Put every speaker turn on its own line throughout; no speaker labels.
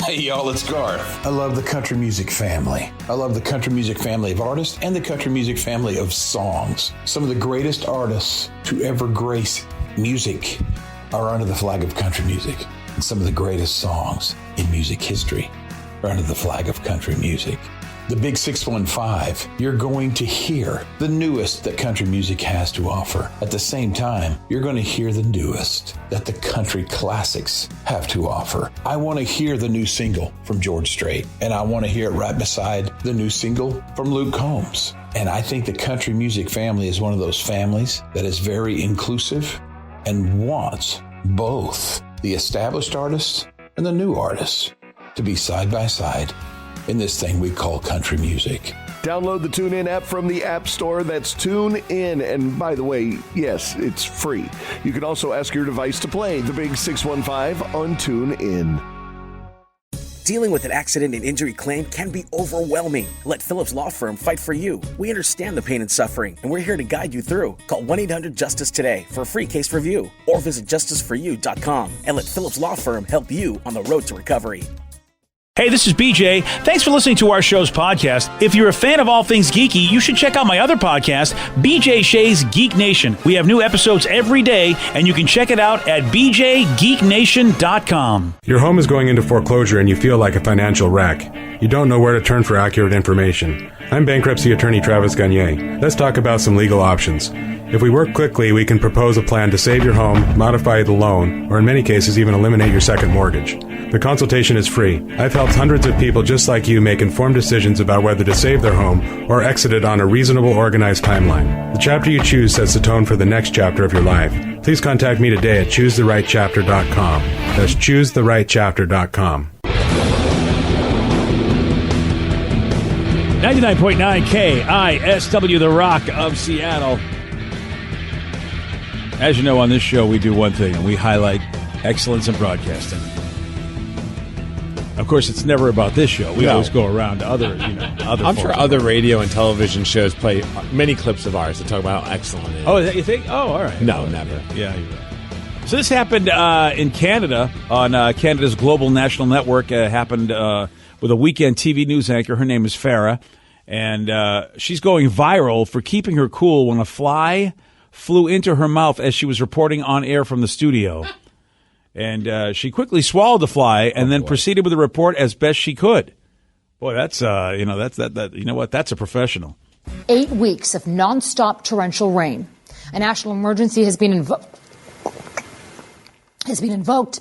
Hey, y'all, it's Garth. I love the country music family. I love the country music family of artists and the country music family of songs. Some of the greatest artists to ever grace music are under the flag of country music. And some of the greatest songs in music history are under the flag of country music. The Big 615, you're going to hear the newest that country music has to offer. At the same time, you're going to hear the newest that the country classics have to offer. I want to hear the new single from George Strait, and I want to hear it right beside the new single from Luke Combs. And I think the country music family is one of those families that is very inclusive and wants both the established artists and the new artists to be side by side in this thing we call country music.
Download the TuneIn app from the App Store. That's TuneIn. And by the way, yes, it's free. You can also ask your device to play the Big 615 on TuneIn.
Dealing with an accident and injury claim can be overwhelming. Let Phillips Law Firm fight for you. We understand the pain and suffering, and we're here to guide you through. Call 1-800-JUSTICE today for a free case review, or visit justiceforyou.com and let Phillips Law Firm help you on the road to recovery.
Hey, this is BJ. Thanks for listening to our show's podcast. If you're a fan of all things geeky, you should check out my other podcast, BJ Shea's Geek Nation. We have new episodes every day, and you can check it out at bjgeeknation.com.
Your home is going into foreclosure and you feel like a financial wreck. You don't know where to turn for accurate information. I'm bankruptcy attorney Travis Gagne. Let's talk about some legal options. If we work quickly, we can propose a plan to save your home, modify the loan, or in many cases even eliminate your second mortgage. The consultation is free. I've helped hundreds of people just like you make informed decisions about whether to save their home or exit it on a reasonable, organized timeline. The chapter you choose sets the tone for the next chapter of your life. Please contact me today at choosetherightchapter.com. That's choosetherightchapter.com.
99.9 KISW, The Rock of Seattle. As you know, on this show, we do one thing, and we highlight excellence in broadcasting. Of course, it's never about this show. We always go around to other
I'm sure other radio and television shows play many clips of ours that talk about how excellent it is.
Oh, you think? Oh, all right.
No, never.
Yeah, you're right. So this happened in Canada on Canada's Global National Network. Happened with a weekend TV news anchor. Her name is Farah, and she's going viral for keeping her cool when a fly flew into her mouth as she was reporting on air from the studio. And she quickly swallowed the fly and then proceeded with the report as best she could. Boy, that's you know what? That's a professional.
8 weeks of nonstop torrential rain. A national emergency has been invoked,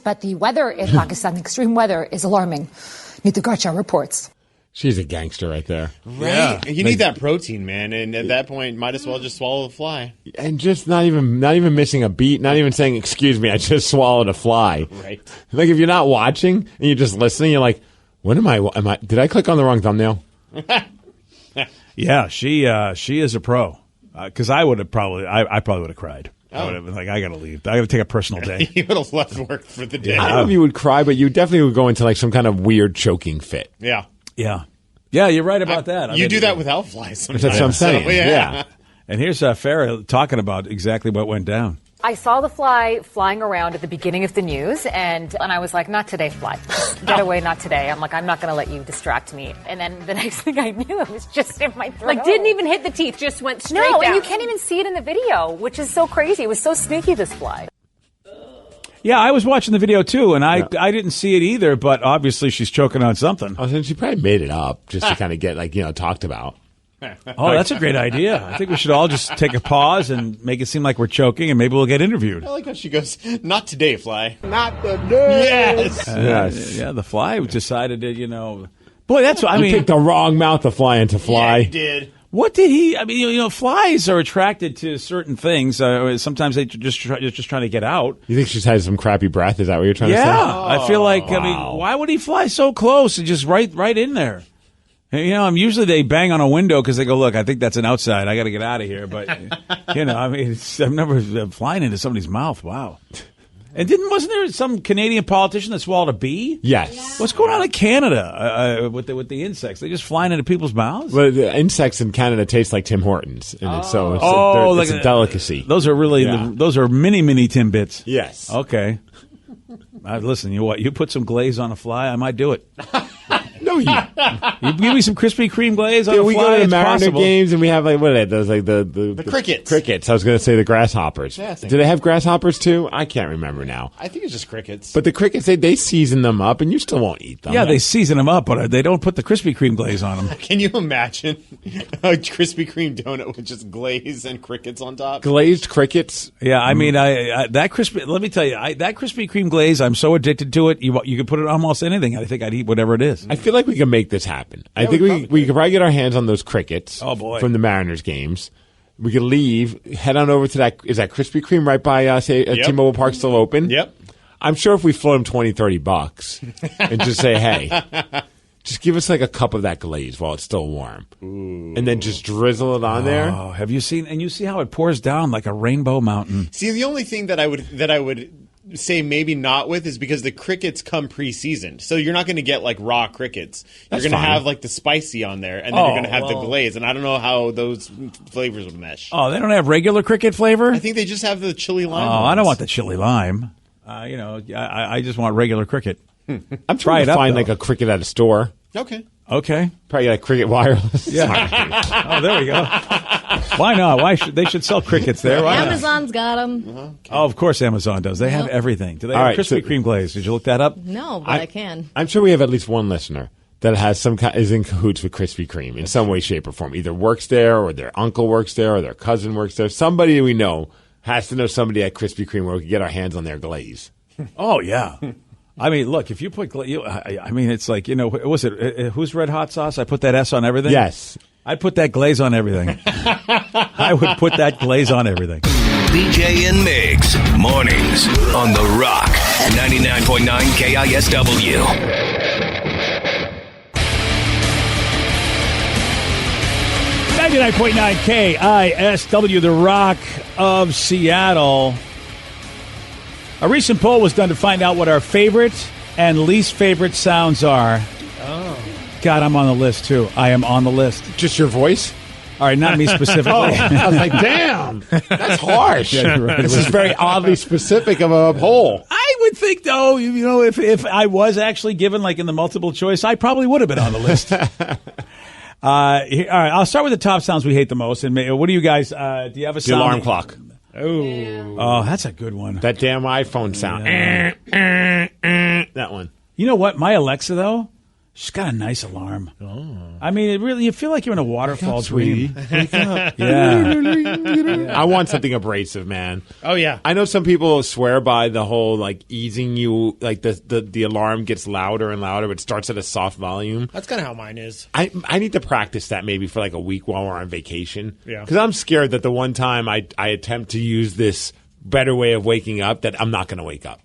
but the weather in Pakistan, the extreme weather, is alarming. Neeta Garcha reports.
She's a gangster right there.
Right.
Yeah.
You need that protein, man. And at that point, might as well just swallow the fly.
And just not even missing a beat, not even saying, excuse me, I just swallowed a fly.
Right.
Like if you're not watching and you're just listening, you're like, what am I, did I click on the wrong thumbnail?
Yeah, she is a pro. Because I probably would have cried. I would have been like, I got to leave. I got to take a personal day.
You would have left work for the day.
I don't know if you would cry, but you definitely would go into like some kind of weird choking fit.
Yeah.
Yeah. Yeah, you're right about that.
You do that without flies sometimes.
That's what I'm saying.
So, yeah.
And here's Farah talking about exactly what went down.
I saw the fly flying around at the beginning of the news, and I was like, not today, fly. Get away, not today. I'm like, I'm not going to let you distract me. And then the next thing I knew, it was just in my throat.
Like, didn't even hit the teeth, just went straight down.
No, and you can't even see it in the video, which is so crazy. It was so sneaky, this fly.
Yeah, I was watching the video, too, and I didn't see it either, but obviously she's choking on something.
I was thinking she probably made it up just to kind of get, talked about.
Oh, that's a great idea. I think we should all just take a pause and make it seem like we're choking, and maybe we'll get interviewed.
I like how she goes, not today, fly.
Not today.
Yes.
Yes.
Yeah, the fly decided to, boy, that's what I mean.
You picked the wrong mouth to fly into fly.
Yeah, you did.
What did he? I mean, flies are attracted to certain things. Sometimes they just trying to get out.
You think she's had some crappy breath? Is that what you're trying to say?
Yeah, I feel like. Wow. I mean, why would he fly so close and just right in there? I'm usually they bang on a window because they go, look, I think that's an outside. I got to get out of here. But I mean, I've never flying into somebody's mouth. Wow. And wasn't there some Canadian politician that swallowed a bee?
Yes.
What's going on in Canada with the insects? They just flying into people's mouths?
Well, the insects in Canada taste like Tim Hortons, and it's a delicacy.
Those are really those are mini Timbits.
Yes.
Okay. Listen, you know what? You put some glaze on a fly, I might do it.
No,
You give me some Krispy Kreme glaze on a
we
fly,
go to
it's
Mariner
possible.
games and we have like what are they? Those like the
crickets.
Crickets. I was going to say the grasshoppers.
Yeah,
do they have grasshoppers too? I can't remember now.
I think it's just crickets.
But the crickets, they season them up, and you still won't eat them.
Yeah, they season them up, but they don't put the Krispy Kreme glaze on them.
Can you imagine a Krispy Kreme donut with just glaze and crickets on top?
Glazed crickets.
Yeah, I mean, that crispy. Let me tell you, that Krispy Kreme glaze. I'm so addicted to it. You could put it on almost anything. I think I'd eat whatever it is.
I feel like we can make this happen. I think we could probably get our hands on those crickets.
Oh, boy.
From the Mariners games. We could leave, head on over to that. Is that Krispy Kreme right by T-Mobile Park still open?
Yep.
I'm sure if we float them $20-$30 and just say, hey, just give us like a cup of that glaze while it's still warm.
Ooh.
And then just drizzle it on there.
Oh, have you seen? And you see how it pours down like a rainbow mountain.
See, the only thing that I would say maybe not with is because the crickets come pre-seasoned, so you're not going to get like raw crickets.
That's
you're going to
fine.
have like the spicy on there, and then you're going to have the glaze. And I don't know how those flavors would mesh.
Oh, they don't have regular cricket flavor?
I think they just have the chili lime.
Oh, I don't want the chili lime. I just want regular cricket.
I'm trying to find like a cricket at a store.
Okay.
Probably got a Cricket Wireless.
Yeah. Oh, there we go. Why not? They should sell crickets there. Why not?
Amazon's got them.
Oh, of course Amazon does. They have everything. Do they have Krispy Kreme glaze? Did you look that up?
No, but I can.
I'm sure we have at least one listener that has is in cahoots with Krispy Kreme in some way, shape, or form. Either works there, or their uncle works there, or their cousin works there. Somebody we know has to know somebody at Krispy Kreme where we can get our hands on their glaze.
Oh, yeah. I mean, look, if you put I mean, it's like, was it, who's Red Hot Sauce? I put that S on everything?
Yes.
I'd put that glaze on everything. I would put that glaze on everything.
BJ and Migs, mornings on The Rock, 99.9 KISW.
99.9 KISW, The Rock of Seattle. A recent poll was done to find out what our favorite and least favorite sounds are. Oh. God, I'm on the list, too. I am on the list.
Just your voice?
All right, not me specifically.
I was like, damn, that's harsh.
Yeah, you're right.
This is very oddly specific of a poll.
I would think, though, if I was actually given, like, in the multiple choice, I probably would have been on the list. All right, I'll start with the top sounds we hate the most. And what do you guys, do you have a sound?
The alarm clock.
Oh, that's a good one.
That damn iPhone sound. That one.
You know what? My Alexa, though, she's got a nice alarm. Oh. I mean, you feel like you're in a waterfall dream.
Wake up.
Yeah.
I want something abrasive, man.
Oh, yeah.
I know some people swear by the whole, like, easing you, like, the alarm gets louder and louder, but starts at a soft volume.
That's kind of how mine is.
I need to practice that maybe for, like, a week while we're on vacation.
Yeah.
Because I'm scared that the one time I attempt to use this better way of waking up, that I'm not going to wake up.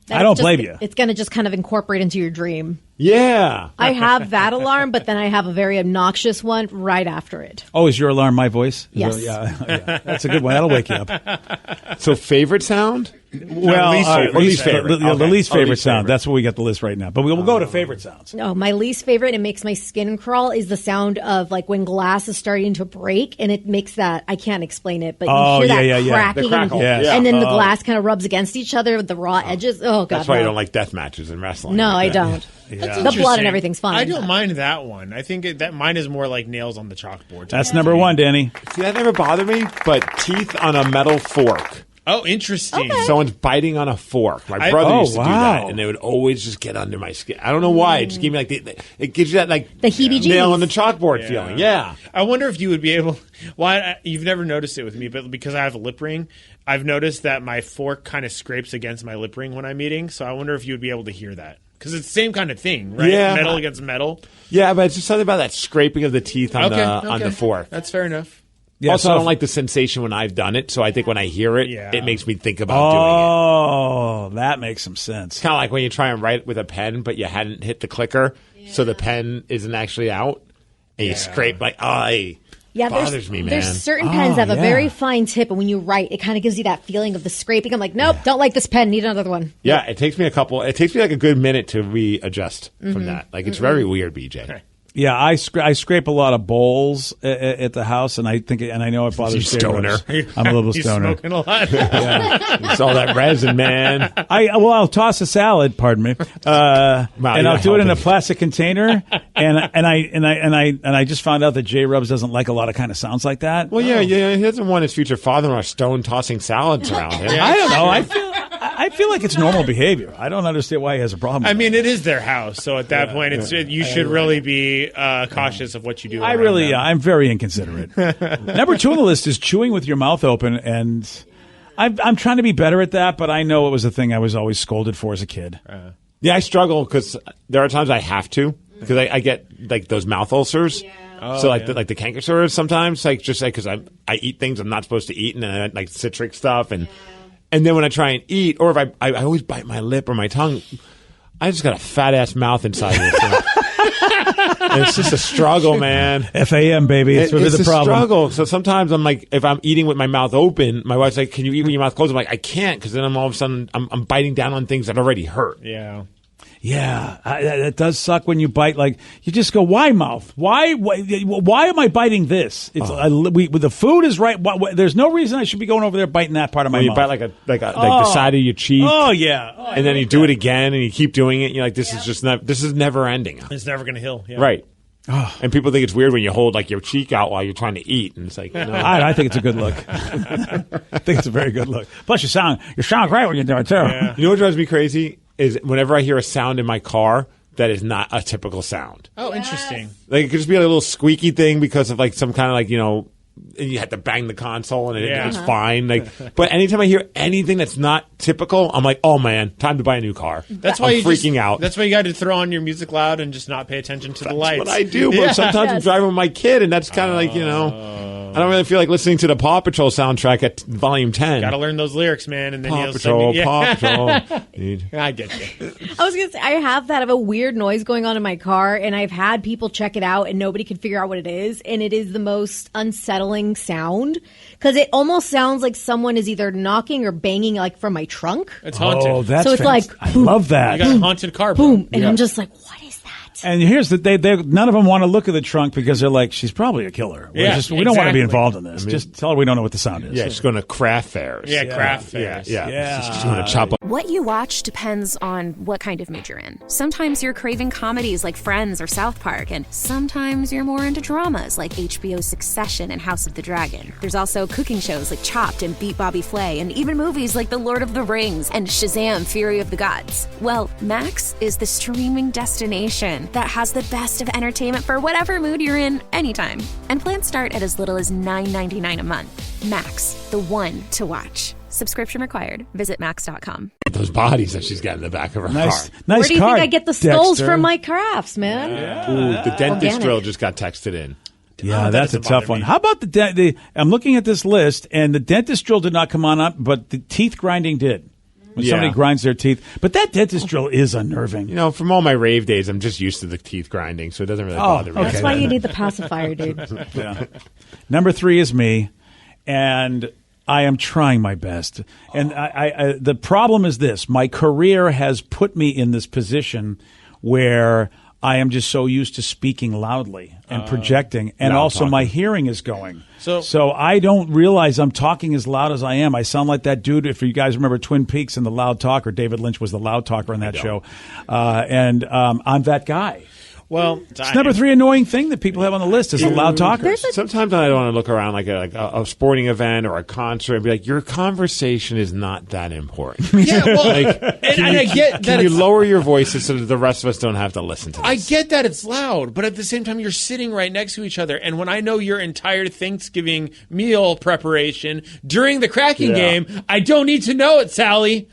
I don't blame you.
It's going to just kind of incorporate into your dream.
Yeah.
I have that alarm, but then I have a very obnoxious one right after it.
Oh, is your alarm my voice?
Yes.
Yeah. That's a good one. That'll wake you up.
So favorite sound?
Well,
least favorite.
The least favorite
least
sound.
favorite.
That's what we got the list right now. But we'll go to favorite sounds.
No, my least favorite, it makes my skin crawl, is the sound of like when glass is starting to break, and it makes that, I can't explain it, but you hear that cracking,
The crackle.
and then the glass kind of rubs against each other with the raw edges. Oh, God.
That's why
no.
you don't like death matches in wrestling.
No,
like
I
that.
don't.
Yeah.
The blood and everything's fine.
I don't mind that one. I think that mine is more like nails on the chalkboard.
That's number one, Danny.
See, that never bothered me, but teeth on a metal fork.
Oh, interesting.
Okay.
Someone's biting on a fork. My brother used to do
wow.
that, and it would always just get under my skin. I don't know why. It just gave me like it gives you that like
the heebie-jeebies.
nail on the chalkboard feeling. Yeah.
I wonder if you would be able. Well, you've never noticed it with me, but because I have a lip ring, I've noticed that my fork kind of scrapes against my lip ring when I'm eating. So I wonder if you would be able to hear that. Because it's the same kind of thing, right?
Yeah.
Metal against metal.
Yeah, but it's just something about that scraping of the teeth on the fork.
That's fair enough.
Yeah,
also, I don't like the sensation when I've done it, so I think when I hear it, it makes me think about doing
Oh, that makes some sense.
it. Kind of like when you try and write with a pen, but you hadn't hit the clicker, so the pen isn't actually out, and you scrape like,
Yeah,
bothers me, man.
There's certain pens that have a very fine tip, and when you write, it kind of gives you that feeling of the scraping. I'm like, nope, don't like this pen. Need another one.
Yeah, it takes me like a good minute to readjust from that. Like, it's very weird, BJ.
Yeah, I scrape a lot of bowls at the house, and I know it bothers
stoner.
I'm a little
He's
stoner.
smoking a lot.
It's all that resin, man.
I'll toss a salad, pardon me, and I'll do it in a plastic container, and I just found out that J Rubs doesn't like a lot of kind of sounds like that.
Well, yeah, he doesn't want his future father-in-law stone tossing salads around him.
I don't know. I feel like it's normal behavior. I don't understand why he has a problem.
I mean, it is their house, so at that point, you should really be cautious of what you do.
I'm very inconsiderate. Number 2 on the list is chewing with your mouth open, and I'm trying to be better at that, but I know it was a thing I was always scolded for as a kid.
Yeah, I struggle because there are times I have to because I get like those mouth ulcers. Yeah. So the canker sores sometimes, because I eat things I'm not supposed to eat, and then I like citric stuff and then when I try and eat, or if I always bite my lip or my tongue, I just got a fat ass mouth inside of it. And it's just a struggle, man.
FAM, baby. It's the problem.
Struggle. So sometimes I'm like, if I'm eating with my mouth open, my wife's like, "Can you eat with your mouth closed?" I'm like, "I can't," because then I'm all of a sudden I'm biting down on things that already hurt.
Yeah.
Yeah, it does suck when you bite. Like you just go, "Why mouth? Why am I biting this?" It's the food is right. There's no reason I should be going over there biting that part of my mouth.
You bite like the side of your cheek.
Oh yeah,
and then you do it again, and you keep doing it. You're like, this is never ending.
It's never going to heal. Yeah.
Right. And people think it's weird when you hold like your cheek out while you're trying to eat, and it's like, no.
I think it's a good look. I think it's a very good look. Plus, you sound great when you do it too.
Yeah. You know what drives me crazy is whenever I hear a sound in my car that is not a typical sound.
Oh, interesting.
Like it could just be a little squeaky thing because of like some kind of like, and you had to bang the console and it's fine. Like, but anytime I hear anything that's not typical, I'm like, oh man, time to buy a new car.
That's why
I'm freaking out.
That's why you got to throw on your music loud and just not pay attention to the lights.
That's what I do, but sometimes I'm driving with my kid, and that's kind of like I don't really feel like listening to the Paw Patrol soundtrack at volume 10.
Got to learn those lyrics, man, and then
Paw Patrol.
I get you.
I was gonna say I have a weird noise going on in my car, and I've had people check it out, and nobody can figure out what it is, and it is the most unsettling sound because it almost sounds like someone is either knocking or banging like from my trunk.
It's haunted.
Oh, that's
so it's like
I love that.
You got a haunted car,
boom, and I'm just like, what is that?
And here's the none of them want to look at the trunk because they're like, she's probably a killer. We don't want to be involved in this. Just tell her we don't know what the sound is.
Yeah, she's going to craft fairs.
Craft fairs.
Yeah. She's going to chop up.
What you watch depends on what kind of mood you're in. Sometimes you're craving comedies like Friends or South Park, and sometimes you're more into dramas like HBO's Succession and House of the Dragon. There's also cooking shows like Chopped and Beat Bobby Flay, and even movies like The Lord of the Rings and Shazam! Fury of the Gods. Well, Max is the streaming destination that has the best of entertainment for whatever mood you're in anytime. And plans start at as little as $9.99 a month. Max, the one to watch. Subscription required. Visit max.com.
Those bodies that she's got in the back of her car.
Nice
Where do you
card,
think I get the skulls
Dexter.
from my crafts, man?
Ooh, the dentist drill just got texted in.
Yeah, that's a tough one. How about I'm looking at this list, and the dentist drill did not come on up, but the teeth grinding did. When somebody grinds their teeth. But that dentist drill is unnerving.
From all my rave days, I'm just used to the teeth grinding, so it doesn't really bother me.
That's why you need the pacifier, dude.
Yeah. Number 3 is me, and I am trying my best. And I the problem is this. My career has put me in this position where I am just so used to speaking loudly and projecting, and also my hearing is going. So I don't realize I'm talking as loud as I am. I sound like that dude, if you guys remember Twin Peaks and the Loud Talker. David Lynch was the Loud Talker on that show. And I'm that guy.
Well,
it's number 3 annoying thing that people have on the list is a loud talker.
Sometimes I don't want to look around like a sporting event or a concert and be like, your conversation is not that important.
Yeah, well, I get that.
Can you lower your voices so that the rest of us don't have to listen to this?
I get that it's loud, but at the same time, you're sitting right next to each other. And when I know your entire Thanksgiving meal preparation during the cracking game, I don't need to know it, Sally.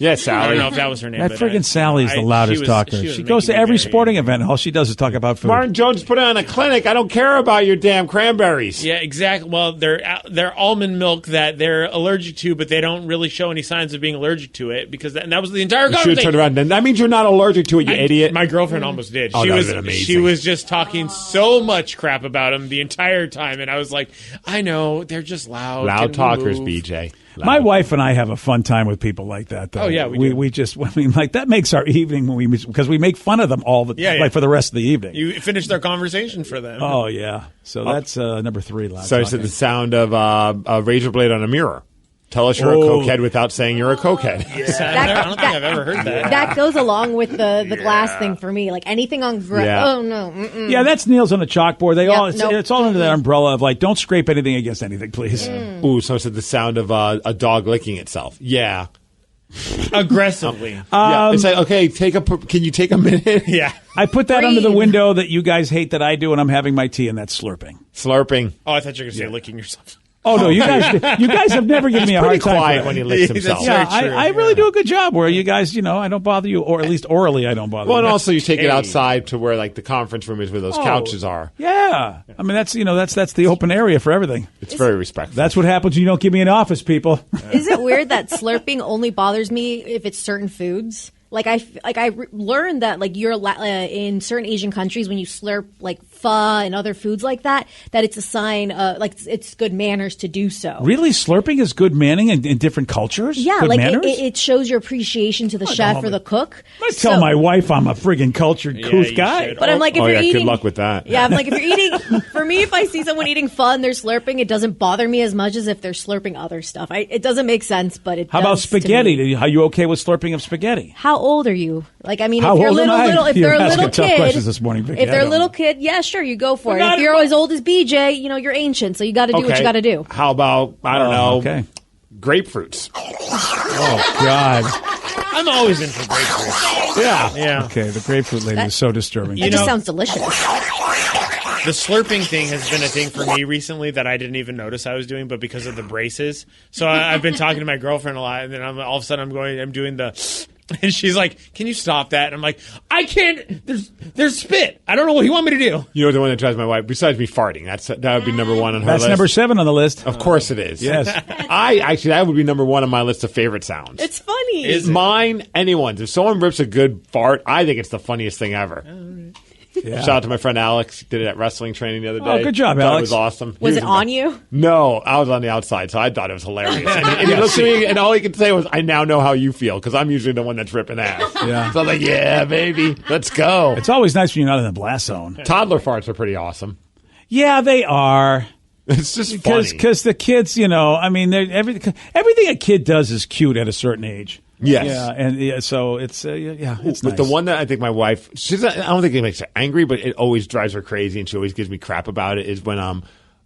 Yeah, Sally.
I don't know if that was her name.
That friggin' Sally is the loudest talker. She goes to every sporting event, and all she does is talk about food.
Martin Jones put on a clinic. I don't care about your damn cranberries.
Yeah, exactly. Well, they're almond milk that they're allergic to, but they don't really show any signs of being allergic to it because that was the entire conversation.
You should turn around. Then that means you're not allergic to it, you idiot.
My girlfriend almost did.
Oh, that would have been amazing.
She was just talking so much crap about him the entire time, and I was like, I know they're just loud.
Loud talkers, BJ.
My wife and I have a fun time with people like that, though.
Oh, yeah, we
just, I mean, like, that makes our evening because we make fun of them all the like for the rest of the evening.
You finish their conversation for them.
Oh, yeah. So that's number 3.
So I said the sound of a razor blade on a mirror. Tell us you're a cokehead without saying you're a cokehead.
I don't think I've ever heard that.
That goes along with the glass thing for me. Like anything on oh no. Mm-mm.
Yeah, that's nails on the chalkboard. It's all under that umbrella of like, don't scrape anything against anything, please.
Ooh, so I said the sound of a dog licking itself. Yeah.
Aggressively.
It's like, okay, can you take a minute?
Yeah.
I put that under the window that you guys hate that I do when I'm having my tea, and that's slurping.
Slurping.
Oh, I thought you were going to say licking yourself.
Oh no, you guys have never given me a hard time.
Quiet when he licks himself.
Yeah, I really do a good job. Where you guys, I don't bother you, or at least orally, I don't bother you.
Well, and also you take it outside to where like the conference room is, where those couches are.
Yeah, I mean that's the open area for everything.
It's very respectful.
That's what happens when you don't give me an office, people.
Is it weird that slurping only bothers me if it's certain foods? Like I learned that like you're in certain Asian countries when you slurp like pho and other foods like that it's a sign like it's good manners to do so.
Really, slurping is good manning in different cultures.
Yeah,
good
like
manners?
it shows your appreciation to the chef or the cook.
I tell my wife I'm a friggin' cultured couth guy.
But I'm like, if you're eating,
good luck with that.
Yeah, I'm like, if you're eating, for me, if I see someone eating pho and they're slurping, it doesn't bother me as much as if they're slurping other stuff. It doesn't make sense, but it.
How about spaghetti? Are you okay with slurping of spaghetti?
How old are you? Like, I mean,
How
if you're
old am I?
if
You're
they're a
asking
little
tough
kid,
questions this morning, Vicky.
if they're
I
a
don't
little
know.
kid, yeah, sure, you go for it. If you're as old as BJ, you're ancient, so you got to do what you got to do.
How about I don't know?
Okay.
Grapefruits.
Oh God.
I'm always in for grapefruits.
Yeah.
Okay, the grapefruit lady is so disturbing.
It just sounds delicious.
The slurping thing has been a thing for me recently that I didn't even notice I was doing, but because of the braces. So I've been talking to my girlfriend a lot, and then all of a sudden I'm doing the, and she's like, "Can you stop that?" And I'm like, "I can't. There's spit. I don't know what you want me to do."
You know the one that drives my wife, besides me farting. That would be number one on her
That's
list.
number 7 on the list.
Of course it is.
Yes.
That would be number 1 on my list of favorite sounds.
It's funny.
Is mine, anyone's. If someone rips a good fart, I think it's the funniest thing ever.
Yeah.
Shout out to my friend Alex. Did it at wrestling training the other day.
Oh, good job,
Thought
Alex.
It was awesome.
Was it on you?
No, I was on the outside, so I thought it was hilarious. And he looked at me, and all he could say was, "I now know how you feel," because I'm usually the one that's ripping ass.
Yeah.
So I was like, "Yeah, baby, let's go."
It's always nice when you're not in the blast zone.
Toddler farts are pretty awesome.
Yeah, they are.
It's just funny.
Because the kids, I mean, everything a kid does is cute at a certain age.
Yes.
Yeah, and so it's it's
But
nice.
the one that I think my wife, I don't think it makes her angry, but it always drives her crazy, and she always gives me crap about it, is when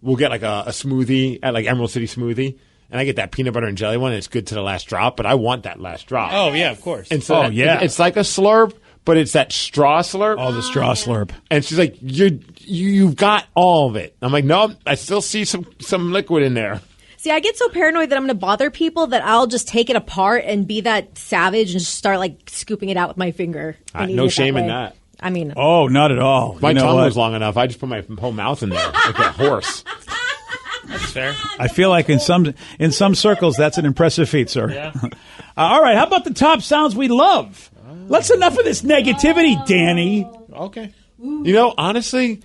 we'll get like a smoothie at like Emerald City Smoothie, and I get that peanut butter and jelly one, and it's good to the last drop, but I want that last drop.
Oh yeah, of course.
And so it's like a slurp, but it's that straw slurp.
Oh, the straw slurp.
And she's like, you've got all of it. I'm like, no, I still see some liquid in there.
See, I get so paranoid that I'm going to bother people that I'll just take it apart and be that savage and just start like scooping it out with my finger. and eating
No
it
shame in
way.
that.
I mean,
Oh, not at all.
My
You know
tongue
what?
was long enough. I just put my whole mouth in there like a horse.
That's fair.
I feel like in some circles that's an impressive feat, sir.
Yeah.
All right, how about the top sounds we love? Let's enough of this negativity, Danny.
Okay.
You know, honestly,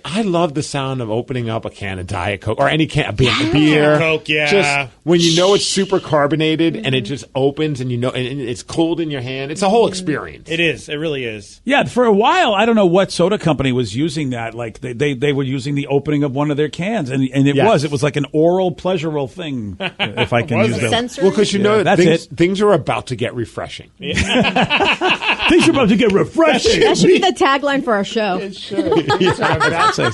I love the sound of opening up a can of Diet Coke or any can of beer.
Coke, yeah.
Just when you know it's super carbonated and it just opens and and it's cold in your hand. It's a whole experience.
It is. It really is.
Yeah, for a while, I don't know what soda company was using that. Like they were using the opening of one of their cans, and it was like an oral, pleasurable thing. If I can use that.
sensory.
Well, because you know
that's
things are about to get refreshing.
Things are about to get refreshing.
that should be the tagline for our show.
It's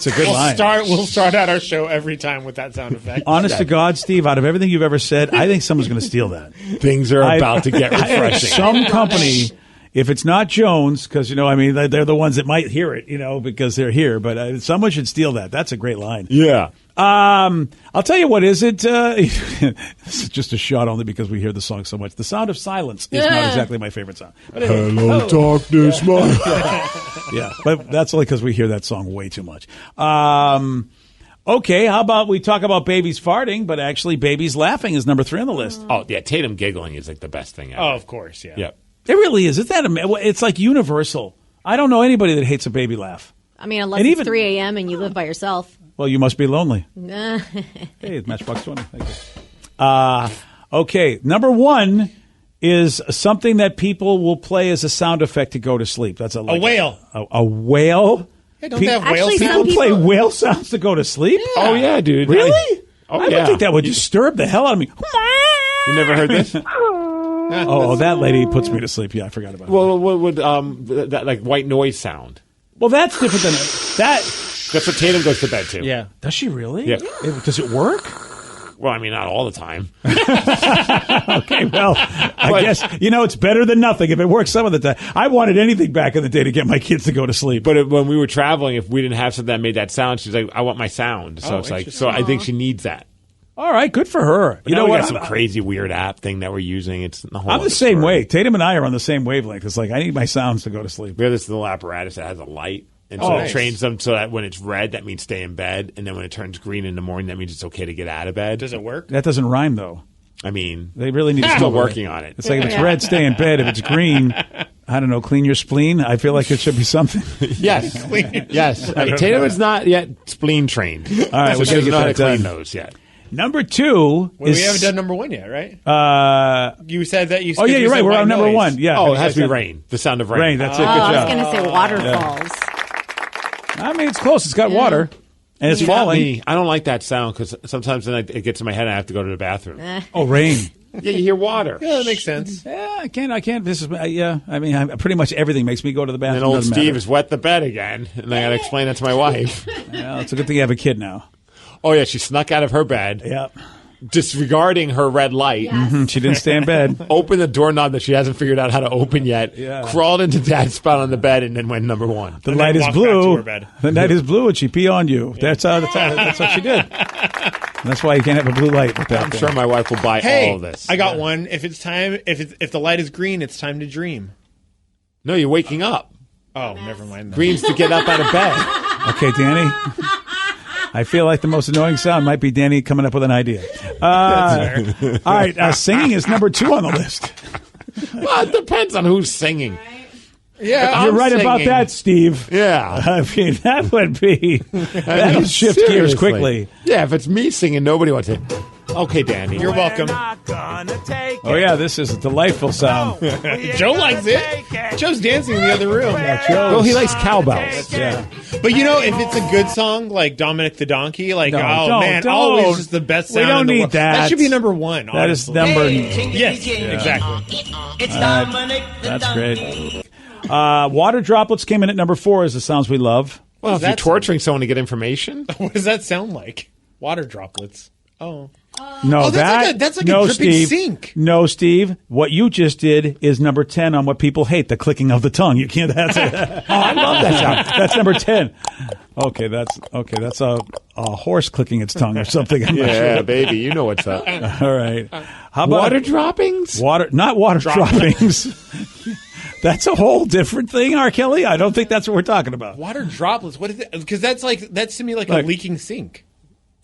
a good line.
We'll start out our show every time with that sound effect.
Honest to God, Steve, out of everything you've ever said, I think someone's going to steal that.
Things are about to get refreshing.
Some company, if it's not Jones, because, they're the ones that might hear it, because they're here, but someone should steal that. That's a great line.
Yeah.
I'll tell you what is it. This is just a shot only because we hear the song so much. The Sound of Silence is not exactly my favorite song. But anyway,
Hello, darkness, my
yeah, but that's only because we hear that song way too much. Okay, how about we talk about babies farting, but actually babies laughing is number 3 on the list.
Oh, yeah, Tatum giggling is like the best thing ever.
Oh, of course, yeah.
Yep.
It really is. It's like universal. I don't know anybody that hates a baby laugh.
I mean, unless
And
it's
even-
3 a.m. and you live by yourself.
Well, you must be lonely.
Nah.
Hey, Matchbox 20. Thank you. Okay, number one is something that people will play as a sound effect to go to sleep. That's a
whale.
A whale?
Yeah, don't they have whale
Actually,
sounds?
People play whale sounds to go to sleep?
Yeah.
Oh, yeah, dude.
Really?
I
would think that would disturb the hell out of me.
You never heard this?
Oh, that lady puts me to sleep. Yeah, I forgot about it.
Well, what would that like white noise sound?
Well, that's different than that.
That's what Tatum goes to bed to.
Yeah.
Does she really?
Yeah.
Does it work?
Well, I mean, not all the time.
Okay, well, I guess, it's better than nothing if it works some of the time. I wanted anything back in the day to get my kids to go to sleep.
But when we were traveling, if we didn't have something that made that sound, she's like, I want my sound. So it's like, so I think she needs that.
All right, good for her.
But you know what? Got some crazy weird app thing that we're using. It's the whole.
I'm the same way. Tatum and I are on the same wavelength. It's like I need my sounds to go to sleep.
We have this little apparatus that has a light, and so it trains them so that when it's red, that means stay in bed, and then when it turns green in the morning, that means it's okay to get out of bed.
Does it work?
That doesn't rhyme though.
I mean,
they really need to
still working on it.
It's like if it's red, stay in bed. If it's green, I don't know, clean your spleen. I feel like it should be something.
Yes, yes. Tatum is not yet spleen trained. All
right, we got to get that done.
Clean those yet.
Number two
we haven't done number one yet, right? You said that you.
Oh yeah, you're right. We're on number one. Yeah.
Oh, it has to be rain. The sound of rain.
Rain. That's it. Good
I
job.
was going to say waterfalls.
I mean, it's close. It's got water, and it's falling.
I don't like that sound because sometimes then it gets in my head and I have to go to the bathroom.
Oh, rain.
Yeah, you hear water.
Yeah, that makes sense.
Yeah, I can't. This is, I mean, pretty much everything makes me go to the bathroom.
And old
Doesn't
Steve
matter.
has wet the bed again, and I got to explain that to my wife.
Well, it's a good thing you have a kid now.
Oh, yeah, she snuck out of her bed.
Yeah.
Disregarding her red light.
Mm-hmm. She didn't stay in bed.
Opened the doorknob that she hasn't figured out how to open yet.
Yeah.
Crawled into Dad's spot on the bed and then went number one.
The light is blue. The night is blue, and she pee on you. That's what she did. That's why you can't have a blue light with that.
I'm sure my wife will buy all of this.
I got one. If it's time, if the light is green, it's time to dream.
No, you're waking up.
Oh, never mind. Then.
Green's to get up out of bed.
Okay, Danny. I feel like the most annoying sound might be Danny coming up with an idea.
That's
fair. All right, singing is number 2 on the list.
Well, it depends on who's singing.
Yeah,
you're right about that, Steve.
Yeah,
I mean that would be that would shift gears quickly.
Yeah, if it's me singing, nobody wants it. Okay, Danny,
you're welcome.
Oh yeah, this is a delightful sound.
Joe likes it. Joe's dancing in the other room.
Yeah, Joe.
Well, he likes cowbells.
Yeah,
but if it's a good song like Dominic the Donkey, like
don't.
always just the best sound.
We don't
in the
need
world.
that.
That should be number 1.
That is
honestly.
number.
Yes, exactly.
It's Dominic the
That's great. Water droplets came in at number 4 as the sounds we love.
Well, if you're torturing someone to get information,
what does that sound like? Water droplets. Oh.
No,
that's like
no,
a dripping
Steve.
sink.
No, Steve. What you just did is number 10 on what people hate, the clicking of the tongue. You can't. That's it.
I love that sound.
That's number 10. Okay, that's a horse clicking its tongue or something. I'm not sure.
Baby, you know what's up.
All right. How about
water droppings?
Not water droppings. That's a whole different thing, R. Kelly. I don't think that's what we're talking about.
Water droplets. What is it? Because that's to me like a leaking sink.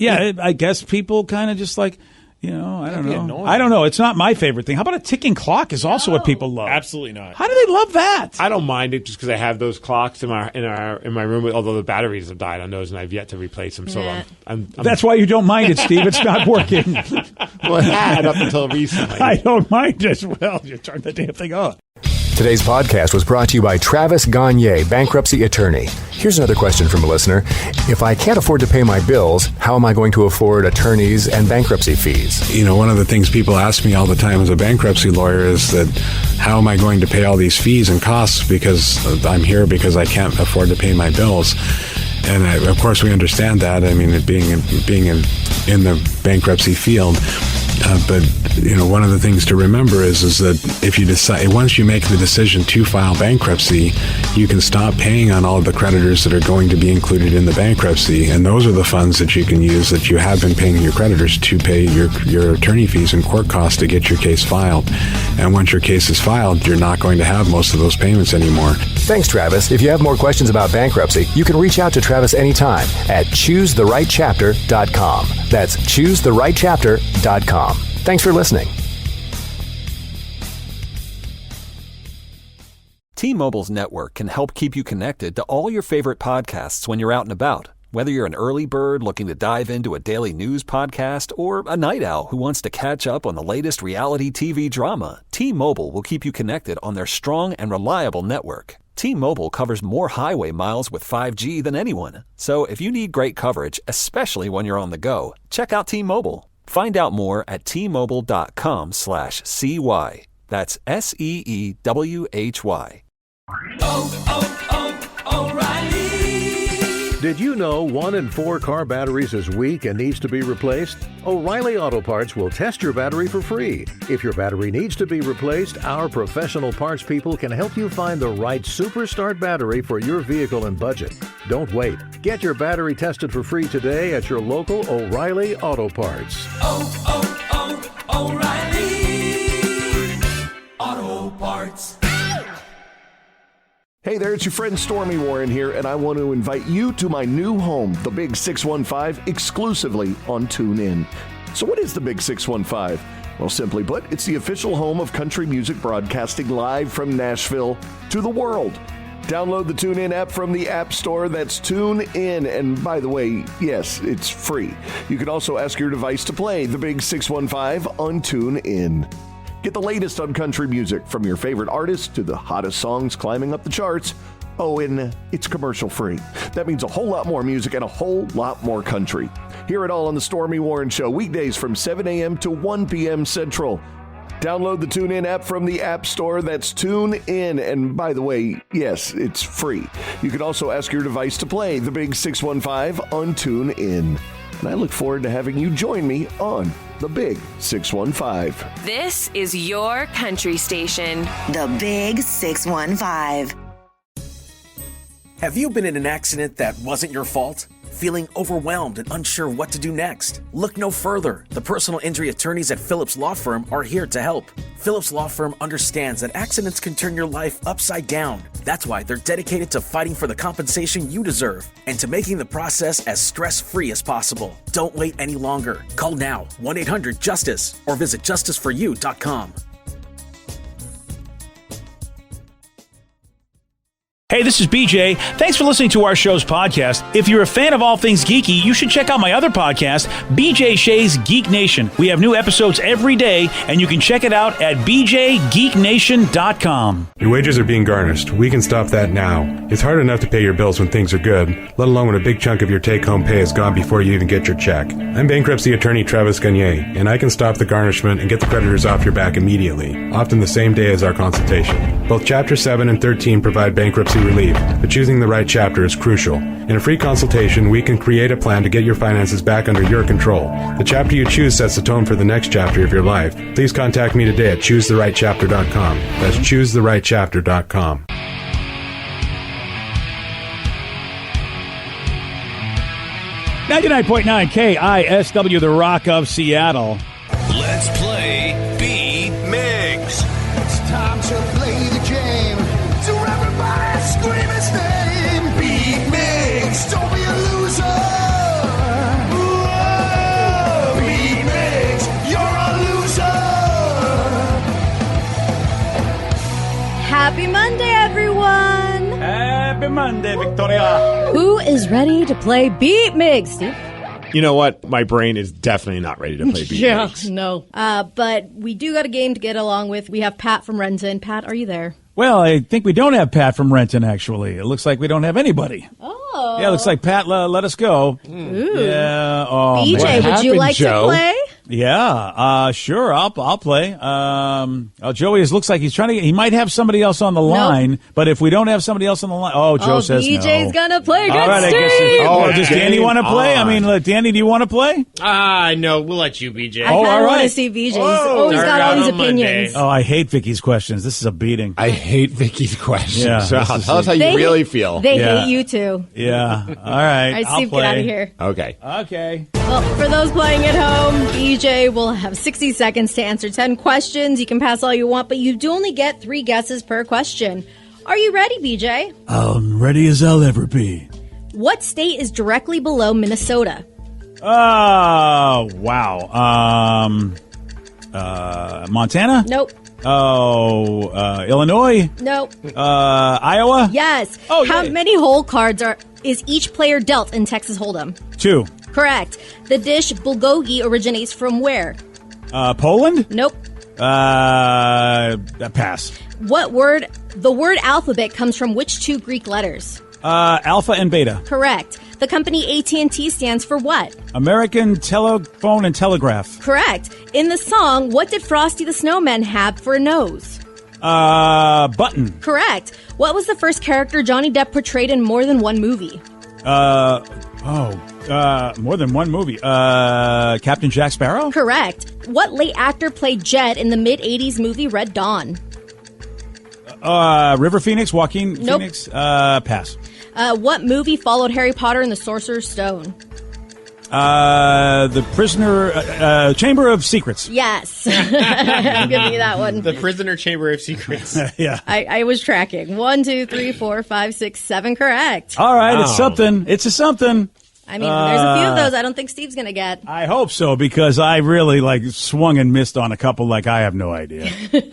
Yeah, I guess people kind of just like, I don't know. I don't know. It's not my favorite thing. How about a ticking clock is also what people love?
Absolutely not.
How do they love that?
I don't mind it just because I have those clocks in my room. Although the batteries have died on those, and I've yet to replace them. So I'm
that's why you don't mind it, Steve. It's not working.
Well, it had up until recently.
I don't mind as well. You turn the damn thing on.
Today's podcast was brought to you by Travis Gagne, bankruptcy attorney. Here's another question from a listener. If I can't afford to pay my bills, how am I going to afford attorneys and bankruptcy fees?
One of the things people ask me all the time as a bankruptcy lawyer is that how am I going to pay all these fees and costs because I'm here because I can't afford to pay my bills. And of course, we understand that. I mean, being in the bankruptcy field. But one of the things to remember is that if you decide, once you make the decision to file bankruptcy, you can stop paying on all of the creditors that are going to be included in the bankruptcy, and those are the funds that you can use that you have been paying your creditors to pay your attorney fees and court costs to get your case filed. And once your case is filed, you're not going to have most of those payments anymore.
Thanks, Travis. If you have more questions about bankruptcy, you can reach out to Travis anytime at ChooseTheRightChapter.com. That's ChooseTheRightChapter.com. Thanks for listening.
T-Mobile's network can help keep you connected to all your favorite podcasts when you're out and about.
Whether you're an early bird looking to dive into a daily news podcast or a night owl who wants to catch up on the latest reality TV drama, T-Mobile will keep you connected on their strong and reliable network. T-Mobile covers more highway miles with 5G than anyone. So if you need great coverage, especially when you're on the go, check out T-Mobile. Find out more at T-Mobile.com/CY. That's SEEWHY.
O'Reilly. Did you know 1 in 4 car batteries is weak and needs to be replaced? O'Reilly Auto Parts will test your battery for free. If your battery needs to be replaced, our professional parts people can help you find the right Superstart battery for your vehicle and budget. Don't wait. Get your battery tested for free today at your local O'Reilly Auto Parts.
O'Reilly Auto Parts.
Hey there, it's your friend Stormy Warren here, and I want to invite you to my new home, the Big 615, exclusively on TuneIn. So what is the Big 615? Well, simply put, it's the official home of country music broadcasting live from Nashville to the world. Download the TuneIn app from the App Store. That's TuneIn. And by the way, yes, it's free. You can also ask your device to play the Big 615 on TuneIn. Get the latest on country music from your favorite artists to the hottest songs climbing up the charts. Oh, and it's commercial free. That means a whole lot more music and a whole lot more country. Hear it all on the Stormy Warren Show, weekdays from 7 a.m. to 1 p.m. Central. Download the TuneIn app from the App Store. That's TuneIn. And by the way, yes, it's free. You can also ask your device to play the Big 615 on TuneIn. And I look forward to having you join me on the Big 615.
This is your country station.
The Big 615.
Have you been in an accident that wasn't your fault? Feeling overwhelmed and unsure what to do next? Look no further. The personal injury attorneys at Phillips Law Firm are here to help. Phillips Law Firm understands that accidents can turn your life upside down. That's why they're dedicated to fighting for the compensation you deserve and to making the process as stress-free as possible. Don't wait any longer. Call now, 1-800-JUSTICE, or visit justiceforyou.com.
Hey, this is BJ. Thanks for listening to our show's podcast. If you're a fan of all things geeky, you should check out my other podcast, BJ Shea's Geek Nation. We have new episodes every day, and you can check it out at bjgeeknation.com.
Your wages are being garnished. We can stop that now. It's hard enough to pay your bills when things are good, let alone when a big chunk of your take-home pay is gone before you even get your check. I'm bankruptcy attorney Travis Gagne, and I can stop the garnishment and get the creditors off your back immediately, often the same day as our consultation. Both Chapter 7 and 13 provide bankruptcy relief, but choosing the right chapter is crucial. In a free consultation, we can create a plan to get your finances back under your control. The chapter you choose sets the tone for the next chapter of your life. Please contact me today at choosetherightchapter.com. That's choosetherightchapter.com.
.9 KISW, the Rock of Seattle.
Let's play Beat Migs.
It's time to play the game. So everybody scream his name. Beat Migs, don't be a loser. Whoa, Beat Migs, you're a loser.
Happy Monday, everyone!
Happy Monday, Victoria.
Who is ready to play Beat Migs, Steve?
You know what? My brain is definitely not ready to play Beat Migs.
No. But we do got a game to get along with. We have Pat from Renton. Pat, are you there?
Well, I think we don't have Pat from Renton, actually. It looks like we don't have anybody.
Oh.
Yeah, it looks like Pat let us go.
Ooh.
Yeah. Oh,
BJ,
man.
would you like to play?
Yeah, sure. I'll play. Joey looks like he's trying to. He might have somebody else on the line, but if we don't have somebody else on the line, Joe says no.
BJ's gonna play against
All right, I guess. Does Danny want to play? I mean, Danny, do you want to play?
No, we'll let you, BJ.
I kind of want to see BJ. He's always got all these opinions.
Oh, I hate Vicky's questions. This is a beating.
I hate Vicky's questions.
Yeah,
so tell us how you really feel.
They hate you too.
Yeah. All right.
All right, Steve, get out of here.
Okay.
Well, for those playing at home, BJ will have 60 seconds to answer 10 questions. You can pass all you want, but you do only get 3 guesses per question. Are you ready, BJ?
I'm ready as I'll ever be.
What state is directly below Minnesota?
Oh, wow. Montana?
Nope.
Oh, Illinois?
Nope.
Iowa?
Yes.
Oh,
How
yay.
many hole cards are is each player dealt in Texas Hold'em?
2.
Correct. The dish bulgogi originates from where?
Poland?
Nope.
Pass.
What word? The word alphabet comes from which 2 Greek letters?
Alpha and beta.
Correct. The company AT&T stands for what?
American Telephone and Telegraph.
Correct. In the song, what did Frosty the Snowman have for a nose?
Button.
Correct. What was the first character Johnny Depp portrayed in more than one movie?
More than one movie. Captain Jack Sparrow?
Correct. What late actor played Jet in the mid-'80s movie Red Dawn?
River Phoenix, Joaquin
Nope.
Phoenix. Pass.
What movie followed Harry Potter and the Sorcerer's Stone?
The Prisoner, Chamber of Secrets.
Yes. I'm giving you that one.
The Prisoner Chamber of Secrets.
Yeah.
I was tracking. 1, 2, 3, 4, 5, 6, 7 correct.
All right, it's something. It's a something.
I mean, there's a few of those I don't think Steve's going to get.
I hope so, because I really swung and missed on a couple like I have no idea.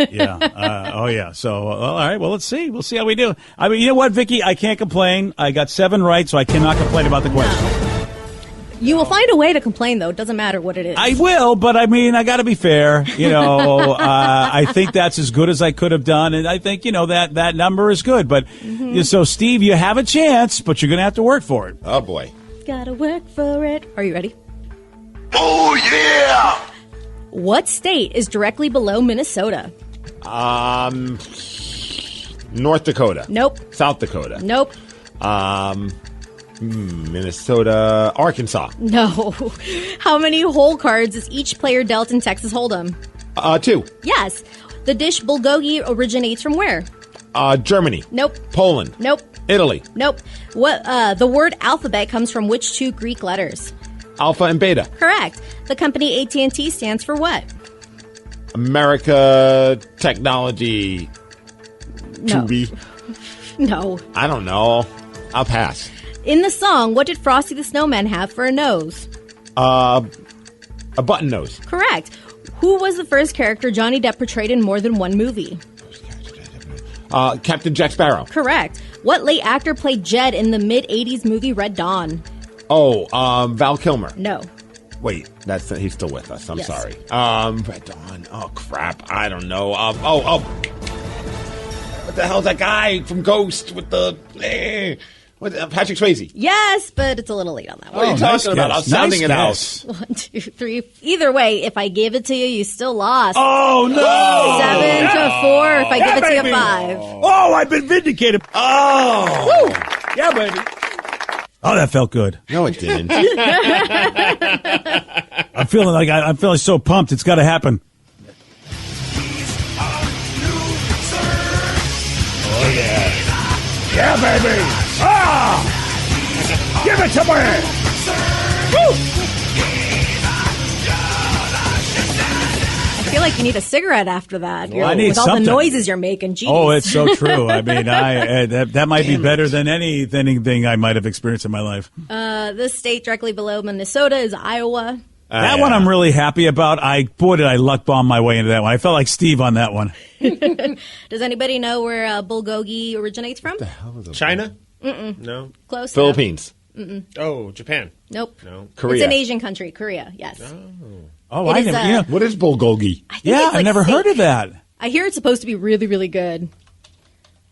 Yeah. Oh, yeah. So, all right. Well, let's see. We'll see how we do. I mean, you know what, Vicky? I can't complain. I got 7 right, so I cannot complain about the question.
You will find a way to complain, though. It doesn't matter what it is.
I will, but I mean, I got to be fair. You know, I think that's as good as I could have done, and I think, that number is good. But so, Steve, you have a chance, but you're going to have to work for it.
Oh, boy.
Gotta work for it. Are you ready?
Oh, yeah!
What state is directly below Minnesota?
North Dakota.
Nope.
South Dakota.
Nope.
Minnesota. Arkansas.
No. How many hole cards is each player dealt in Texas Hold'em?
2.
Yes. The dish bulgogi originates from where?
Germany.
Nope.
Poland.
Nope.
Italy.
Nope. What? The word alphabet comes from which 2 Greek letters?
Alpha and beta.
Correct. The company AT&T stands for what?
America Technology.
No.
2B.
No.
I don't know. I'll pass.
In the song, what did Frosty the Snowman have for a nose?
A button nose.
Correct. Who was the first character Johnny Depp portrayed in more than one movie?
Captain Jack Sparrow.
Correct. What late actor played Jed in the mid-'80s movie Red Dawn?
Oh, Val Kilmer.
No.
Wait, he's still with us. I'm
Yes.
sorry. Red Dawn. Oh, crap. I don't know. What the hell's that guy from Ghost with the... Patrick Swayze.
Yes, but it's a little late on that one.
What are you talking about? I'm sounding it out.
1, 2, 3. Either way, if I gave it to you, you still lost.
Oh, no!
7 to 4 if I give it to you 5.
Oh, I've been vindicated.
Oh!
Woo! Yeah, baby. Oh, that felt good.
No, it didn't.
I'm feeling so pumped. It's got to happen.
Oh, yeah.
Yeah, baby. Ah! Give it to me. Woo!
I feel like you need a cigarette after that.
I need
with all
something.
the noises you're making. Jeez.
Oh, it's so true. I mean, that might be better than anything I might have experienced in my life.
The state directly below Minnesota is Iowa.
That one I'm really happy about. Boy, did I luck bomb my way into that one. I felt like Steve on that one.
Does anybody know where bulgogi originates from?
China?
Mm-mm.
No.
Close.
Philippines.
Mm-mm.
Oh, Japan.
Nope.
No.
Korea.
It's an Asian country. Korea. Yes.
Oh,
It
I
is,
never.
What is bulgogi?
Yeah,
it's
I've never heard
steak.
of that.
I hear it's supposed to be really, really good.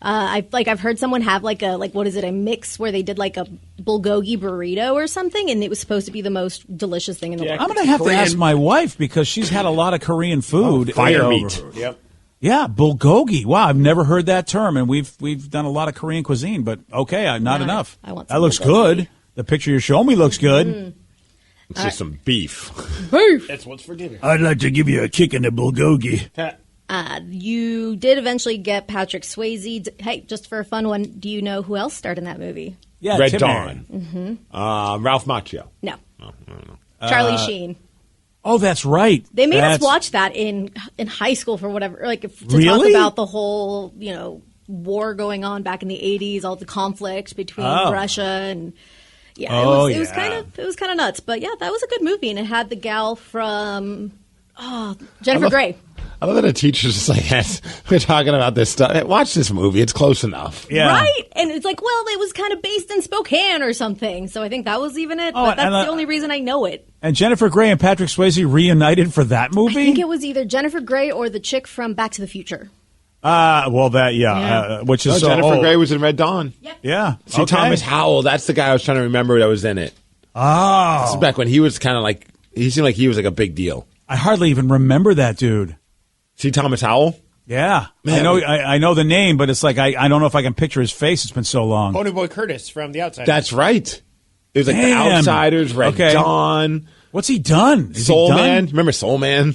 I've heard someone have a mix where they did like a bulgogi burrito or something, and it was supposed to be the most delicious thing in the world.
I'm going to have to ask my wife because she's had a lot of Korean food.
Fire meat.
Yep.
Yeah, bulgogi. Wow, I've never heard that term, and we've done a lot of Korean cuisine, but okay, not enough.
I want
that
some
looks
bulgogi.
good. The picture you're showing me looks good.
It's just some beef.
That's what's for dinner.
I'd like to give you a chicken and bulgogi.
You did eventually get Patrick Swayze. Hey, just for a fun one, do you know who else starred in that movie?
Yeah,
Red
Tim
Dawn.
Mm-hmm.
Ralph Macchio.
No.
Oh, I don't know.
Charlie Sheen.
Oh, that's right.
They made us
That's-
watch that in high school for whatever, to talk
Really?
about the whole, war going on back in the 80s, all the conflict between Russia and it was kind of nuts. But yeah, that was a good movie, and it had the gal from Jennifer Grey.
I love that a teacher's just like, yes, we're talking about this stuff. Watch this movie. It's close enough.
Yeah.
Right? And it's like, well, it was kind of based in Spokane or something. So I think that was even it. But that's the only reason I know it.
And Jennifer Grey and Patrick Swayze reunited for that movie?
I think it was either Jennifer Grey or the chick from Back to the Future.
Which is
Jennifer Grey was in Red Dawn.
Yep.
Yeah.
See, Thomas Howell, that's the guy I was trying to remember that was in it.
Oh.
This is back when he was kind of like, he seemed like he was like a big deal.
I hardly even remember that dude.
See Thomas Howell?
Yeah.
Man,
I know the name, but it's like I don't know if I can picture his face. It's been so long.
Ponyboy Curtis from The Outsiders.
That's right. It was like
Damn.
The Outsiders, Red Dawn.
What's he done?
Soul Man. Remember Soul Man?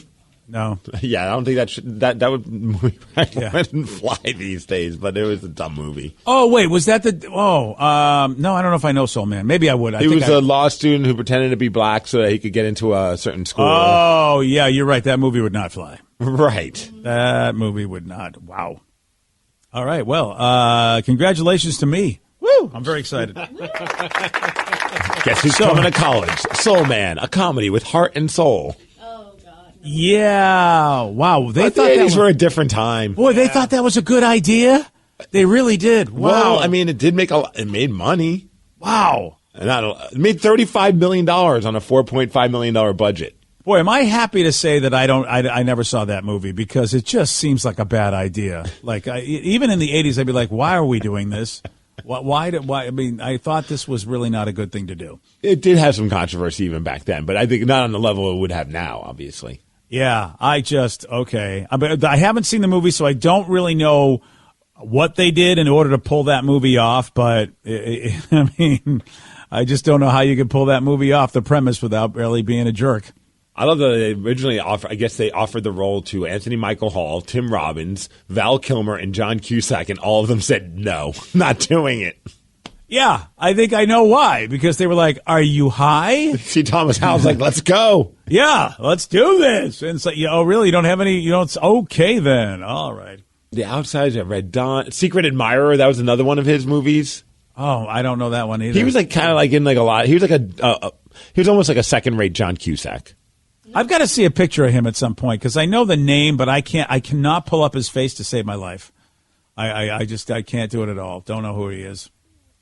No.
Yeah, I don't think that wouldn't fly these days, but it was a dumb movie.
Oh, wait, was that the... no, I don't know if I know Soul Man. Maybe I would.
He was a law student who pretended to be black so that he could get into a certain school.
Oh, yeah, you're right. That movie would not fly.
Right.
That movie would not. Wow. All right, well, congratulations to me. Woo! I'm very excited.
Guess who's coming to college? Soul Man, a comedy with heart and soul.
Yeah. Wow. They
thought
thought
the 80s were a different time.
Boy, they thought that was a good idea. They really did. Wow.
Well, I mean, it did make it made money.
Wow.
And it made $35 million on a $4.5 million budget.
Boy, am I happy to say that I never saw that movie because it just seems like a bad idea. Like even in the 80s, I'd be like, why are we doing this? Why? I mean, I thought this was really not a good thing to do.
It did have some controversy even back then, but I think not on the level it would have now, obviously.
Yeah, okay. I haven't seen the movie, so I don't really know what they did in order to pull that movie off. But I mean, I just don't know how you could pull that movie off the premise without really being a jerk.
I love that they originally offered the role to Anthony Michael Hall, Tim Robbins, Val Kilmer, and John Cusack, and all of them said no, not doing it.
Yeah, I think I know why. Because they were like, "Are you high?"
See, Thomas Howell's like, "Let's go."
Yeah, let's do this. And it's like, oh, really? You don't have any? You don't? Okay, then. All right.
The Outsiders, Red Dawn, Secret Admirer. That was another one of his movies.
Oh, I don't know that one either.
He was like kind of like in like a lot. He was like he was almost like a second-rate John Cusack.
I've got to see a picture of him at some point because I know the name, but I cannot pull up his face to save my life. I can't do it at all. Don't know who he is.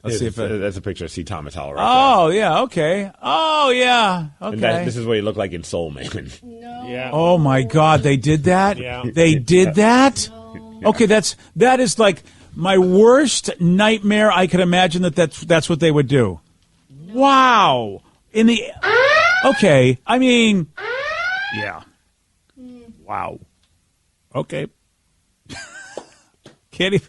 Let's see if
that's a picture of C. Thomas Howell right
there. Yeah, okay. Oh, yeah, okay.
And this is what he looked like in Soul Man.
No. Yeah.
Oh, my God, they did that?
Yeah.
They did that? No. Okay, that is like my worst nightmare. I could imagine that's what they would do. No. Wow. Okay, I mean, yeah. Wow. Okay.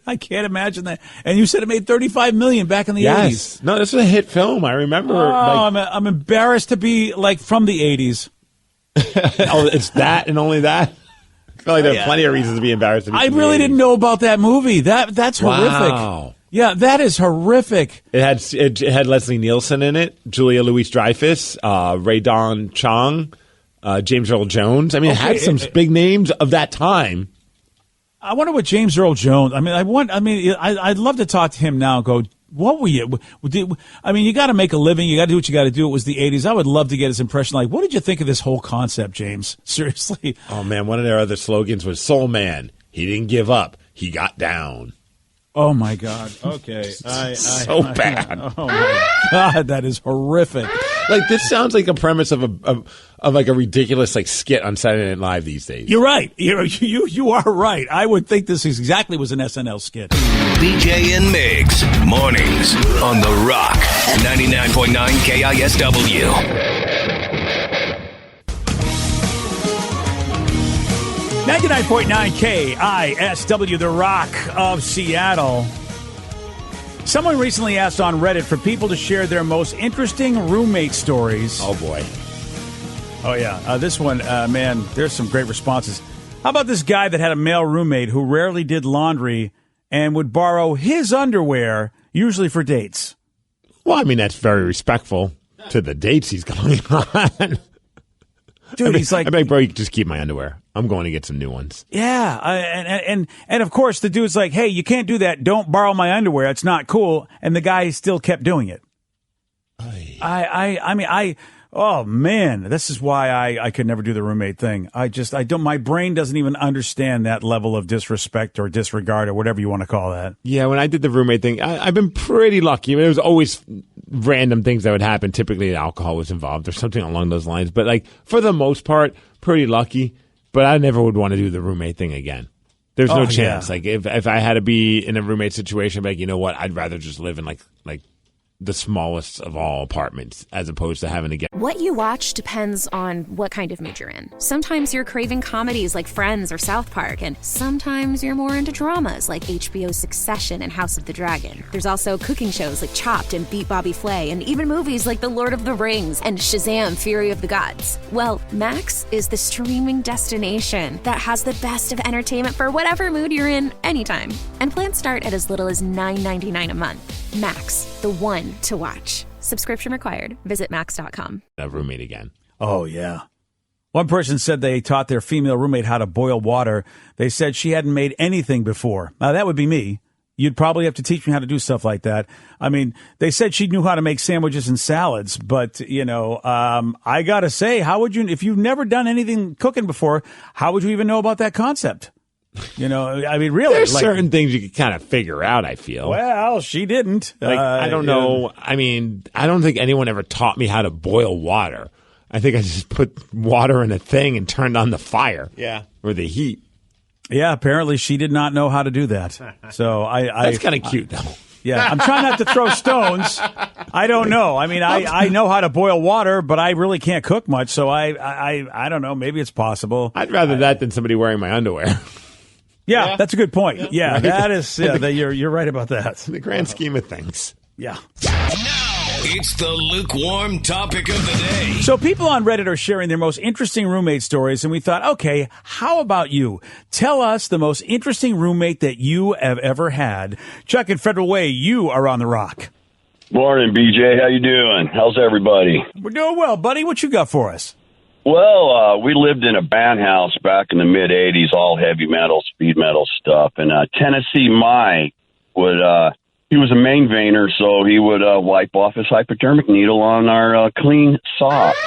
I can't imagine that. And you said it made $35 million back in the 80s.
No, this was a hit film. I remember.
I'm embarrassed to be like from the 80s.
Oh, it's that and only that. I feel like there are plenty of reasons to be embarrassed.
I really didn't know about that movie. That's horrific.
Wow.
Yeah, that is horrific.
It had Leslie Nielsen in it, Julia Louis-Dreyfus, Ray Don Chong, James Earl Jones. I mean, it had some big names of that time.
I wonder what James Earl Jones. I'd love to talk to him now and go, what were you? You got to make a living. You got to do what you got to do. It was the 80s. I would love to get his impression. Like, what did you think of this whole concept, James? Seriously.
Oh, man. One of their other slogans was Soul Man. He didn't give up. He got down.
Oh, my God. Okay.
So bad.
Oh, my God. That is horrific.
Like, this sounds like a premise of like a ridiculous like skit on Saturday Night Live these days.
You're right. You are right. I would think this exactly was an SNL skit.
BJ and Migs, mornings on The Rock, 99.9 KISW.
99.9 KISW, The Rock of Seattle. Someone recently asked on Reddit for people to share their most interesting roommate stories.
Oh, boy.
Oh, yeah. This one, man, there's some great responses. How about this guy that had a male roommate who rarely did laundry and would borrow his underwear, usually for dates?
Well, I mean, that's very respectful to the dates he's going on.
Dude, he's like,
bro, you can just keep my underwear. I'm going to get some new ones.
Yeah, and of course the dude's like, hey, you can't do that. Don't borrow my underwear. It's not cool. And the guy still kept doing it. Oh man, this is why I could never do the roommate thing. I don't. My brain doesn't even understand that level of disrespect or disregard or whatever you want to call that.
Yeah, when I did the roommate thing, I've been pretty lucky. I mean, there was always random things that would happen. Typically, alcohol was involved or something along those lines. But like for the most part, pretty lucky. But I never would want to do the roommate thing again. There's no chance. Yeah. Like if I had to be in a roommate situation, like you know what, I'd rather just live in like the smallest of all apartments as opposed to having to get.
What you watch depends on what kind of mood you're in. Sometimes you're craving comedies like Friends or South Park, and sometimes you're more into dramas like HBO's Succession and House of the Dragon. There's also cooking shows like Chopped and Beat Bobby Flay, and even movies like The Lord of the Rings and Shazam! Fury of the Gods. Well, Max is the streaming destination that has the best of entertainment for whatever mood you're in anytime. And plans start at as little as $9.99 a month. Max, the one to watch. Subscription required. Visit max.com.
A roommate again.
Oh, yeah. One person said they taught their female roommate how to boil water. They said she hadn't made anything before. Now, that would be me. You'd probably have to teach me how to do stuff like that. I mean, they said she knew how to make sandwiches and salads, but, you know, I got to say, how would you, if you've never done anything cooking before, how would you even know about that concept? You know, I mean, really,
there's certain things you can kind of figure out, I feel.
Well, she didn't.
I don't know. I mean, I don't think anyone ever taught me how to boil water. I think I just put water in a thing and turned on the fire.
Yeah.
Or the heat.
Yeah, apparently she did not know how to do that. So
That's kind of cute, though.
Yeah, I'm trying not to throw stones. I don't know. I mean, I know how to boil water, but I really can't cook much. So I don't know. Maybe it's possible.
I'd rather that than somebody wearing my underwear.
Yeah, that's a good point. Yeah,
Right.
that is. Yeah, you're right about that.
In the grand scheme of things.
Yeah.
It's the lukewarm topic of the day.
So people on Reddit are sharing their most interesting roommate stories, and we thought, okay, how about you? Tell us the most interesting roommate that you have ever had. Chuck and Federal Way, you are on the rock.
Morning, BJ. How you doing? How's everybody?
We're doing well, buddy. What you got for us?
Well, we lived in a band house back in the mid-'80s, all heavy metal, speed metal stuff. And Tennessee Mike he was a main veiner, so he would wipe off his hypodermic needle on our clean socks.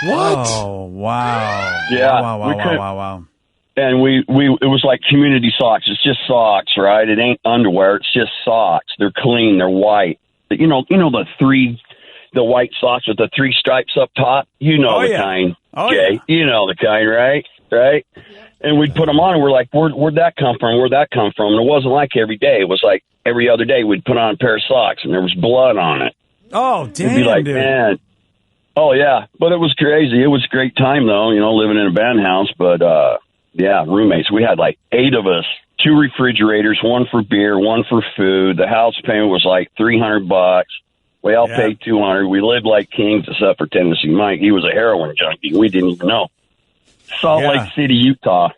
What?
Oh, wow.
Yeah.
Wow.
And it was like community socks. It's just socks, right? It ain't underwear. It's just socks. They're clean. They're white. You know the white socks with the 3 stripes up top. You know kind.
Oh,
Jay.
yeah.
You know the kind, right? Right? And we'd put them on, and we're like, where'd that come from? Where'd that come from? And it wasn't like every day. It was like every other day we'd put on a pair of socks, and there was blood on it.
Oh, damn,
It'd be like,
dude.
man. Oh, yeah. But it was crazy. It was a great time, though, living in a band house. But, yeah, roommates. We had like 8 of us, 2 refrigerators, 1 for beer, 1 for food. The house payment was like $300. We all paid $200. We lived like kings, except for Tennessee Mike. He was a heroin junkie. We didn't even know. Salt Lake City, Utah.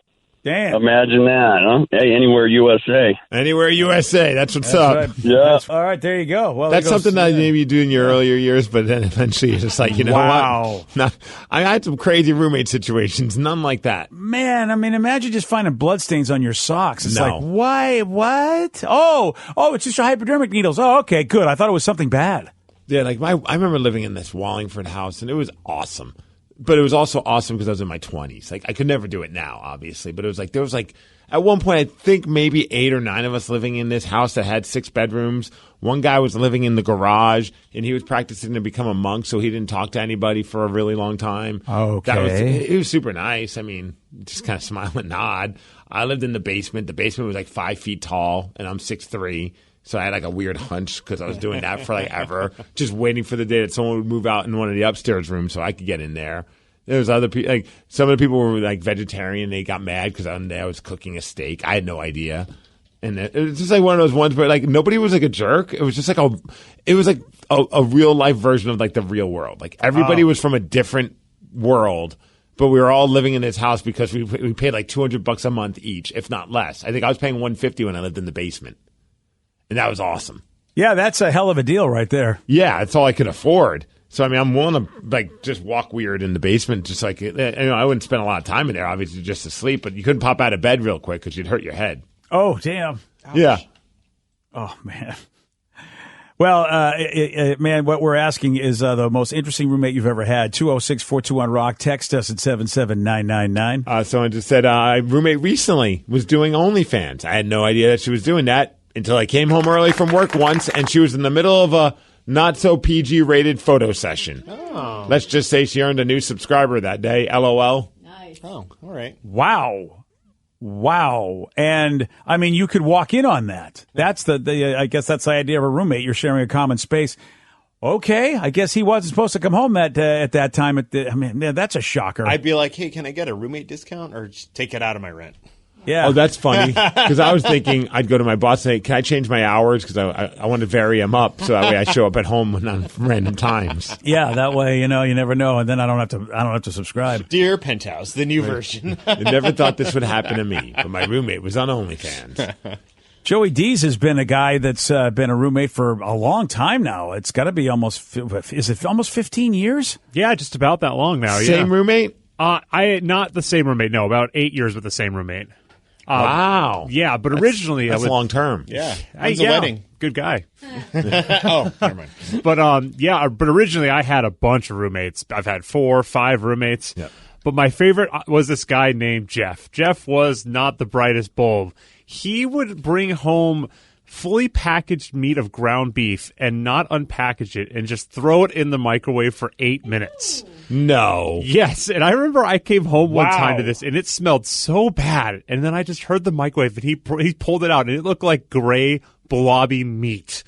Damn.
Imagine that, huh? Hey, anywhere USA.
Anywhere USA. That's what's up.
Right.
Yeah.
All right, there you go. Well,
that's something that maybe you do in your earlier years, but then eventually you're just like, you know what? No, I had some crazy roommate situations. None like that.
Man, I mean, imagine just finding bloodstains on your socks. It's
No.
like, why? What? Oh, it's just your hypodermic needles. Oh, okay, good. I thought it was something bad.
Yeah, like I remember living in this Wallingford house, and it was awesome. But it was also awesome because I was in my 20s. Like, I could never do it now, obviously. But it was like, there was like, at one point, I think maybe 8 or 9 of us living in this house that had 6 bedrooms. One guy was living in the garage, and he was practicing to become a monk, so he didn't talk to anybody for a really long time.
Okay.
It was super nice. I mean, just kind of smile and nod. I lived in the basement. The basement was like 5 feet tall, and I'm 6'3". So I had like a weird hunch because I was doing that for like ever, just waiting for the day that someone would move out in one of the upstairs rooms so I could get in there. There was other people, like some of the people were like vegetarian. They got mad because one day I was cooking a steak. I had no idea. And it was just like one of those ones where like nobody was like a jerk. It was just like a real life version of like the real world. Like everybody was from a different world, but we were all living in this house because we paid like $200 a month each, if not less. I think I was paying $150 when I lived in the basement. And that was awesome.
Yeah, that's a hell of a deal right there.
Yeah, that's all I could afford. So, I mean, I'm willing to, like, just walk weird in the basement. Just like, I wouldn't spend a lot of time in there, obviously, just to sleep. But you couldn't pop out of bed real quick because you'd hurt your head.
Oh, damn.
Yeah.
Oh, man. Well, man, what we're asking is the most interesting roommate you've ever had. 206-421-ROCK. Text us at 77999.
Someone just said, roommate recently was doing OnlyFans. I had no idea that she was doing that until I came home early from work once, and she was in the middle of a not-so-PG rated photo session.
Oh.
Let's just say she earned a new subscriber that day. LOL.
Nice.
Oh, all right.
Wow. And I mean, you could walk in on that. That's the I guess that's the idea of a roommate. You're sharing a common space. Okay. I guess he wasn't supposed to come home at that time. I mean, man, that's a shocker.
I'd be like, hey, can I get a roommate discount or just take it out of my rent?
Yeah.
Oh, that's funny. Because I was thinking I'd go to my boss and say, can I change my hours? Because I want to vary them up so that way I show up at home on random times.
Yeah, that way, you never know. And then I don't have to subscribe.
Dear Penthouse, the new version.
I never thought this would happen to me, but my roommate was on OnlyFans.
Joey Dees has been a guy that's been a roommate for a long time now. It's got to be almost 15 years?
Yeah, just about that long now.
Same roommate?
Not the same roommate. No, about 8 years with the same roommate.
Wow.
Yeah, but originally
that's long term.
Yeah. When's the wedding?
Good guy.
Oh, never mind.
But originally I had a bunch of roommates. I've had 4 or 5 roommates.
Yep.
But my favorite was this guy named Jeff. Jeff was not the brightest bulb. He would bring home fully packaged meat of ground beef and not unpackage it and just throw it in the microwave for 8 minutes.
No.
Yes, and I remember I came home one time to this, and it smelled so bad. And then I just heard the microwave, and he pulled it out, and it looked like gray, blobby meat.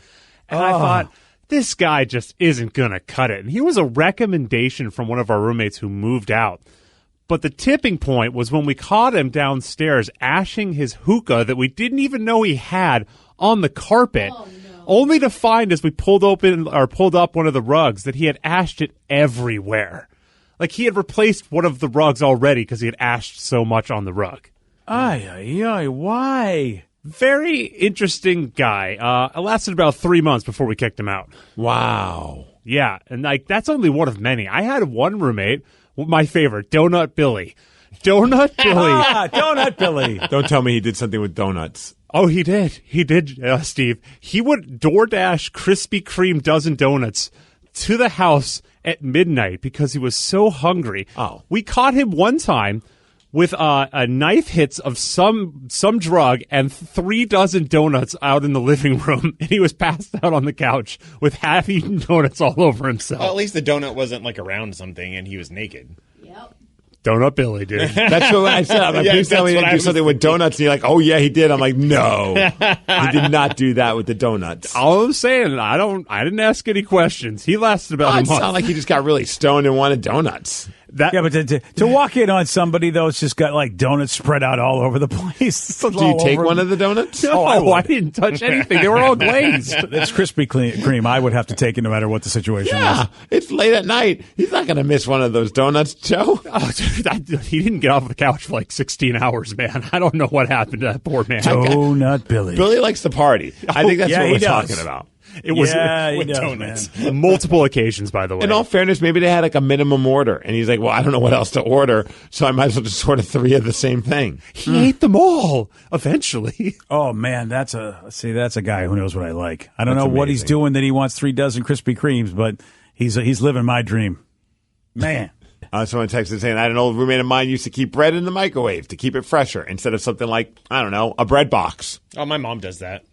And I thought, this guy just isn't going to cut it. And he was a recommendation from one of our roommates who moved out. But the tipping point was when we caught him downstairs ashing his hookah that we didn't even know he had on the carpet. Oh, no. Only to find as we pulled up one of the rugs that he had ashed it everywhere. Like he had replaced one of the rugs already because he had ashed so much on the rug.
Why?
Very interesting guy. It lasted about 3 months before we kicked him out.
Wow.
Yeah, and that's only one of many. I had one roommate, my favorite, Donut Billy. Donut Billy.
Donut Billy.
Don't tell me he did something with donuts.
Oh, he did. He did, Steve. He would DoorDash Krispy Kreme dozen donuts to the house at midnight because he was so hungry.
Oh.
We caught him one time with a knife hits of some drug and 3 dozen donuts out in the living room, and he was passed out on the couch with half-eaten donuts all over himself.
Well, at least the donut wasn't like around something and he was naked.
Donut Billy, dude.
That's what I said. I'm like, please tell me he did do something with donuts. And you're like, oh, yeah, he did. I'm like, no. He did not do that with the donuts.
All I'm saying, I didn't ask any questions. He lasted about a month.
It sounded like he just got really stoned and wanted donuts.
But to walk in on somebody, though, it's just got like donuts spread out all over the place.
Do you take one of the donuts?
No, I didn't touch anything. They were all glazed.
It's Krispy Kreme. I would have to take it no matter what the situation is.
It's late at night. He's not going to miss one of those donuts, Joe.
Oh, dude, he didn't get off the couch for like 16 hours, man. I don't know what happened to that poor man.
Donut Billy.
Billy likes to party. I think that's what we're talking about.
It was
with
donuts. Multiple occasions, by the way.
In all fairness, maybe they had like a minimum order, and he's like, well, I don't know what else to order, so I might as well just order 3 of the same thing.
He ate them all, eventually.
Oh, man, that's a guy who knows what I like. I don't know what he's doing that he wants 3 dozen Krispy Kremes, but he's living my dream. Man.
Someone texted saying, I had an old roommate of mine used to keep bread in the microwave to keep it fresher instead of something like, I don't know, a bread box.
Oh, my mom does that.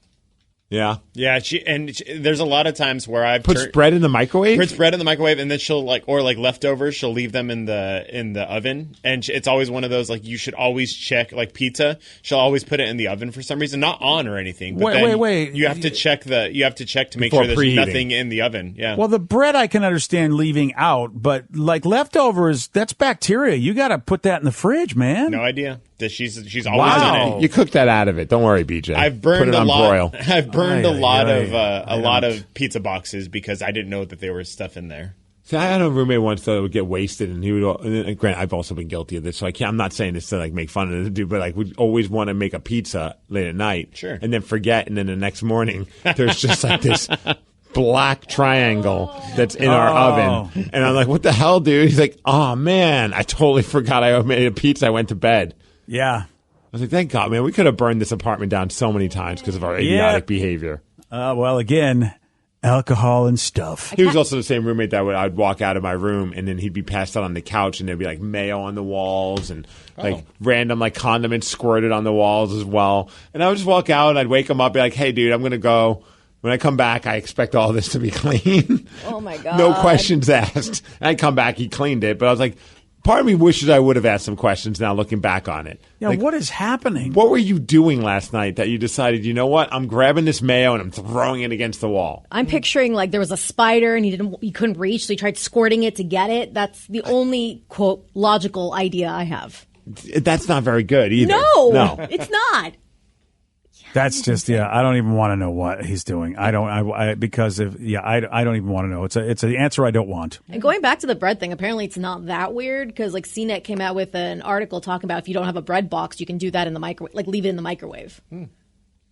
Yeah.
Yeah, there's a lot of times where I've
puts bread in the microwave?
Puts bread in the microwave, and then she'll leftovers, she'll leave them in the oven. And it's always one of those, like, you should always check, like pizza, she'll always put it in the oven for some reason, not on or anything. But
wait.
You have to check to make
Before
sure there's
preheating.
nothing in the oven. Yeah.
Well, the bread I can understand leaving out, but like leftovers, that's bacteria. You got to put that in the fridge, man.
No idea. She's always in it.
You cooked that out of it. Don't worry, BJ.
I've burned
Put it on broil.
I've burned a lot of pizza boxes because I didn't know that there was stuff in there.
See, I had a roommate once that would get wasted, and he would. And granted, I've also been guilty of this, so I'm not saying this to like make fun of the dude, but like we'd always want to make a pizza late at night,
sure,
and then forget, and then the next morning there's just like this black triangle that's in our oven, and I'm like, "What the hell, dude?" He's like, "Oh man, I totally forgot I made a pizza. I went to bed."
Yeah.
I was like, thank God, man. We could have burned this apartment down so many times because of our idiotic behavior.
Well, again, alcohol and stuff.
He was also the same roommate that I'd walk out of my room and then he'd be passed out on the couch and there'd be like mayo on the walls and like random like condiments squirted on the walls as well. And I would just walk out and I'd wake him up and be like, hey, dude, I'm going to go. When I come back, I expect all this to be clean.
Oh, my God.
No questions asked. And I come back, he cleaned it. But I was like, part of me wishes I would have asked some questions now looking back on it.
Yeah,
like,
what is happening?
What were you doing last night that you decided, you know what, I'm grabbing this mayo and I'm throwing it against the wall?
I'm picturing like there was a spider and he couldn't reach, so he tried squirting it to get it. That's the only, quote, logical idea I have.
That's not very good either.
No, it's not.
That's just I don't even want to know what he's doing. I don't even want to know. It's an answer I don't want.
And going back to the bread thing, apparently it's not that weird because like CNET came out with an article talking about if you don't have a bread box, you can do that in the microwave, like leave it in the microwave.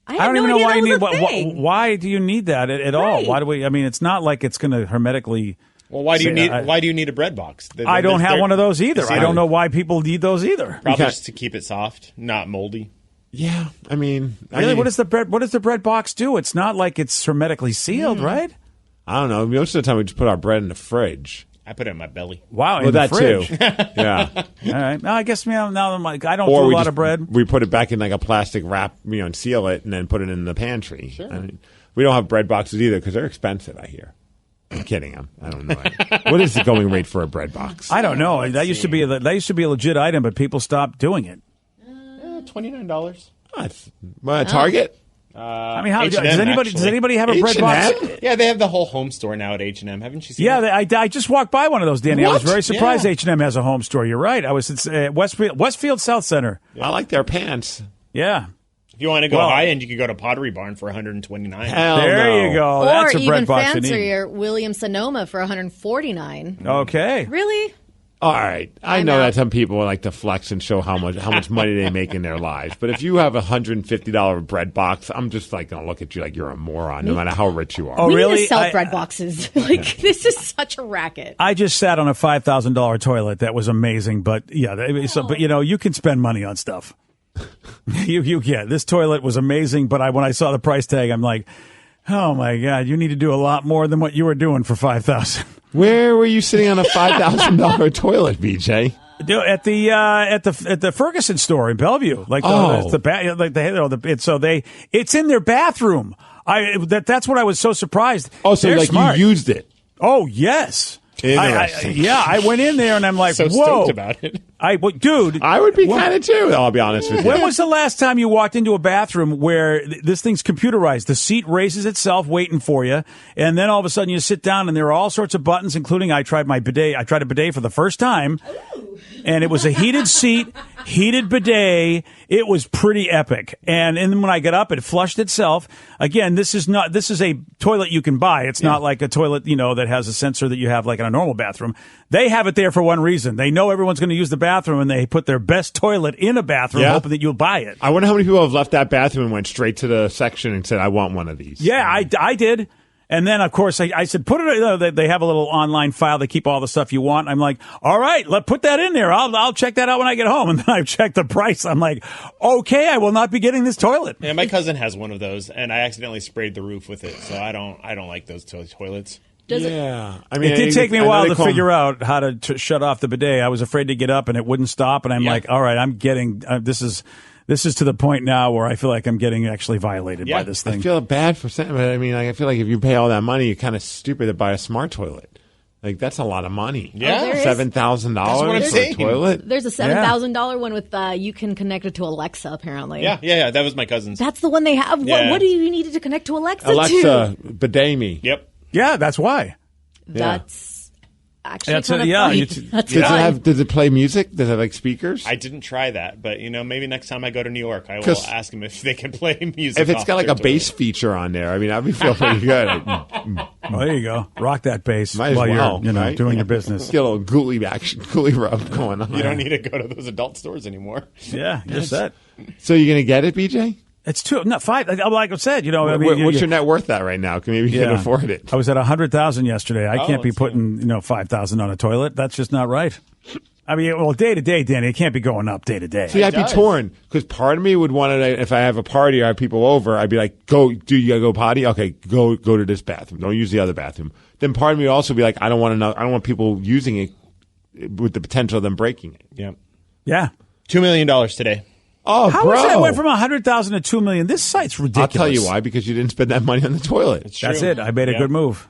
I don't even know why you need. Why do you need that at all?
Right.
Why do we? I mean, it's not like it's going to hermetically.
Well, why do you need a bread box?
I don't have one of those either. I don't know why people need those either.
Probably just to keep it soft, not moldy.
Yeah, I mean,
really, what does the bread box do? It's not like it's hermetically sealed, right?
I don't know. Most of the time, we just put our bread in the fridge.
I put it in my belly.
Wow,
well,
in
that
the fridge.
too. Yeah.
All right. Now I guess now I'm like I don't do a lot of bread.
We put it back in like a plastic wrap, and seal it, and then put it in the pantry.
Sure.
I mean, we don't have bread boxes either because they're expensive. I hear. I'm kidding. I don't know. What is the going rate for a bread box?
I don't know. That used to be a legit item, but people stopped doing it.
$29.
Target.
I mean, how
H&M,
does anybody have a bread box?
Yeah, they have the whole home store now at H&M. Haven't you seen?
Yeah,
that?
I just walked by one of those, Danny.
What?
I was very surprised
Yeah.
H&M has a home store. You're right. I was at Westfield South Center.
I like their pants.
Yeah.
If you want to go high end, you could go to Pottery Barn for $129.
There you go.
Or
That's a
even
bread box you need.
fancier, Williams Sonoma for $149.
Okay.
Really?
All right, I know that some people like to flex and show how much money they make in their lives. But if you have a $150 bread box, I'm just like gonna look at you like you're a moron, no matter how rich you are.
Oh,
we
really?
need to sell bread boxes. Like this is such a racket.
I just sat on a $5,000 toilet. That was amazing. But yeah, but you can spend money on stuff. This toilet was amazing. But when I saw the price tag, I'm like, oh my God, you need to do a lot more than what you were doing for $5,000.
Where were you sitting on a $5,000 toilet, BJ?
At the Ferguson store in Bellevue, it's in their bathroom. That's what I was so surprised.
Oh, so
they're
like
smart.
You used it?
Oh yes.
Interesting.
I went in there and I'm like,
so
whoa,
stoked about it.
Dude,
I would be kind of too. I'll be honest with you.
When was the last time you walked into a bathroom where this thing's computerized? The seat raises itself waiting for you, and then all of a sudden you sit down and there are all sorts of buttons, including I tried a bidet for the first time, and it was a heated seat, heated bidet. It was pretty epic. And then when I got up, it flushed itself. Again, this is a toilet you can buy. It's not like a toilet, that has a sensor that you have like in a normal bathroom. They have it there for one reason. They know everyone's going to use the bathroom, and they put their best toilet in a bathroom, hoping that you'll buy it.
I wonder how many people have left that bathroom and went straight to the section and said, I want one of these.
Yeah, I did. And then, of course, I said, put it. They have a little online file. They keep all the stuff you want. I'm like, all right, put that in there. I'll check that out when I get home. And then I checked the price. I'm like, okay, I will not be getting this toilet.
Yeah, my cousin has one of those, and I accidentally sprayed the roof with it. So I don't like those toilets.
I mean,
it did take me a while to figure out how to shut off the bidet. I was afraid to get up, and it wouldn't stop. And I'm like, all right, I'm getting this is to the point now where I feel like I'm getting actually violated by this thing.
I feel bad for saying, but I mean, I feel like if you pay all that money, you're kind of stupid to buy a smart toilet. Like that's a lot of money.
Yeah,
$7,000 for a toilet.
There's a $7,000 one with you can connect it to Alexa. Apparently.
Yeah. That was my cousin's.
That's the one they have.
Yeah.
What do you need to connect to Alexa?
Alexa, bidet me.
Yep.
Yeah, that's why.
That's actually kind of funny.
Does it play music? Does it have like speakers?
I didn't try that, but maybe next time I go to New York, I will ask them if they can play music.
If it's got like a bass feature on there, I mean, that'd feel pretty good.
Well, there you go. Rock that bass
Might as
while
well,
you're
right?
doing your business.
Get a little gooey rub going on.
You don't need to go to those adult stores anymore.
Yeah, you're set.
So you're gonna get it, BJ?
It's five. Like I said,
what's your net worth at right now? Maybe you can afford it.
I was at 100,000 yesterday. I can't be putting $5,000 on a toilet. That's just not right. I mean, well, day to day, Danny, it can't be going up day to day.
See, I'd be torn because part of me would want to. If I have a party or I have people over, I'd be like, "Go, do you gotta go potty? Okay, go to this bathroom. Don't use the other bathroom." Then part of me would also be like, "I don't want people using it with the potential of them breaking it."
Yeah.
$2 million today.
Oh,
How
bro.
is that went from 100,000 to $2 million? This site's ridiculous.
I'll tell you why, because you didn't spend that money on the toilet.
That's it. I made a good move.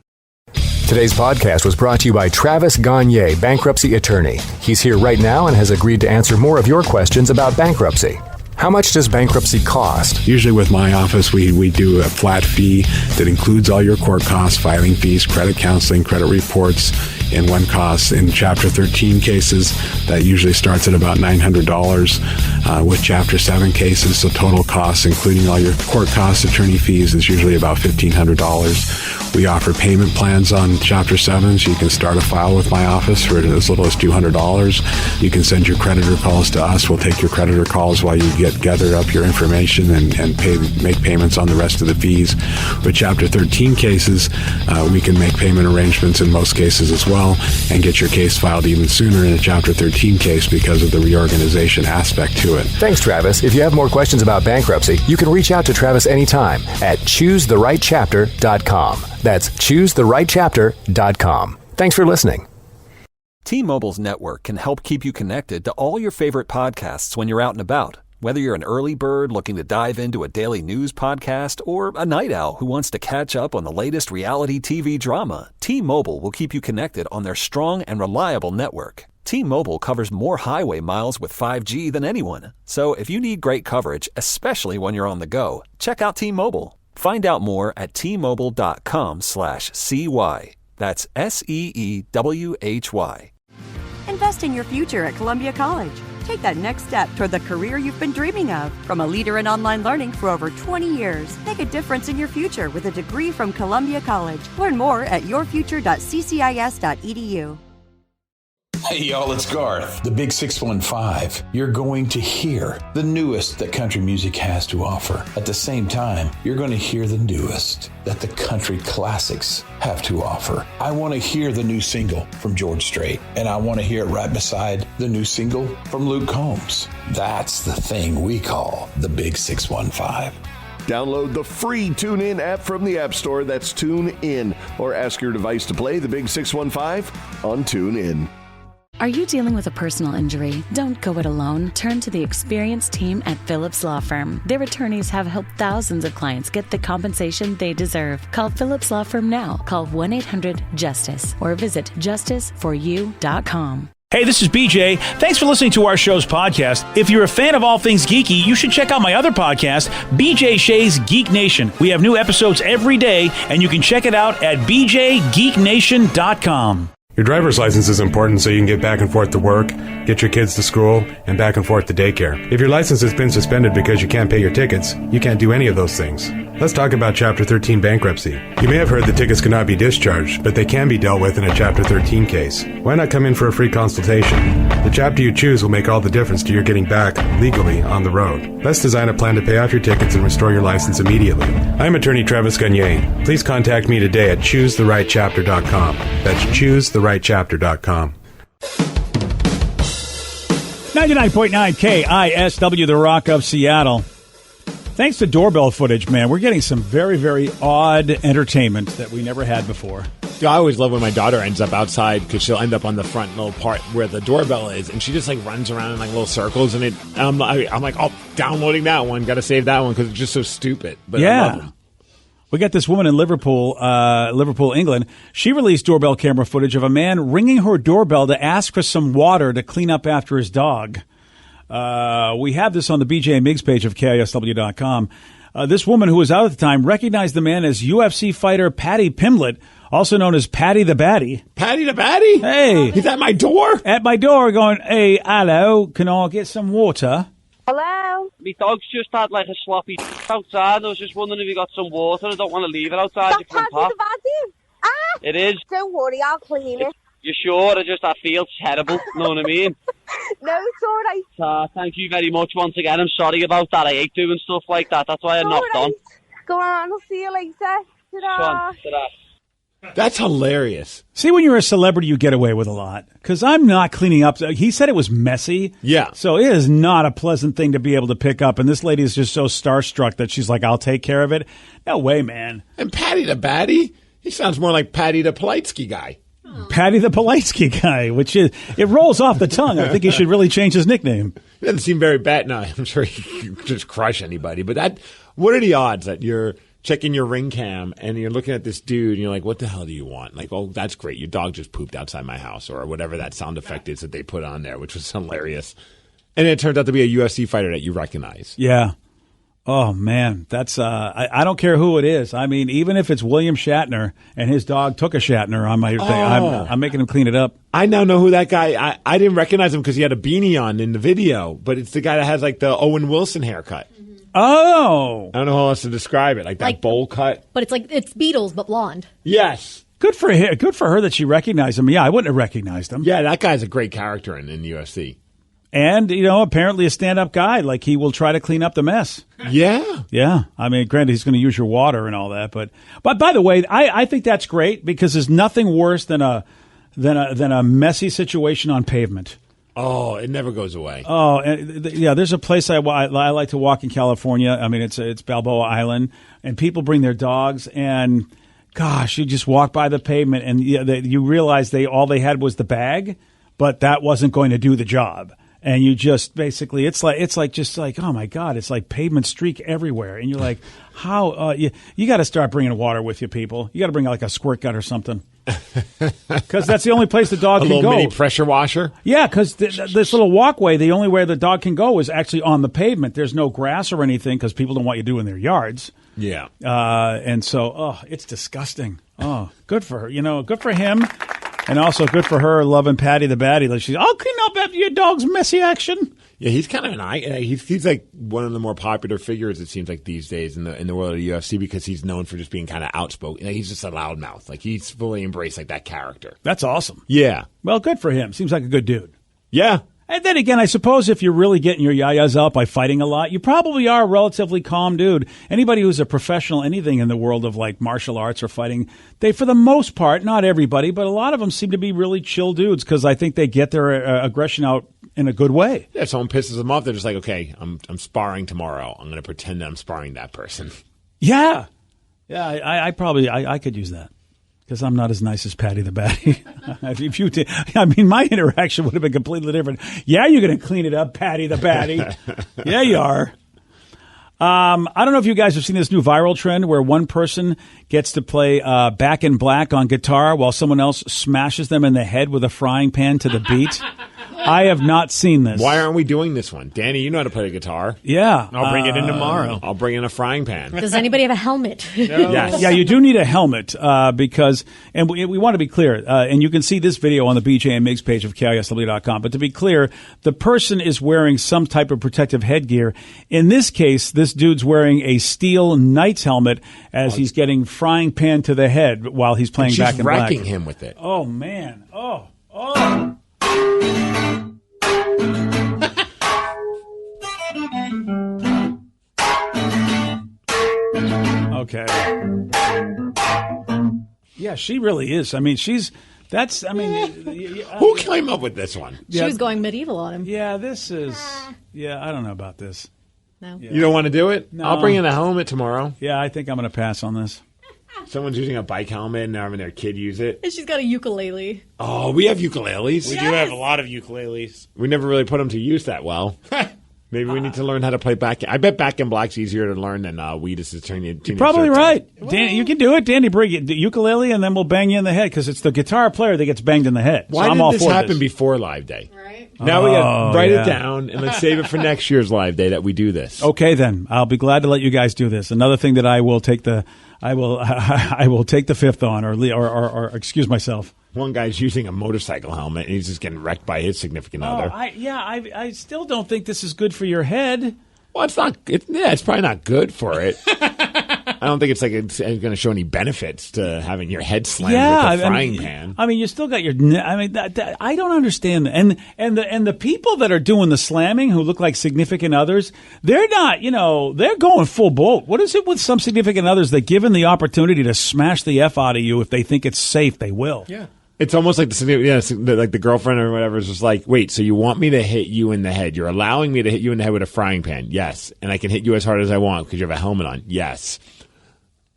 Today's podcast was brought to you by Travis Gagne, bankruptcy attorney. He's here right now and has agreed to answer more of your questions about bankruptcy. How much does bankruptcy cost?
Usually with my office, we do a flat fee that includes all your court costs, filing fees, credit counseling, credit reports, in one cost. In Chapter 13 cases, that usually starts at about $900. With Chapter 7 cases, the total cost, including all your court costs, attorney fees, is usually about $1,500. We offer payment plans on Chapter 7, so you can start a file with my office for as little as $200. You can send your creditor calls to us. We'll take your creditor calls while you gather up your information and make payments on the rest of the fees. With Chapter 13 cases, we can make payment arrangements in most cases as well and get your case filed even sooner in a Chapter 13 case because of the reorganization aspect to it.
Thanks, Travis. If you have more questions about bankruptcy, you can reach out to Travis anytime at choosetherightchapter.com. That's choosetherightchapter.com. Thanks for listening.
T-Mobile's network can help keep you connected to all your favorite podcasts when you're out and about. Whether you're an early bird looking to dive into a daily news podcast or a night owl who wants to catch up on the latest reality TV drama, T-Mobile will keep you connected on their strong and reliable network. T-Mobile covers more highway miles with 5G than anyone. So if you need great coverage, especially when you're on the go, check out T-Mobile. Find out more at T-Mobile.com/CY. That's SEEWHY.
Invest in your future at Columbia College. Take that next step toward the career you've been dreaming of. From a leader in online learning for over 20 years, make a difference in your future with a degree from Columbia College. Learn more at yourfuture.ccis.edu.
Hey y'all, it's Garth, the Big 615. You're going to hear the newest that country music has to offer. At the same time, you're going to hear the newest that the country classics have to offer. I want to hear the new single from George Strait, and I want to hear it right beside the new single from Luke Combs. That's the thing we call the Big 615.
Download the free TuneIn app from the App Store. That's TuneIn. Or ask your device to play the Big 615 on TuneIn.
Are you dealing with a personal injury? Don't go it alone. Turn to the experienced team at Phillips Law Firm. Their attorneys have helped thousands of clients get the compensation they deserve. Call Phillips Law Firm now. Call 1-800-JUSTICE or visit justiceforyou.com.
Hey, this is BJ. Thanks for listening to our show's podcast. If you're a fan of all things geeky, you should check out my other podcast, BJ Shea's Geek Nation. We have new episodes every day, and you can check it out at bjgeeknation.com.
Your driver's license is important so you can get back and forth to work, get your kids to school, and back and forth to daycare. If your license has been suspended because you can't pay your tickets, you can't do any of those things. Let's talk about Chapter 13 bankruptcy. You may have heard the tickets cannot be discharged, but they can be dealt with in a Chapter 13 case. Why not come in for a free consultation? The chapter you choose will make all the difference to your getting back legally on the road. Let's design a plan to pay off your tickets and restore your license immediately. I'm attorney Travis Gagne. Please contact me today at choosetherightchapter.com. That's choosetherightchapter.com.
99.9 KISW, the Rock of Seattle. Thanks to doorbell footage, man, we're getting some very, very odd entertainment that we never had before.
I always love when my daughter ends up outside because she'll end up on the front little part where the doorbell is, and she just like runs around in like little circles, and I'm like, oh, downloading that one, got to save that one because it's just so stupid. But I love them.
We got this woman in Liverpool, England. She released doorbell camera footage of a man ringing her doorbell to ask for some water to clean up after his dog. We have this on the BJ and Migs page of KISW.com. This woman who was out at the time recognized the man as UFC fighter Paddy Pimblett, also known as Paddy the Batty.
Paddy the Batty?
Hey.
He's at my door?
At my door going, hey, hello, can I get some water?
Hello? My dog's just had like a sloppy outside. I was just wondering if you got some water. I don't want to leave it outside your front porch. It is. Don't worry, I'll clean it. You sure? I feel terrible. Know what I mean? No, it's alright. Thank you very much once again. I'm sorry about that. I hate doing stuff like that. That's why I knocked on. Go on, I'll see you later. Ta-da. Ta-da.
That's hilarious.
See, when you're a celebrity, you get away with a lot. Because I'm not cleaning up. He said it was messy.
Yeah.
So it is not a pleasant thing to be able to pick up. And this lady is just so starstruck that she's like, I'll take care of it. No way, man.
And Patty the Batty, he sounds more like Patty the Politsky guy.
Patty the Politsky guy, which is, it rolls off the tongue. I think he should really change his nickname.
He doesn't seem very bad. No, I'm sure he could just crush anybody. But what are the odds that you're checking your ring cam and you're looking at this dude and you're like, what the hell do you want? Like, oh, that's great. Your dog just pooped outside my house, or whatever that sound effect is that they put on there, which was hilarious. And it turned out to be a UFC fighter that you recognize.
Yeah. Oh, man. That's, I don't care who it is. I mean, even if it's William Shatner and his dog took a Shatner, I'm making him clean it up.
I now know who that guy, I didn't recognize him because he had a beanie on in the video, but it's the guy that has like the Owen Wilson haircut.
Oh.
I don't know how else to describe it. Like that bowl cut.
But it's Beatles, but blonde.
Yes.
Good for her. Good for her that she recognized him. Yeah, I wouldn't have recognized him.
Yeah, that guy's a great character in the UFC.
And, apparently a stand-up guy. Like, he will try to clean up the mess.
Yeah.
Yeah. I mean, granted, he's going to use your water and all that. But by the way, I think that's great because there's nothing worse than a messy situation on pavement.
Oh, it never goes away.
Oh, yeah. There's a place I like to walk in California. I mean, it's Balboa Island, and people bring their dogs, and gosh, you just walk by the pavement, and you realize all they had was the bag, but that wasn't going to do the job. And you just basically, it's like, oh my God, it's like pavement streak everywhere, and you're like, how? You got to start bringing water with you, people. You got to bring like a squirt gun or something. Because that's the only place the dog can go.
A little mini pressure washer?
Yeah, because this little walkway, the only way the dog can go is actually on the pavement. There's no grass or anything because people don't want you to do in their yards.
Yeah.
And so, it's disgusting. Oh, good for her. Good for him. And also good for her loving Patty the Batty. Like I'll clean up after your dog's messy action.
Yeah, he's kind of an eye. He's like one of the more popular figures, it seems like, these days in the world of the UFC because he's known for just being kind of outspoken. He's just a loudmouth. Like he's fully embraced like that character.
That's awesome.
Yeah.
Well, good for him. Seems like a good dude.
Yeah.
And then again, I suppose if you're really getting your yayas out by fighting a lot, you probably are a relatively calm dude. Anybody who's a professional, anything in the world of like martial arts or fighting, they, for the most part, not everybody, but a lot of them seem to be really chill dudes because I think they get their aggression out in a good way.
Yeah, if someone pisses them off, they're just like, okay, I'm sparring tomorrow. I'm going to pretend that I'm sparring that person.
Yeah. Yeah, I could use that. Because I'm not as nice as Patty the Batty. If you did, I mean, my interaction would have been completely different. Yeah, you're going to clean it up, Patty the Batty. Yeah, you are. I don't know if you guys have seen this new viral trend where one person gets to play Back in Black on guitar while someone else smashes them in the head with a frying pan to the beat. I have not seen this.
Why aren't we doing this one? Danny, you know how to play the guitar.
Yeah.
I'll bring it in tomorrow.
I'll bring in a frying pan.
Does anybody have a helmet?
No.
Yes.
Yeah, you do need a helmet because, and we want to be clear, and you can see this video on the BJ and Migs page of KISW.com, but to be clear, the person is wearing some type of protective headgear. In this case, this dude's wearing a steel knight's helmet as he's getting frying pan to the head while he's playing Back in Black.
She's wrecking him with it.
Oh, man. Oh. Okay. Yeah, she really is. I mean,
who came up with this one?
She was going medieval on him.
Yeah, this is, I don't know about this.
No.
You don't want to do it?
No.
I'll bring in a helmet tomorrow.
Yeah, I think I'm going to pass on this.
Someone's using a bike helmet and they're having their kid use it.
And she's got a ukulele.
Oh, we have ukuleles.
We do have a lot of ukuleles.
We never really put them to use that well. Maybe we need to learn how to play I bet Back in Black's easier to learn than Weedus' Teenage
You're probably
Dirtbag.
right. Danny, you can do it. Danny, bring the ukulele, and then we'll bang you in the head because it's the guitar player that gets banged in the head.
Why
so I'm
did
all
this
for
happen
this.
before Live Day? Right. Now we got to write it down and let's save it for next year's Live Day that we do this.
Okay, then I'll be glad to let you guys do this. Another thing that I will take the fifth on, or excuse myself.
One guy's using a motorcycle helmet, and he's just getting wrecked by his significant other.
I still don't think this is good for your head.
Well, it's not. It's probably not good for it. I I don't think it's like it's going to show any benefits to having your head slammed with a frying pan.
I mean, you still got your. I mean, I don't understand. And the people that are doing the slamming who look like significant others, they're not. They're going full bolt. What is it with some significant others that, given the opportunity to smash the F out of you, if they think it's safe, they will?
Yeah. It's almost like the girlfriend or whatever is just like, wait, so you want me to hit you in the head? You're allowing me to hit you in the head with a frying pan? Yes. And I can hit you as hard as I want because you have a helmet on? Yes.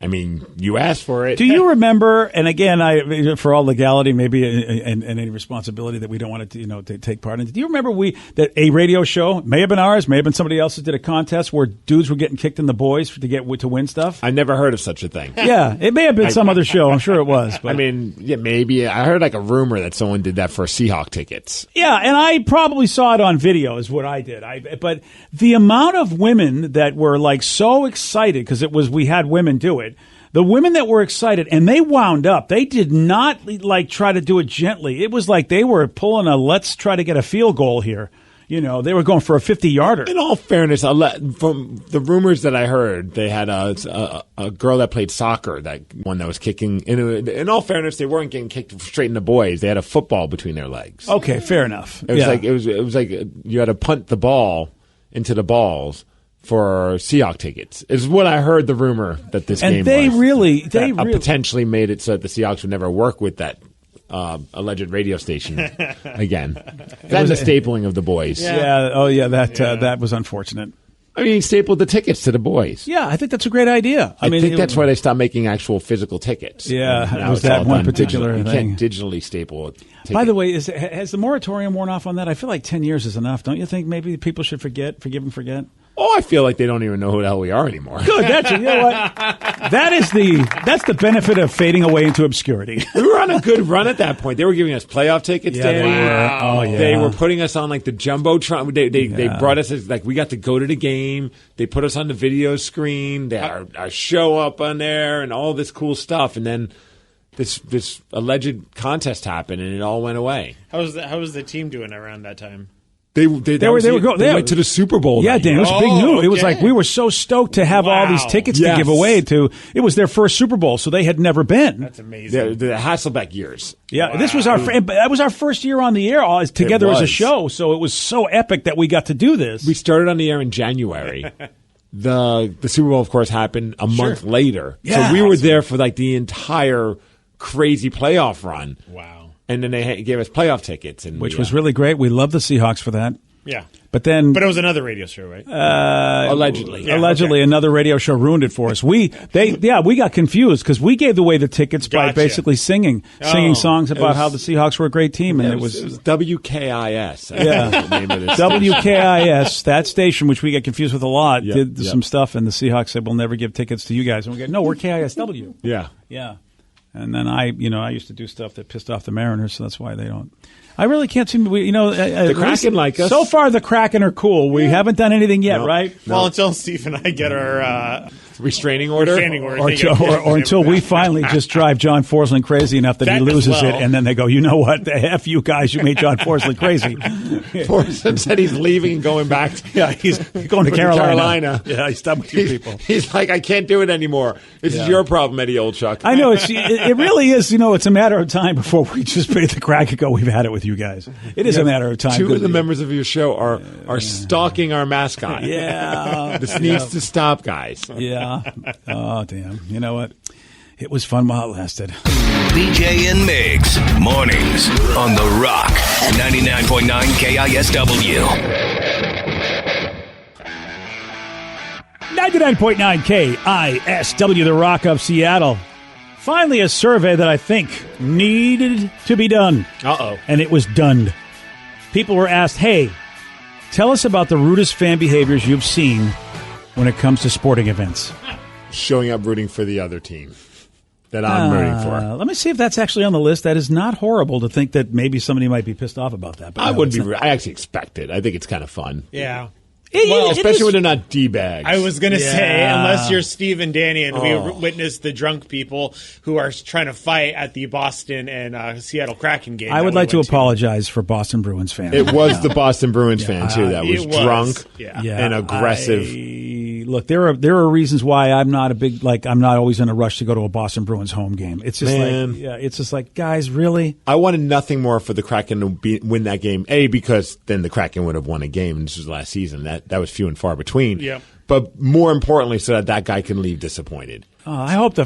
I mean, you asked for it.
Do you remember? And again, for all legality, maybe, and any responsibility that we don't want to take part in. Do you remember that a radio show, may have been ours, may have been somebody else's, did a contest where dudes were getting kicked in the boys to win stuff?
I never heard of such a thing.
Yeah, it may have been some other show. I'm sure it was. But.
I mean, yeah, maybe. I heard like a rumor that someone did that for Seahawk tickets.
Yeah, and I probably saw it on video is what I did. But the amount of women that were like so excited because we had women do it. The women that were excited, and they wound up, they did not like try to do it gently. It was like they were pulling let's try to get a field goal here. They were going for a 50-yarder.
In all fairness, from the rumors that I heard, they had a girl that played soccer, that one that was kicking. In all fairness, they weren't getting kicked straight in the boys. They had a football between their legs.
Okay, fair enough.
It was like you had to punt the ball into the balls for Seahawk tickets, is what I heard the rumor that this game was.
And they
potentially made it so that the Seahawks would never work with that alleged radio station again. That's a stapling of the boys.
Yeah. That was unfortunate.
I mean, he stapled the tickets to the boys.
Yeah, I think that's a great idea.
I think that's why they stopped making actual physical tickets.
Yeah, it was that one particular thing.
You can't digitally staple a ticket.
By the way, has the moratorium worn off on that? I feel like 10 years is enough. Don't you think maybe people should forgive and forget?
Oh, I feel like they don't even know who the hell we are anymore.
Good. You know what? That's the benefit of fading away into obscurity.
We were on a good run at that point. They were giving us playoff tickets, Danny.
Wow. Oh, yeah.
They were putting us on like the Jumbotron. They brought us like we got to go to the game. They put us on the video screen. They had our show up on there and all this cool stuff. And then this alleged contest happened and it all went away.
How was the team doing around that time?
They went to the Super Bowl.
Yeah, Dan, it was big news. It was like we were so stoked to have all these tickets to give away. It was their first Super Bowl, so they had never been.
That's amazing.
The Hasselbeck years.
Yeah, This was that was our first year on the air all together as a show. So it was so epic that we got to do this.
We started on the air in January. The Super Bowl, of course, happened a month later.
Yeah.
So we were there for like the entire crazy playoff run.
Wow.
And then they gave us playoff tickets,
which was really great. We love the Seahawks for that.
Yeah,
but it
was another radio show, right?
Allegedly,
another radio show ruined it for us. We got confused because we gave away the tickets by basically singing songs about how the Seahawks were a great team, and it was
WKIS.
Yeah,
the name of this
WKIS. That station, which we get confused with a lot, did some stuff, and the Seahawks said we'll never give tickets to you guys, and we go, no, we're KISW.
Yeah.
And then I used to do stuff that pissed off the Mariners, so that's why they don't. I really can't seem to. The
Kraken like us.
So far, the Kraken are cool. We haven't done anything yet, right?
Well, until Steve and I get our
restraining order,
or until we finally just drive John Forsling crazy enough that he loses it, and then they go, you know what? The F you guys, you made John Forsling crazy.
Forsling said he's leaving and going back.
He's going to Carolina. Yeah, he's done with you people.
He's like, I can't do it anymore. This is your problem, Eddie Olchuk.
I know it really is. It's a matter of time before we just pay the Kraken go. We've had it with you guys. It is a matter of time.
Two of the members of your show are stalking our mascot.
Yeah,
this needs to stop, guys.
Yeah. Oh, damn. You know what? It was fun while it lasted.
BJ and Migs, mornings on The Rock, 99.9 KISW.
99.9 KISW, The Rock of Seattle. Finally, a survey that I think needed to be done.
Uh-oh.
And it was done. People were asked, hey, tell us about the rudest fan behaviors you've seen when it comes to sporting events.
Showing up rooting for the other team that I'm rooting for.
Let me see if that's actually on the list. That is not horrible to think that maybe somebody might be pissed off about that. But
I actually expect it. I think it's kind of fun.
Yeah.
Especially when they're not D-bags.
I was going to say, unless you're Steve and Danny and we witnessed the drunk people who are trying to fight at the Boston and Seattle Kraken game.
I would like to apologize for Boston Bruins fans.
It was the Boston Bruins fan, too, that was drunk
and
aggressive.
look, there are reasons why I'm not always in a rush to go to a Boston Bruins home game. It's just it's just like, guys, really?
I wanted nothing more for the Kraken to win that game. Because then the Kraken would have won a game. And this was last season. That was few and far between.
Yep.
But more importantly, so that guy can leave disappointed.
I hope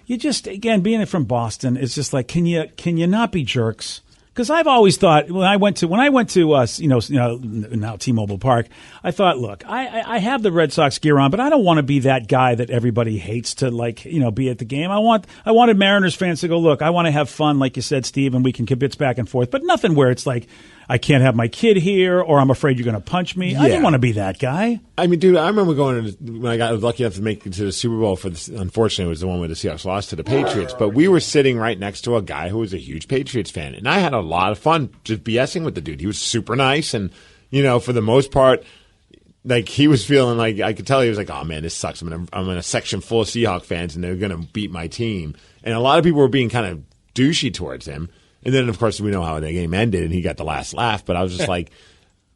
you just, again, being from Boston, it's just like, can you not be jerks? Because I've always thought when I went to now T-Mobile Park, I thought, look, I have the Red Sox gear on, but I don't want to be that guy that everybody hates to be at the game. I wanted Mariners fans to go, look, I want to have fun, like you said, Steve, and we can kibitz back and forth, but nothing where it's like, I can't have my kid here, or I'm afraid you're going to punch me. Yeah. I didn't want to be that guy.
I mean, dude, I remember when I got lucky enough to make it to the Super Bowl unfortunately, it was the one where the Seahawks lost to the Patriots. But we were sitting right next to a guy who was a huge Patriots fan. And I had a lot of fun just BSing with the dude. He was super nice. And, for the most part, like, he was feeling like, I could tell he was like, oh, man, this sucks. I'm in a section full of Seahawks fans, and they're going to beat my team. And a lot of people were being kind of douchey towards him. And then, of course, we know how the game ended, and he got the last laugh. But I was just like,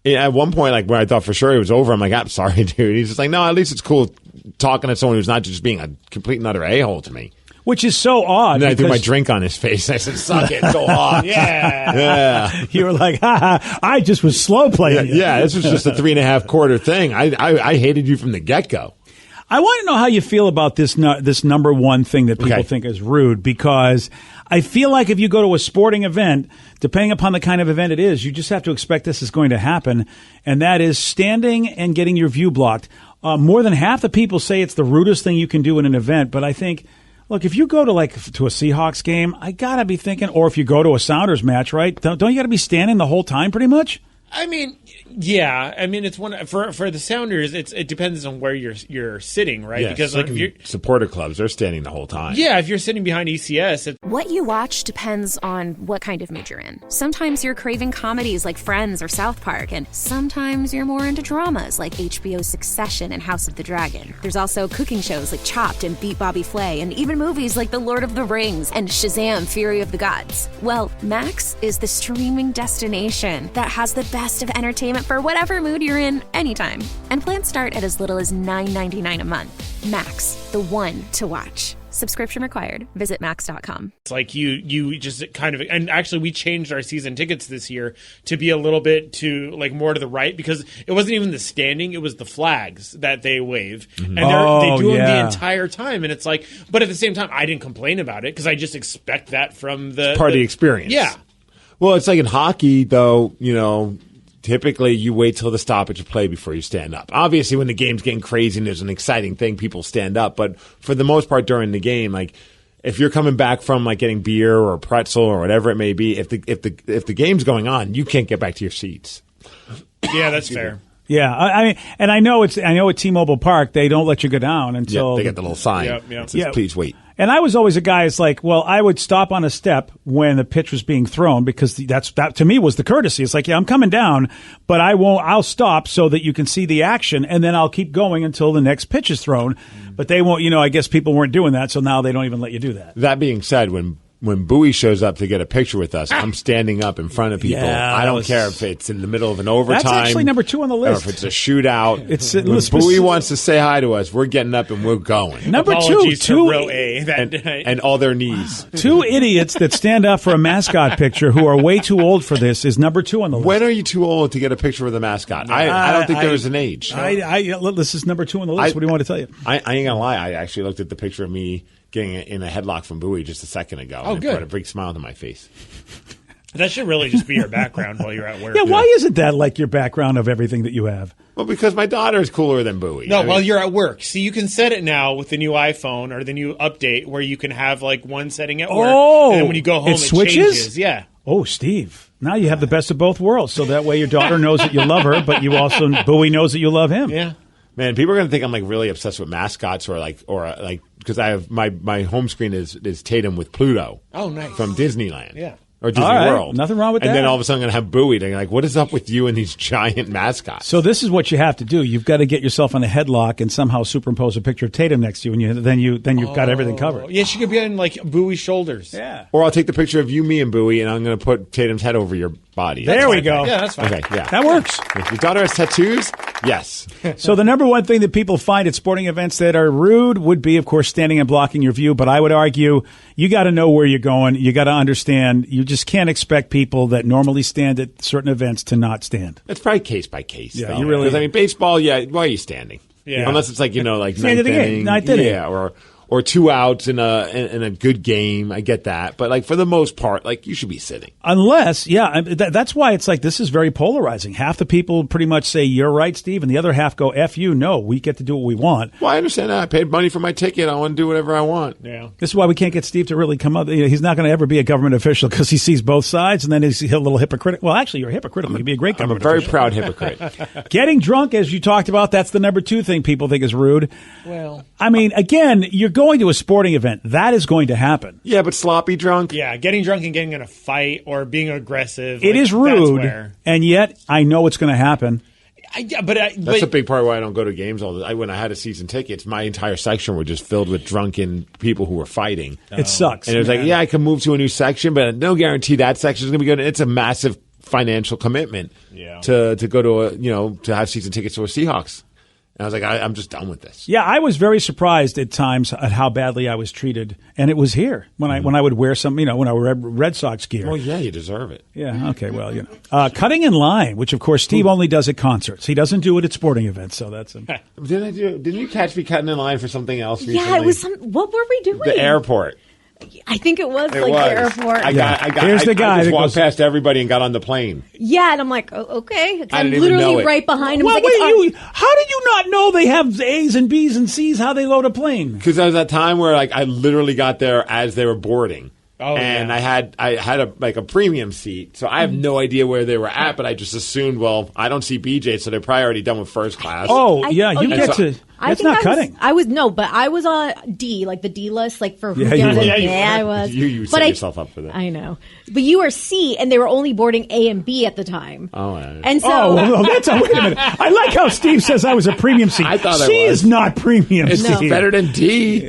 at one point, like, where I thought for sure it was over, I'm like, I'm sorry, dude. He's just like, no, at least it's cool talking to someone who's not just being a complete and utter a-hole to me.
Which is so odd.
And then I threw my drink on his face. I said, suck it, go on.
Yeah. You were like, I just was slow playing you.
Yeah, this was just a 3.5 quarter thing. I hated you from the get-go.
I want to know how you feel about this number one thing that people think is rude, because I feel like if you go to a sporting event, depending upon the kind of event it is, you just have to expect this is going to happen, and that is standing and getting your view blocked. More than half the people say it's the rudest thing you can do in an event, but I think, look, if you go to a Seahawks game, I got to be thinking, or if you go to a Sounders match, right, don't you got to be standing the whole time pretty much?
I mean, yeah. I mean, it's one for the Sounders. It depends on where you're sitting, right?
Yeah,
because like if you're
supporter clubs, they're standing the whole time.
Yeah, if you're sitting behind ECS,
what you watch depends on what kind of mood you're in. Sometimes you're craving comedies like Friends or South Park, and sometimes you're more into dramas like HBO's Succession and House of the Dragon. There's also cooking shows like Chopped and Beat Bobby Flay, and even movies like The Lord of the Rings and Shazam! Fury of the Gods. Well, Max is the streaming destination that has the best of entertainment for whatever mood you're in anytime. And plans start at as little as $9.99 a month. Max, the one to watch. Subscription required. Visit max.com.
It's like you just kind of, and actually we changed our season tickets this year to be a little bit more to the right, because it wasn't even the standing, it was the flags that they wave. Mm-hmm. And they do them the entire time. And it's like, but at the same time, I didn't complain about it because I just expect that from the
part of the experience.
Yeah.
Well, it's like in hockey, though, typically you wait till the stoppage of play before you stand up. Obviously, when the game's getting crazy and there's an exciting thing, people stand up. But for the most part during the game, like, if you're coming back from like getting beer or pretzel or whatever it may be, if the game's going on, you can't get back to your seats.
Yeah, that's fair.
Yeah, I mean, and I know at T-Mobile Park they don't let you go down until
they get the little sign.
Yep.
Says, please wait.
And I was always a guy. It's like, well, I would stop on a step when the pitch was being thrown, because that to me was the courtesy. It's like, yeah, I'm coming down, but I won't. I'll stop so that you can see the action, and then I'll keep going until the next pitch is thrown. But they won't. I guess people weren't doing that, so now they don't even let you do that.
That being said, when Bowie shows up to get a picture with us, I'm standing up in front of people.
Yeah,
I don't care if it's in the middle of an overtime.
That's actually number 2 on the list.
Or if it's a shootout. When Bowie wants to say hi to us, we're getting up and we're going.
Number
Apologies
two,
to Row A that night.
And all their knees.
2 idiots that stand up for a mascot picture who are way too old for this is number 2 on the list.
When are you too old to get a picture with a mascot? I don't think there was an age.
This is number 2 on the list. What do you want to tell you?
I ain't going to lie. I actually looked at the picture of me getting in a headlock from Bowie just a second ago.
Oh,
and
good.
It brought a big smile to my face.
That should really just be your background while you're at work.
Yeah, why isn't that like your background of everything that you have?
Well, because my daughter is cooler than Bowie.
No, while you're at work. See, you can set it now with the new iPhone or the new update where you can have like one setting at work.
Oh,
and then when you go home, it
switches?
changes. Yeah.
Oh, Steve. Now you have the best of both worlds. So that way your daughter knows that you love her, but Bowie knows that you love him.
Yeah.
Man, people are going to think I'm like really obsessed with mascots or because I have my home screen is Tatum with Pluto.
Oh, nice.
From Disneyland.
Yeah.
Or Disney World.
Nothing wrong with that.
And then all of a sudden I'm going to have Bowie. They're like, what is up with you and these giant mascots?
So this is what you have to do. You've got to get yourself on a headlock and somehow superimpose a picture of Tatum next to you, and then you've got everything covered.
Yeah, she could be on like Bowie's shoulders.
Yeah.
Or I'll take the picture of you, me, and Bowie, and I'm going to put Tatum's head over your body.
There we go.
Yeah, that's fine.
Okay, yeah.
That works.
If your daughter has tattoos, yes.
So the number one thing that people find at sporting events that are rude would be, of course, standing and blocking your view. But I would argue you got to know where you're going. You got to understand. You just can't expect people that normally stand at certain events to not stand.
It's probably case by case.
Yeah,
though.
you really.
Because, I mean, baseball, yeah, why are you standing?
Yeah.
Unless it's like, like
Stand at the game, ninth inning.
Yeah, or 2 outs in a good game. I get that. But, like, for the most part, like, you should be sitting.
Unless, that's why it's like this is very polarizing. Half the people pretty much say, you're right, Steve, and the other half go, F you, no, we get to do what we want.
Well, I understand that. I paid money for my ticket. I want to do whatever I want.
Yeah.
This is why we can't get Steve to really come up. He's not going to ever be a government official because he sees both sides, and then he's a little hypocritical. Well, actually, you're hypocritical. You'd be a great government
I'm a very
official.
proud hypocrite.
Getting drunk, as you talked about, that's the number 2 thing people think is rude.
Well,
I mean, again, you're going to a sporting event. That is going to happen.
Yeah, but sloppy drunk?
Yeah, getting drunk and getting in a fight or being aggressive.
It is rude,
that's where...
and yet I know it's going to happen.
That's a big part why I don't go to games all the time. When I had a season tickets, my entire section were just filled with drunken people who were fighting.
It sucks.
And it was like, I can move to a new section, but no guarantee that section is going to be good. It's a massive financial commitment to go to to have season tickets to a Seahawks. And I was like, I'm just done with this.
Yeah, I was very surprised at times at how badly I was treated, and it was here when I would wear some, when I wear Red Sox gear.
Well, yeah, you deserve it.
Yeah, okay, well, cutting in line, which of course Steve only does at concerts. He doesn't do it at sporting events, so that's him.
Didn't you catch me cutting in line for something else recently?
Yeah, it was what were we doing?
The airport.
I think it was the airport.
I just walked past everybody and got on the plane.
Yeah, and I'm like, okay.
I
I'm
didn't even know
literally
it.
right behind him.
Well,
He's like,
how did you not know they have A's and B's and C's, how they load a plane?
Because there was that time where I literally got there as they were boarding.
Oh,
and
yeah.
I had a premium seat, so I have no idea where they were at, but I just assumed, well, I don't see BJ, so they're probably already done with first class.
That's not cutting.
I was on D, like the D list, like for who
Yeah,
gets
you
it.
were.
Yeah, I was.
You set yourself up for that.
I know, but you were C, and they were only boarding A and B at the time.
Oh, yeah.
And so,
wait a minute. I like how Steve says I was a premium seat.
I thought
C is not premium.
It's
Steve.
better than D.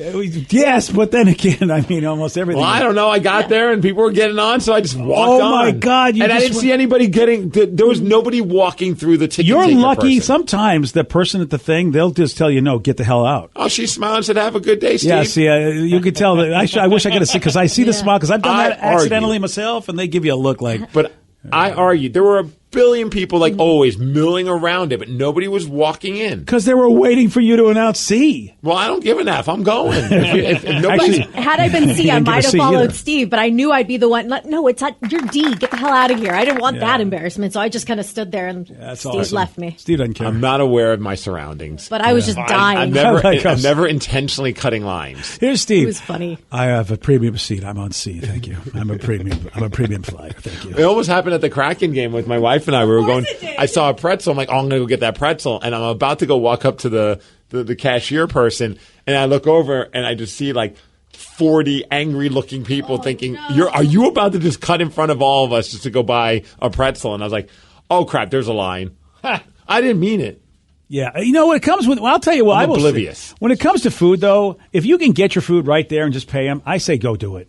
Yes, but then again, I mean, almost everything.
Well, I don't know. I got there and people were getting on, so I just walked on.
Oh my God!
I didn't see anybody getting. There was nobody walking through the ticket.
You're
taker
lucky.
person.
Sometimes the person at the thing, they'll just tell you, "No, get the hell out."
Oh, she smiled and said, "Have a good day, Steve."
Yeah, see, you could tell that. I wish I could have seen because I see the smile because I've done that accidentally myself, and they give you a look like.
But I argued there were a billion people, like always, milling around it, but nobody was walking in
because they were waiting for you to announce C.
Well, I don't give an F. I'm going. If nobody's
had I been C, I might have followed Steve, but I knew I'd be the one. No, it's not. You're D. Get the hell out of here. I didn't want that embarrassment, so I just kind of stood there and Steve left me.
Steve doesn't care.
I'm not aware of my surroundings,
but I was just dying.
I'm never intentionally cutting lines.
Here's Steve.
It was funny.
I have a premium seat. I'm on C. Thank you. I'm a premium flyer. Thank you.
It almost happened at the Kraken game with my wife and I. We were going. I saw a pretzel. I'm like, I'm going to go get that pretzel. And I'm about to go walk up to the cashier person. And I look over and I just see like 40 angry looking people thinking, are you about to just cut in front of all of us just to go buy a pretzel? And I was like, oh crap, there's a line. I didn't mean it.
Yeah, when it comes with, I'll tell you what,
I'm oblivious.
When it comes to food though, if you can get your food right there and just pay them, I say go do it.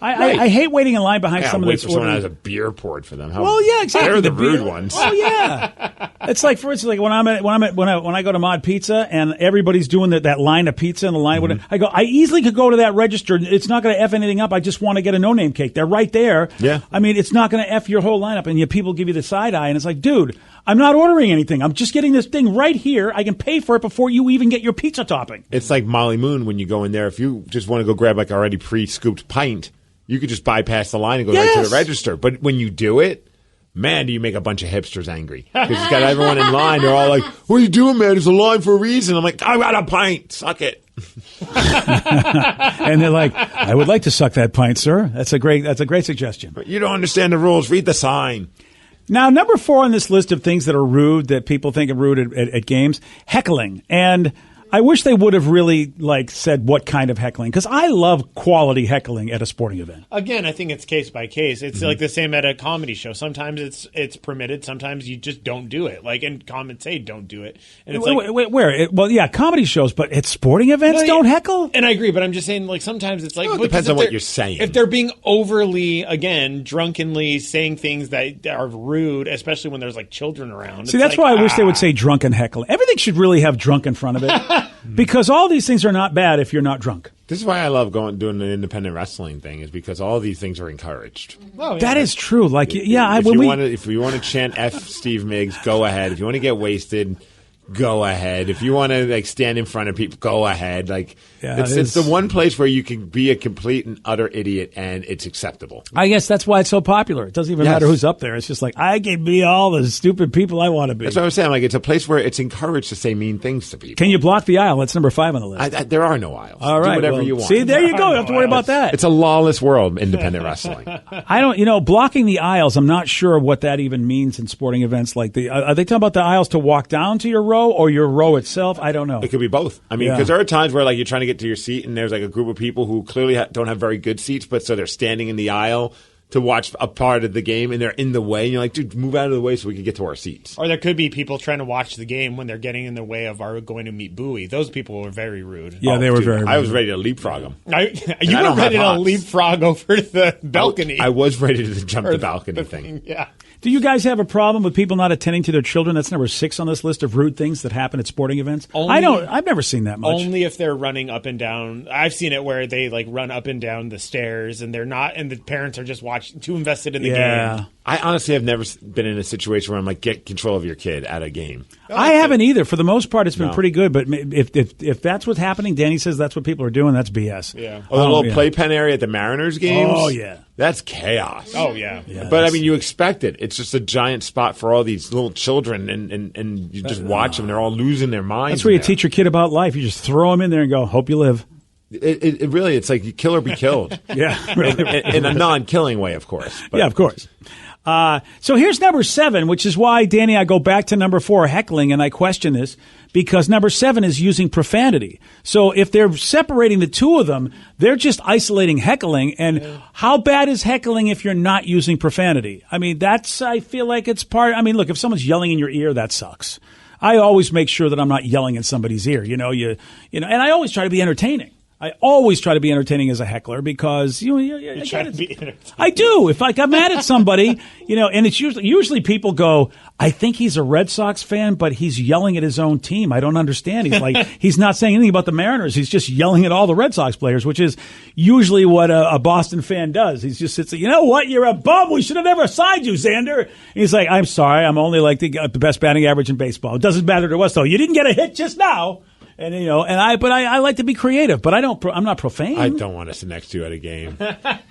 I hate waiting in line behind someone that's
someone has a beer poured for them.
Well, yeah, exactly.
They're the rude ones.
Oh yeah, it's like for instance, like when I go to Mod Pizza and everybody's doing that line of pizza and the line.
Mm-hmm.
I easily could go to that register. It's not going to F anything up. I just want to get a no name cake. They're right there.
Yeah.
I mean, it's not going to F your whole lineup, and people give you the side eye, and it's like, dude, I'm not ordering anything. I'm just getting this thing right here. I can pay for it before you even get your pizza topping.
It's like Molly Moon when you go in there. If you just want to go grab like already pre-scooped pint, you could just bypass the line and go right to the register. But when you do it, man, do you make a bunch of hipsters angry. Because it's got everyone in line. They're all like, what are you doing, man? There's a line for a reason. I'm like, I got a pint. Suck it.
And they're like, I would like to suck that pint, sir. That's a great suggestion.
But you don't understand the rules. Read the sign.
Now, number 4 on this list of things that are rude, that people think are rude at games, heckling. And I wish they would have really said what kind of heckling, because I love quality heckling at a sporting event.
Again, I think it's case by case. It's
Mm-hmm.
like the same at a comedy show. Sometimes it's permitted. Sometimes you just don't do it. Like, and comments say don't do it. And it's
Where? Comedy shows, but at sporting events, don't heckle.
And I agree, but I'm just saying, like, sometimes it's like
Well, it depends on what you're saying.
If they're being overly, again, drunkenly saying things that are rude, especially when there's like children around.
See, that's why I wish they would say drunken heckling. Everything should really have drunk in front of it, because all these things are not bad if you're not drunk.
This is why I love doing an independent wrestling thing, is because all these things are encouraged.
Oh, yeah.
That is true. Like,
If you want to chant F Steve Migs, go ahead. If you want to get wasted, go ahead. If you want to stand in front of people, go ahead. It's the one place where you can be a complete and utter idiot and it's acceptable.
I guess that's why it's so popular. It doesn't even matter who's up there. It's just like, I can be all the stupid people I want to be.
That's what I'm saying. Like, it's a place where it's encouraged to say mean things to people.
Can you block the aisle? That's number 5 on the list.
There are no aisles.
All right.
Do whatever you want.
See, there you go. You don't have to worry about that.
It's a lawless world, independent wrestling.
I don't, blocking the aisles, I'm not sure what that even means in sporting events. Like, are they talking about the aisles to walk down to your row or your row itself? I don't know.
It could be both. I mean, because there are times where you're trying to get to your seat and there's a group of people who clearly don't have very good seats, but so they're standing in the aisle to watch a part of the game and they're in the way. And you're like, dude, move out of the way so we can get to our seats.
Or there could be people trying to watch the game when they're getting in the way of our going to meet Bowie. Those people were very rude.
Yeah, they were very rude.
I was ready to leapfrog them.
You were ready to leapfrog over the balcony.
I was ready to jump the balcony thing.
Yeah.
Do you guys have a problem with people not attending to their children? That's number 6 on this list of rude things that happen at sporting events. I've never seen that much.
Only if they're running up and down. I've seen it where they run up and down the stairs and they're not, and the parents are just too invested in the game.
I honestly have never been in a situation where I'm like, get control of your kid at a game.
I haven't either. For the most part, it's been pretty good. But if that's what's happening, Danny says that's what people are doing. That's BS.
Yeah.
Or the little playpen area at the Mariners games.
Oh yeah,
that's chaos.
Oh yeah.
But I mean, you expect it. It's just a giant spot for all these little children, and you just watch them. They're all losing their minds.
That's where you teach your kid about life. You just throw them in there and go, hope you live.
It really, it's like you kill or be killed.
Yeah,
in a non-killing way, of course.
Yeah, of course. So here's number 7, which is why, Danny, I go back to number 4, heckling, and I question this because number 7 is using profanity. So if they're separating the two of them, they're just isolating heckling. And how bad is heckling if you're not using profanity? I mean, I feel like it's part. I mean, look, if someone's yelling in your ear, that sucks. I always make sure that I'm not yelling in somebody's ear. And I always try to be entertaining. I always try to be entertaining as a heckler because I do. If I'm mad at somebody, and it's usually people go, I think he's a Red Sox fan, but he's yelling at his own team. I don't understand. He's not saying anything about the Mariners. He's just yelling at all the Red Sox players, which is usually what a Boston fan does. He just sits there, you know what? You're a bum. We should have never signed you, Xander. And he's like, I'm sorry. I'm only the best batting average in baseball. It doesn't matter to us though. You didn't get a hit just now. And I like to be creative, but I'm not profane.
I don't want to sit next to you at a game.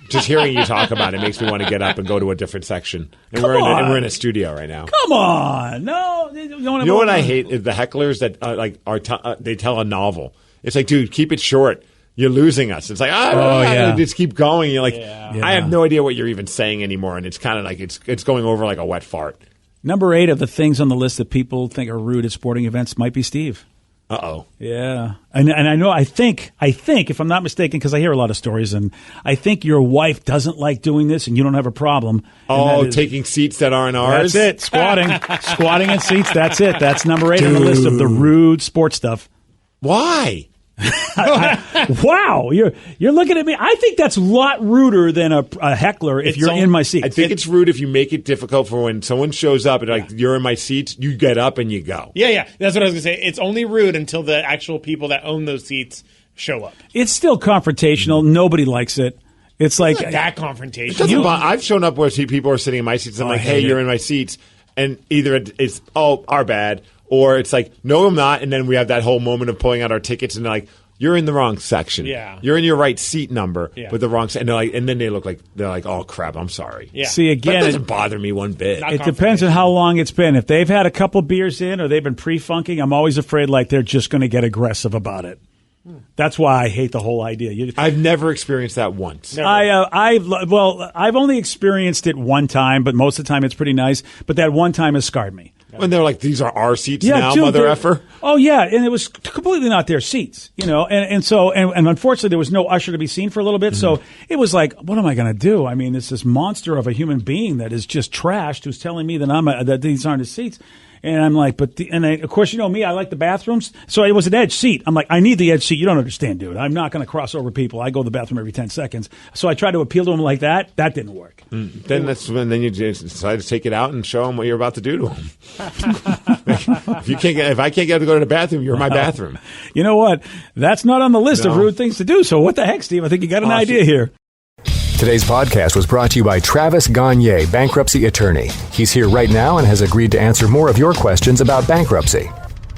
Just hearing you talk about it makes me want to get up and go to a different section. And we're in a studio right now.
Come on, no.
You know what I hate is the hecklers that they tell a novel. It's like, dude, keep it short. You're losing us. It's like, just keep going. You're like, I have no idea what you're even saying anymore, and it's kind of like it's going over like a wet fart.
Number 8 of the things on the list that people think are rude at sporting events might be Steve.
Uh-oh.
Yeah. And I know, I think, if I'm not mistaken, because I hear a lot of stories, and I think your wife doesn't like doing this, and you don't have a problem.
Taking seats that aren't ours?
That's it. Squatting in seats, that's it. That's number 8 on the list of the rude sports stuff.
Why?
Wow, you're looking at me. I think that's a lot ruder than a heckler if you're in my seat.
I think it's rude if you make it difficult for when someone shows up and you're in my seats, you get up and you go.
Yeah, that's what I was going to say. It's only rude until the actual people that own those seats show up.
It's still confrontational. Nobody likes it. It's like
that confrontation.
I've shown up where people are sitting in my seats and I'm like, hey, you're in my seats. And either it's, our bad. Or it's like, no, I'm not. And then we have that whole moment of pulling out our tickets and they're like, you're in the wrong section.
Yeah.
You're in your right seat number with the wrong seat. And then they look like, they're like, oh, crap, I'm sorry.
Yeah.
See, again,
that doesn't bother me one bit.
It depends on how long it's been. If they've had a couple beers in or they've been pre-funking, I'm always afraid they're just going to get aggressive about it. That's why I hate the whole idea.
I've never experienced that once.
I've only experienced it one time, but most of the time it's pretty nice. But that one time has scarred me.
When they're like, these are our seats now,
dude,
mother effer.
Oh yeah, and it was completely not their seats, and so unfortunately there was no usher to be seen for a little bit, so it was like, what am I going to do? I mean, it's this monster of a human being that is just trashed who's telling me that that these aren't his seats. And I'm like, of course, me, I like the bathrooms. So it was an edge seat. I'm like, I need the edge seat. You don't understand, dude. I'm not going to cross over people. I go to the bathroom every 10 seconds. So I tried to appeal to him like that. That didn't work.
Then you just decide to take it out and show him what you're about to do to him. If I can't get to go to the bathroom, you're my bathroom.
You know what? That's not on the list of rude things to do. So what the heck, Steve? I think you got an idea here.
Today's podcast was brought to you by Travis Gagne, bankruptcy attorney. He's here right now and has agreed to answer more of your questions about bankruptcy.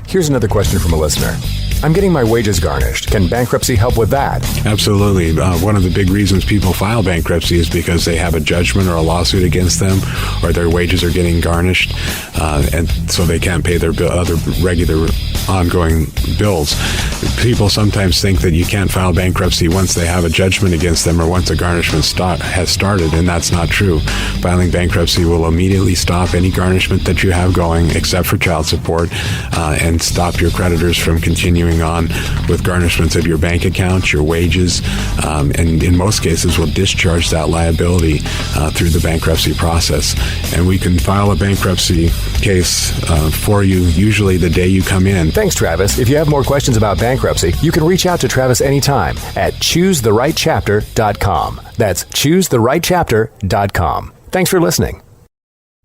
Here's another question from a listener. I'm getting my wages garnished. Can bankruptcy help with that?
Absolutely. One of the big reasons people file bankruptcy is because they have a judgment or a lawsuit against them, or their wages are getting garnished, and so they can't pay their other regular ongoing bills. People sometimes think that you can't file bankruptcy once they have a judgment against them or once a garnishment has started, and that's not true. Filing bankruptcy will immediately stop any garnishment that you have going, except for child support, and stop your creditors from continuing on with garnishments of your bank account, your wages, and in most cases will discharge that liability through the bankruptcy process. And we can file a bankruptcy case for you usually the day you come in.
Thanks, Travis. If you have more questions about bankruptcy, you can reach out to Travis anytime at choosetherightchapter.com. That's choosetherightchapter.com. Thanks for listening.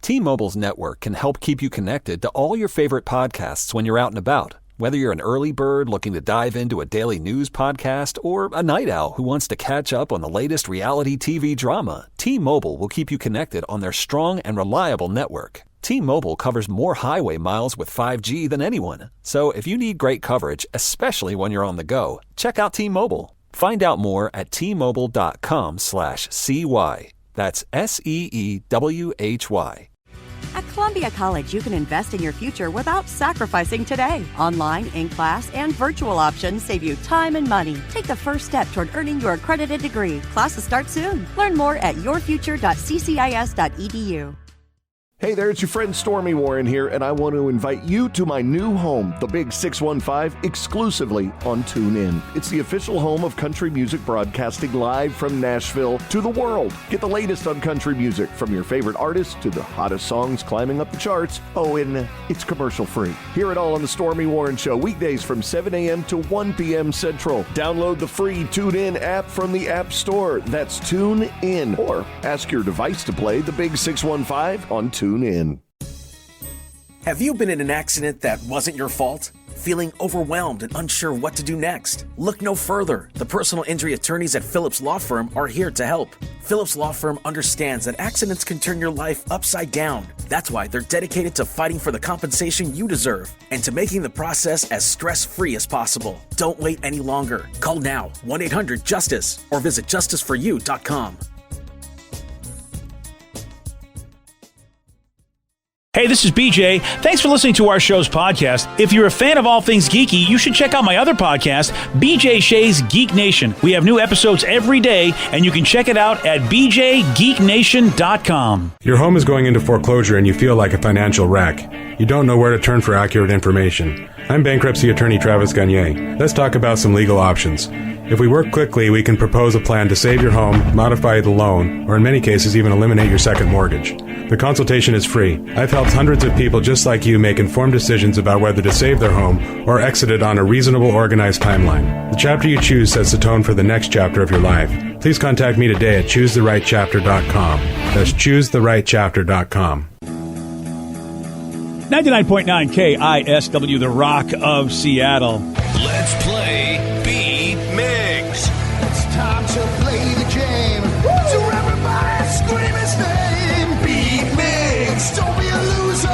T-Mobile's network can help keep you connected to all your favorite podcasts when you're out and about. Whether you're an early bird looking to dive into a daily news podcast or a night owl who wants to catch up on the latest reality TV drama, T-Mobile will keep you connected on their strong and reliable network. T-Mobile covers more highway miles with 5G than anyone. So if you need great coverage, especially when you're on the go, check out T-Mobile. Find out more at T-Mobile.com/CY. That's SEEWHY.
At Columbia College, you can invest in your future without sacrificing today. Online, in-class, and virtual options save you time and money. Take the first step toward earning your accredited degree. Classes start soon. Learn more at yourfuture.ccis.edu.
Hey there, it's your friend Stormy Warren here, and I want to invite you to my new home, the Big 615, exclusively on TuneIn. It's the official home of country music broadcasting live from Nashville to the world. Get the latest on country music, from your favorite artists to the hottest songs climbing up the charts. Oh, and it's commercial-free. Hear it all on the Stormy Warren Show, weekdays from 7 a.m. to 1 p.m. Central. Download the free TuneIn app from the App Store. That's TuneIn. Or ask your device to play the Big 615 on TuneIn.
Have you been in an accident that wasn't your fault? Feeling overwhelmed and unsure what to do next? Look no further. The personal injury attorneys at Phillips Law Firm are here to help. Phillips Law Firm understands that accidents can turn your life upside down. That's why they're dedicated to fighting for the compensation you deserve and to making the process as stress-free as possible. Don't wait any longer. Call now, 1-800-JUSTICE, or visit justiceforyou.com.
Hey, this is BJ. Thanks for listening to our show's podcast. If you're a fan of all things geeky, you should check out my other podcast, BJ Shea's Geek Nation. We have new episodes every day, and you can check it out at bjgeeknation.com.
Your home is going into foreclosure and you feel like a financial wreck. You don't know where to turn for accurate information. I'm bankruptcy attorney Travis Gagne. Let's talk about some legal options. If we work quickly, we can propose a plan to save your home, modify the loan, or in many cases even eliminate your second mortgage. The consultation is free. I've helped hundreds of people just like you make informed decisions about whether to save their home or exit it on a reasonable, organized timeline. The chapter you choose sets the tone for the next chapter of your life. Please contact me today at choosetherightchapter.com. That's choosetherightchapter.com.
99.9 KISW, the Rock of Seattle.
Let's play Beat Migs.
It's time to play the game. So everybody scream his name. Beat Migs. Don't be a loser.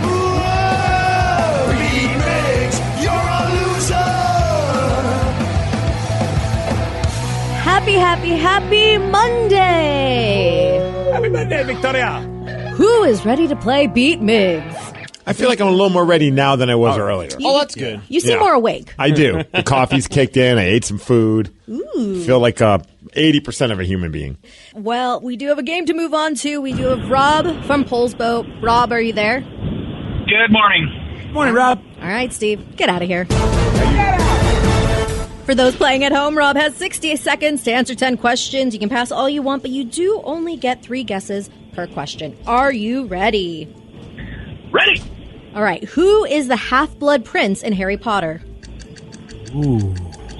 Whoa. Beat Migs. You're a loser.
Happy Monday.
Happy Monday, Victoria.
Who is ready to play Beat Migs?
I feel like I'm a little more ready now than I was earlier.
Oh, that's good.
You seem more awake.
I do. The coffee's kicked in. I ate some food.
Ooh.
Feel like 80% of a human being.
Well, we do have a game to move on to. We do have Rob from Polsboat. Rob, are you there?
Good morning.
Morning, Rob.
All right, Steve, get out of here. For those playing at home, Rob has 60 seconds to answer 10 questions. You can pass all you want, but you do only get 3 guesses per question. Are you ready?
Ready.
All right. Who is the half-blood prince in Harry Potter?
Ooh.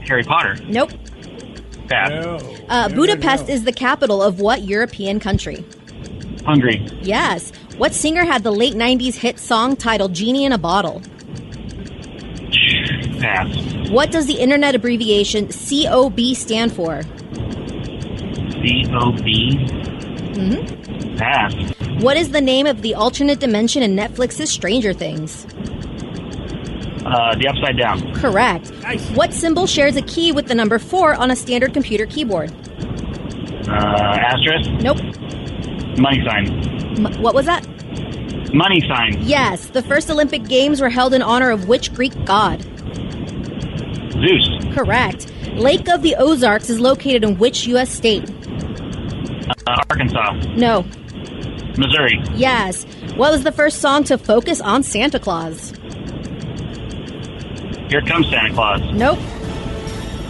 Harry Potter.
Nope.
Pass.
Budapest is the capital of what European country?
Hungary.
Yes. What singer had the late 90s hit song titled Genie in a Bottle?
Pass.
What does the internet abbreviation COB stand for?
COB.
Mm-hmm.
Pass.
What is the name of the alternate dimension in Netflix's Stranger Things?
The Upside Down.
Correct. Nice. What symbol shares a key with the number 4 on a standard computer keyboard?
Asterisk.
Nope.
Money sign.
What was that?
Money sign.
Yes. The first Olympic Games were held in honor of which Greek god?
Zeus.
Correct. Lake of the Ozarks is located in which U.S. state?
Arkansas.
No.
Missouri.
Yes. What was the first song to focus on Santa Claus?
Here Comes Santa Claus.
Nope.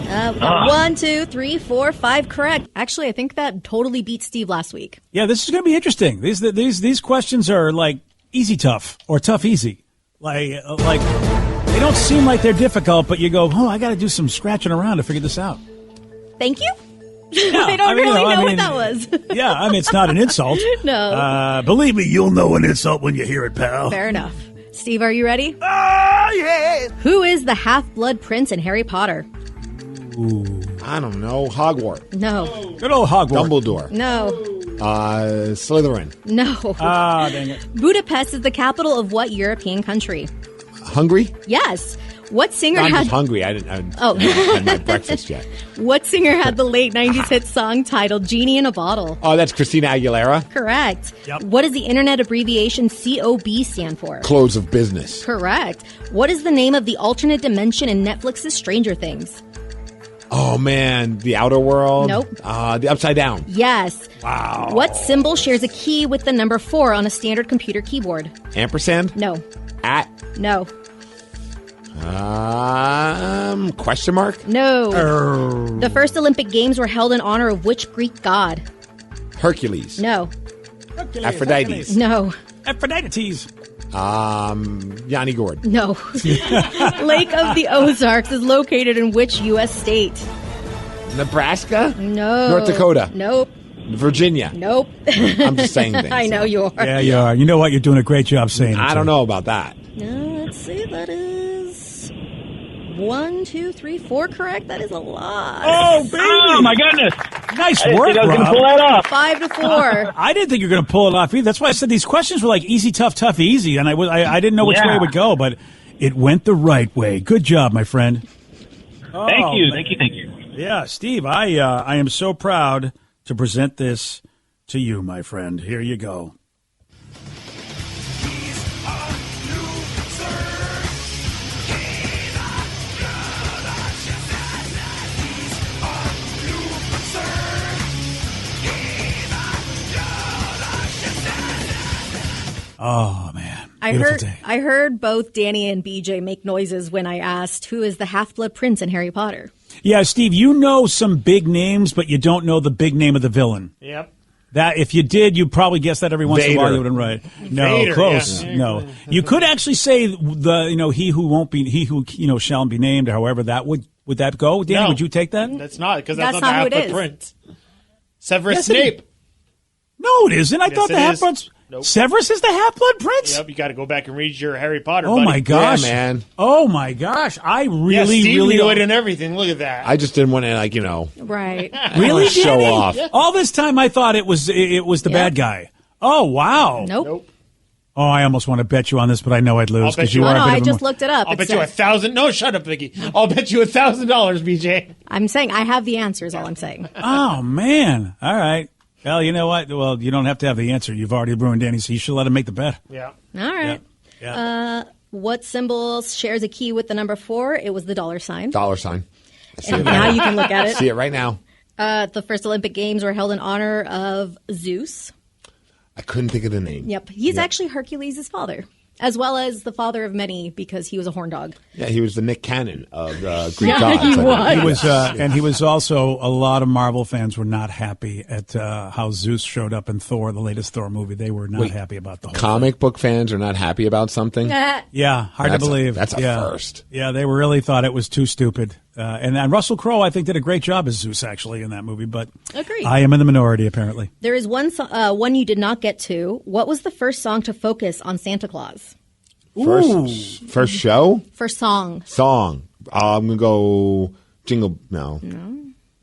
1, 2, 3, 4, 5 correct. Actually, I think that totally beat Steve last week.
Yeah, this is going to be interesting. These questions are like easy tough or tough easy. Like they don't seem like they're difficult, but you go, oh, I got to do some scratching around to figure this out.
Thank you.
Yeah,
I don't really know what
mean,
that was.
Yeah, I mean, it's not an insult.
No.
Believe me, you'll know an insult when you hear it, pal.
Fair enough. Steve, are you ready?
Oh, yeah.
Who is the half-blood prince in Harry Potter?
Ooh. I don't know. Hogwarts.
No.
Good old Hogwarts.
Dumbledore.
No.
Slytherin.
No.
Ah, dang it.
Budapest is the capital of what European country?
Hungary?
Yes. What singer
I'm
had...
just hungry. I hadn't had my breakfast yet.
What singer had the late 90s hit song titled Genie in a Bottle?
Oh, that's Christina Aguilera?
Correct.
Yep.
What does the internet abbreviation COB stand for?
Close of business.
Correct. What is the name of the alternate dimension in Netflix's Stranger Things?
Oh, man. The Outer World?
Nope.
The Upside Down?
Yes.
Wow.
What symbol shares a key with the number 4 on a standard computer keyboard?
Ampersand?
No.
At?
No.
Question mark?
No. The first Olympic Games were held in honor of which Greek god?
Hercules?
No.
Aphrodite?
No.
Aphrodites.
Yanni Gord?
No. Lake of the Ozarks is located in which U.S. state?
Nebraska?
No.
North Dakota?
Nope.
Virginia?
Nope.
I'm just saying things.
I know you are.
Yeah, you are. You know what? You're doing a great job saying it.
I don't know about that.
Let's see. That is 1, 2, 3, 4 correct. That is a lot.
Oh, baby.
Oh, my goodness.
Nice
I didn't
work,
think I was going
Rob.
to pull that off.
5 to 4.
I didn't think you were going to pull it off either. That's why I said these questions were like easy, tough, tough, easy, and I didn't know which way it would go, but it went the right way. Good job, my friend.
Thank you. Thank you.
Yeah, Steve, I am so proud to present this to you, my friend. Here you go. Oh, man.
I heard both Danny and BJ make noises when I asked who is the half-blood prince in Harry Potter.
Yeah, Steve, you know some big names, but you don't know the big name of the villain.
Yep.
That if you did, you'd probably guess that every once in a while. You wouldn't right. No,
Vader,
close.
yeah.
No, you could actually say he who shall be named, or however that would that go? Danny,
No.
would you take that?
That's not, because that's
That's
not
not
the
who it
half-blood
is.
prince. Severus
Yes, it
Snape.
No, it isn't. I
Yes,
thought the
it is.
half-blood.
Nope.
Severus is the half-blood prince.
Yep, you got to go back and read your Harry Potter.
Oh
buddy.
my gosh,
Yeah, man.
Oh my gosh, I really,
Yeah, Steve
really
knew it and everything. Look at that.
I just didn't want to,
Right.
really
show
Danny?
off.
All this time, I thought it was the bad guy. Oh wow.
Nope.
Oh, I almost want to bet you on this, but I know I'd lose
I'll bet
because
you-
you are.
No,
a bit
I
of a
just looked it up.
I'll
It
bet you
says-
1,000. No, shut up, Vicky. I'll bet you $1,000, BJ.
I'm saying I have the answers. All I'm saying.
Oh man! All right. Well, you know what? Well, you don't have to have the answer. You've already ruined Danny, so you should let him make the bet.
Yeah.
All right. What symbol shares a key with the number 4? It was the $sign.
$sign.
And now you can look at it.
See it right now.
The first Olympic Games were held in honor of Zeus.
I couldn't think of the name.
Yep. He's actually Hercules' father, as well as the father of many because he was a horn dog.
Yeah, he was the Nick Cannon of Greek
Yeah,
gods.
he was.
He was, and he was also, a lot of Marvel fans were not happy at how Zeus showed up in Thor, the latest Thor movie. They were not happy about the whole
Comic book fans are not happy about something?
Yeah, hard to believe.
That's a first.
Yeah, they really thought it was too stupid. And Russell Crowe, I think, did a great job as Zeus, actually, in that movie. But
Agreed.
I am in the minority, apparently.
There is one you did not get to. What was the first song to focus on Santa Claus?
First show?
First song.
I'm going to go Jingle. No.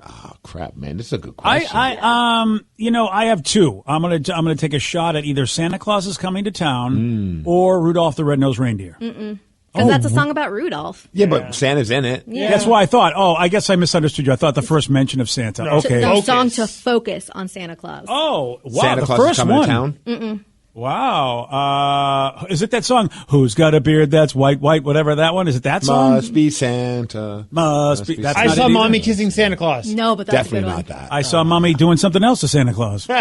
Oh, crap, man. This is a good question.
I have two. I'm gonna take a shot at either Santa Claus is Coming to Town or Rudolph the Red-Nosed Reindeer.
Because that's a song about Rudolph.
Yeah, but Santa's in it.
Yeah.
That's why I thought, I guess I misunderstood you. I thought the first mention of Santa. Okay.
The song to focus on Santa Claus.
Oh, wow.
Santa
the
Claus
first
is Coming
one.
to Town?
Wow. Is it that song, Who's Got a Beard That's White, Whatever that one? Is it that song?
Must be Santa.
Must be. That's
I
not
saw
it
Mommy
either.
kissing Santa Claus.
No, but that's
Definitely
a good
not
one.
that.
I saw Mommy doing something else to Santa Claus.
You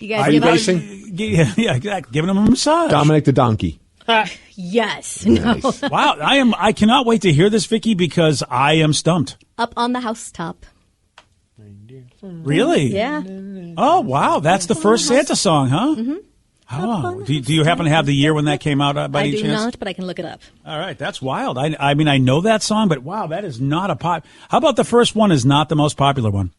guys
Are you
give up?
racing?
Yeah, exactly. Giving him a massage.
Dominic the Donkey.
Yes.
Nice.
No.
Wow. I cannot wait to hear this, Vicky, because I am stumped.
Up on the housetop.
Really?
Yeah.
Oh, wow. That's the first Santa song, huh? Mm-hmm. Oh, do you happen to have the year when that came out by
I
any
do
chance?
not, but I can look it up.
All right, that's wild. I mean, I know that song, but wow, that is not a pop. How about the first one is not the most popular one?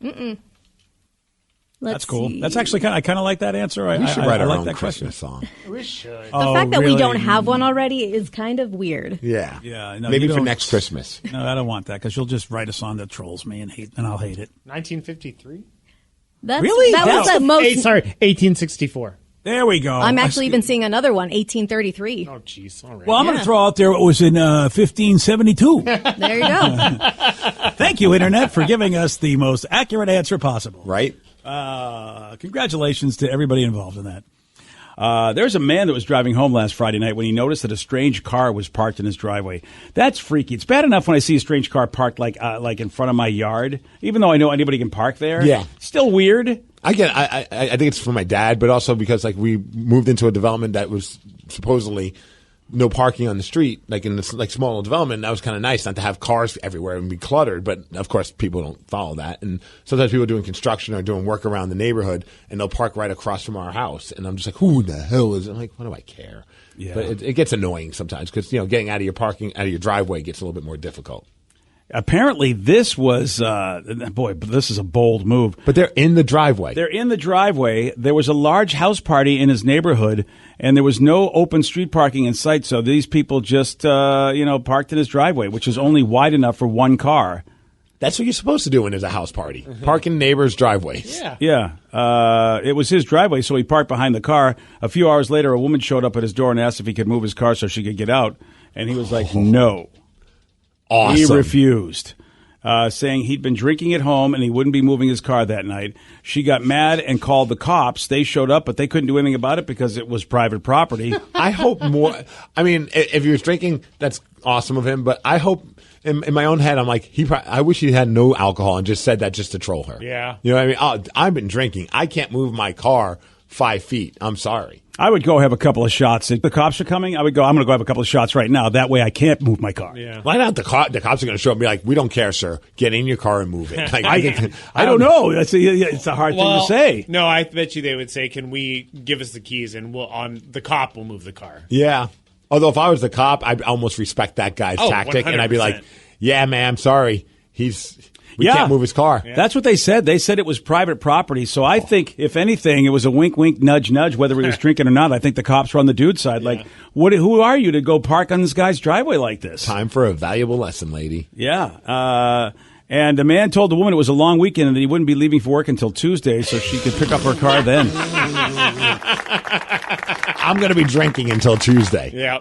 That's cool.
see.
That's actually I kind of like that answer.
We should write
I
our
like
own
that
Christmas
question.
song.
We should.
The fact that we don't have one already is kind of weird.
Yeah.
Yeah. No,
Maybe
you
for
don't-
next Christmas.
No, I don't want that because you'll just write a song that trolls me and I'll hate it.
1953?
Really?
That was the most.
1864.
There we go.
I'm actually even seeing another one, 1833.
Oh, jeez. All right.
Well, I'm going to throw out there it was in 1572.
There you go.
Thank you, Internet, for giving us the most accurate answer possible.
Right?
Congratulations to everybody involved in that. There's a man that was driving home last Friday night when he noticed that a strange car was parked in his driveway. That's freaky. It's bad enough when I see a strange car parked like in front of my yard, even though I know anybody can park there.
Yeah.
Still weird.
I think it's for my dad, but also because we moved into a development that was supposedly no parking on the street, like in this small development. That was kind of nice not to have cars everywhere and be cluttered. But of course, people don't follow that. And sometimes people are doing construction or doing work around the neighborhood, and they'll park right across from our house. And I'm just like, who the hell is it? I'm like, what do I care?
Yeah.
But it gets annoying sometimes because getting out of your driveway gets a little bit more difficult.
Apparently, this was but this is a bold move.
But they're in the driveway.
They're in the driveway. There was a large house party in his neighborhood, and there was no open street parking in sight. So these people just, parked in his driveway, which is only wide enough for one car.
That's what you're supposed to do when there's a house party. Park in neighbors' driveways.
Yeah. It was his driveway, so he parked behind the car. A few hours later, a woman showed up at his door and asked if he could move his car so she could get out. And he was like, no.
Awesome.
He refused, saying he'd been drinking at home and he wouldn't be moving his car that night. She got mad and called the cops. They showed up, but they couldn't do anything about it because it was private property.
I hope more. I mean, if he was drinking, that's awesome of him. But I hope, in my own head, I'm like, I wish he had no alcohol and just said that just to troll her.
Yeah.
You know what I mean? Oh, I've been drinking. I can't move my car 5 feet. I'm sorry.
I would go have a couple of shots. If the cops are coming, I'm going to go have a couple of shots right now. That way I can't move my car.
Yeah.
Why not? The cops are going to show up and be like, we don't care, sir. Get in your car and move it. Like,
I don't know. It's a hard thing to say.
No, I bet you they would say, "Can we give us the keys and the cop will move the car."
Yeah. Although if I was the cop, I'd almost respect that guy's tactic, and I'd be like,
100%.
"Yeah, ma'am, sorry, we can't move his car."
Yeah. That's what they said. They said it was private property. So I think, if anything, it was a wink, wink, nudge, nudge, whether he was drinking or not. I think the cops were on the dude's side. Yeah. Like, who are you to go park on this guy's driveway like this?
Time for a valuable lesson, lady.
Yeah. And the man told the woman it was a long weekend and that he wouldn't be leaving for work until Tuesday so she could pick up her car then.
I'm going to be drinking until Tuesday.
Yeah.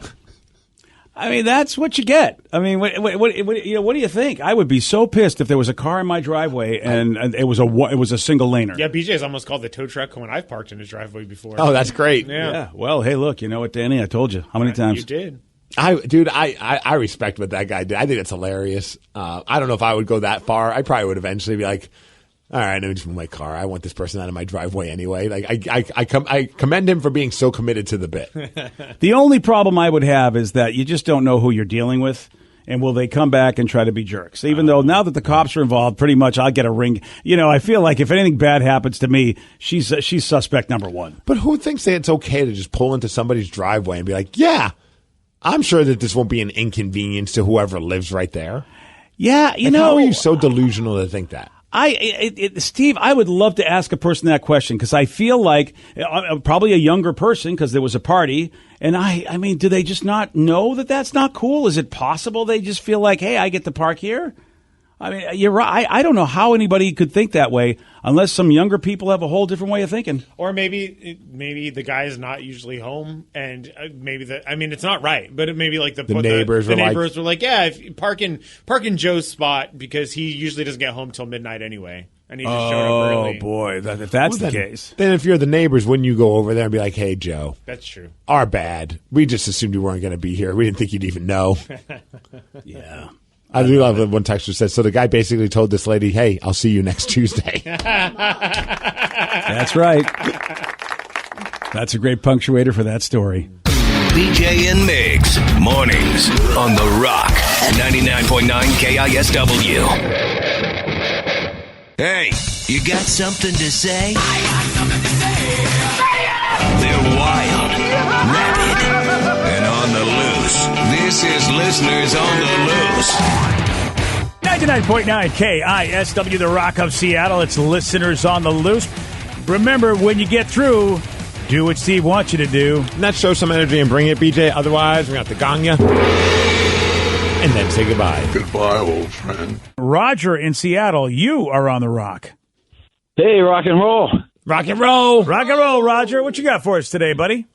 I mean, that's what you get. I mean, what do you think? I would be so pissed if there was a car in my driveway and it was a single laner.
Yeah, BJ's almost called the tow truck when I've parked in his driveway before.
Oh, that's great.
Yeah.
Well, hey, look, you know what, Danny? I told you. How many times?
You did.
I respect what that guy did. I think it's hilarious. I don't know if I would go that far. I probably would eventually be like, all right, let me just move my car. I want this person out of my driveway anyway. Like I commend him for being so committed to the bit.
The only problem I would have is that you just don't know who you're dealing with. And will they come back and try to be jerks? Even though now that the cops are involved, pretty much I'll get a ring. You know, I feel like if anything bad happens to me, she's suspect number one.
But who thinks that it's okay to just pull into somebody's driveway and be like, yeah, I'm sure that this won't be an inconvenience to whoever lives right there?
Yeah,
how are you so delusional to think that?
Steve, I would love to ask a person that question because I feel like probably a younger person because there was a party. And I mean, do they just not know that that's not cool? Is it possible they just feel like, hey, I get to park here? I mean, you're right. I don't know how anybody could think that way unless some younger people have a whole different way of thinking.
Or maybe the guy is not usually home, and it's not right, but it maybe like the neighbors were like, yeah, if park in Joe's spot because he usually doesn't get home till midnight anyway, and he just showed up early.
Oh boy, if that's the case,
then if you're the neighbors, wouldn't you go over there and be like, hey, Joe,
that's true.
Our bad. We just assumed you weren't going to be here. We didn't think you'd even know.
Yeah.
I do love that one texter says, so the guy basically told this lady, hey, I'll see you next Tuesday.
That's right. That's a great punctuator for that story.
BJ and Migs, mornings on The Rock, 99.9 KISW. Hey, you got something to say? I got something to say. They're wild, rabid, and on the loose. This is Listeners on the Loose.
99.9 KISW, The Rock of Seattle. It's Listeners on the Loose. Remember, when you get through, do what Steve wants you to do.
Not show some energy and bring it, BJ. Otherwise, we're going to have to gong you. And then say goodbye.
Goodbye, old friend.
Roger in Seattle, you are on The Rock.
Hey, rock and roll.
Rock and roll. Rock and roll, Roger. What you got for us today, buddy?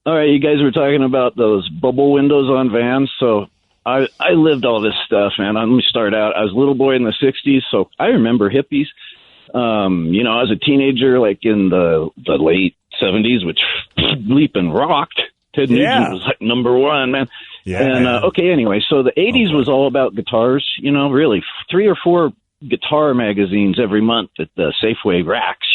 All right, you guys were talking about those bubble windows on vans. So I lived all this stuff, man. Let me start out. I was a little boy in the 60s, so I remember hippies. I was a teenager, like in the late 70s, which bleep and rocked. Ted Nugent was like number one, man.
Yeah.
And, anyway, so the 80s was all about guitars, really 3 or 4 guitar magazines every month at the Safeway racks,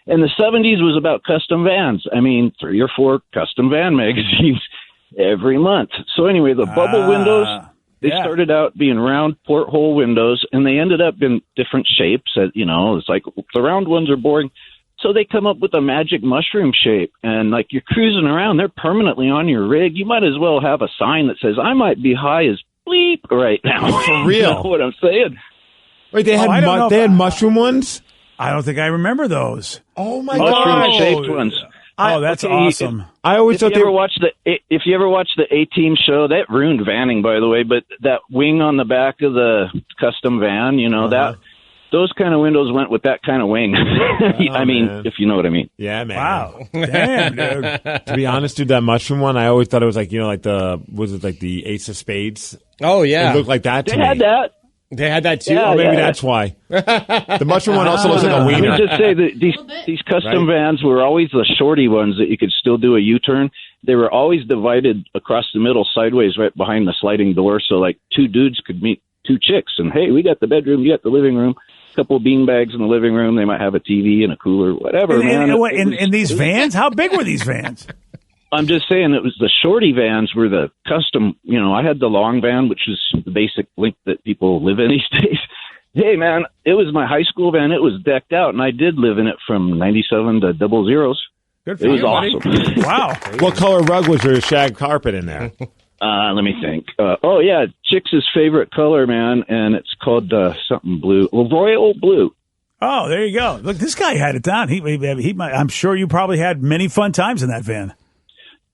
And the 70s was about custom vans. 3 or 4 custom van magazines every month. So anyway, the bubble windows, they started out being round porthole windows, and they ended up in different shapes. It's like the round ones are boring. So they come up with a magic mushroom shape, and like you're cruising around, they're permanently on your rig. You might as well have a sign that says, I might be high as bleep right now.
For real.
You know what I'm saying?
Wait, they had mushroom ones?
I don't think I remember those.
Oh my
God! Shaped ones.
That's awesome.
I always thought
if you ever watched the A-Team show, that ruined vanning, by the way. But that wing on the back of the custom van, those kind of windows went with that kind of wing.
Man.
If you know what I mean.
Yeah, man.
Wow. Damn, dude.
To be honest, dude, that mushroom one, I always thought it was like, the Ace of Spades?
Oh, yeah.
It looked like that to me.
They had that.
They had that too?
Yeah,
maybe that's why. The mushroom one also looks like a wiener.
Let me just say that these custom vans were always the shorty ones that you could still do a U-turn. They were always divided across the middle sideways right behind the sliding door. So like 2 dudes could meet 2 chicks and, hey, we got the bedroom, you got the living room. A couple of bean bags in the living room. They might have a TV and a cooler, whatever.
In these vans? How big were these vans?
I'm just saying it was the shorty vans were the custom. I had the long van, which is the basic link that people live in these days. Hey, man, it was my high school van. It was decked out, and I did live in it from 97 to 00s.
Good for
it was
you,
awesome.
Buddy. Wow.
What color rug was your shag carpet in there?
Let me think. Chicks' favorite color, man, and it's called something blue. Royal blue.
Oh, there you go. Look, this guy had it down. I'm sure you probably had many fun times in that van.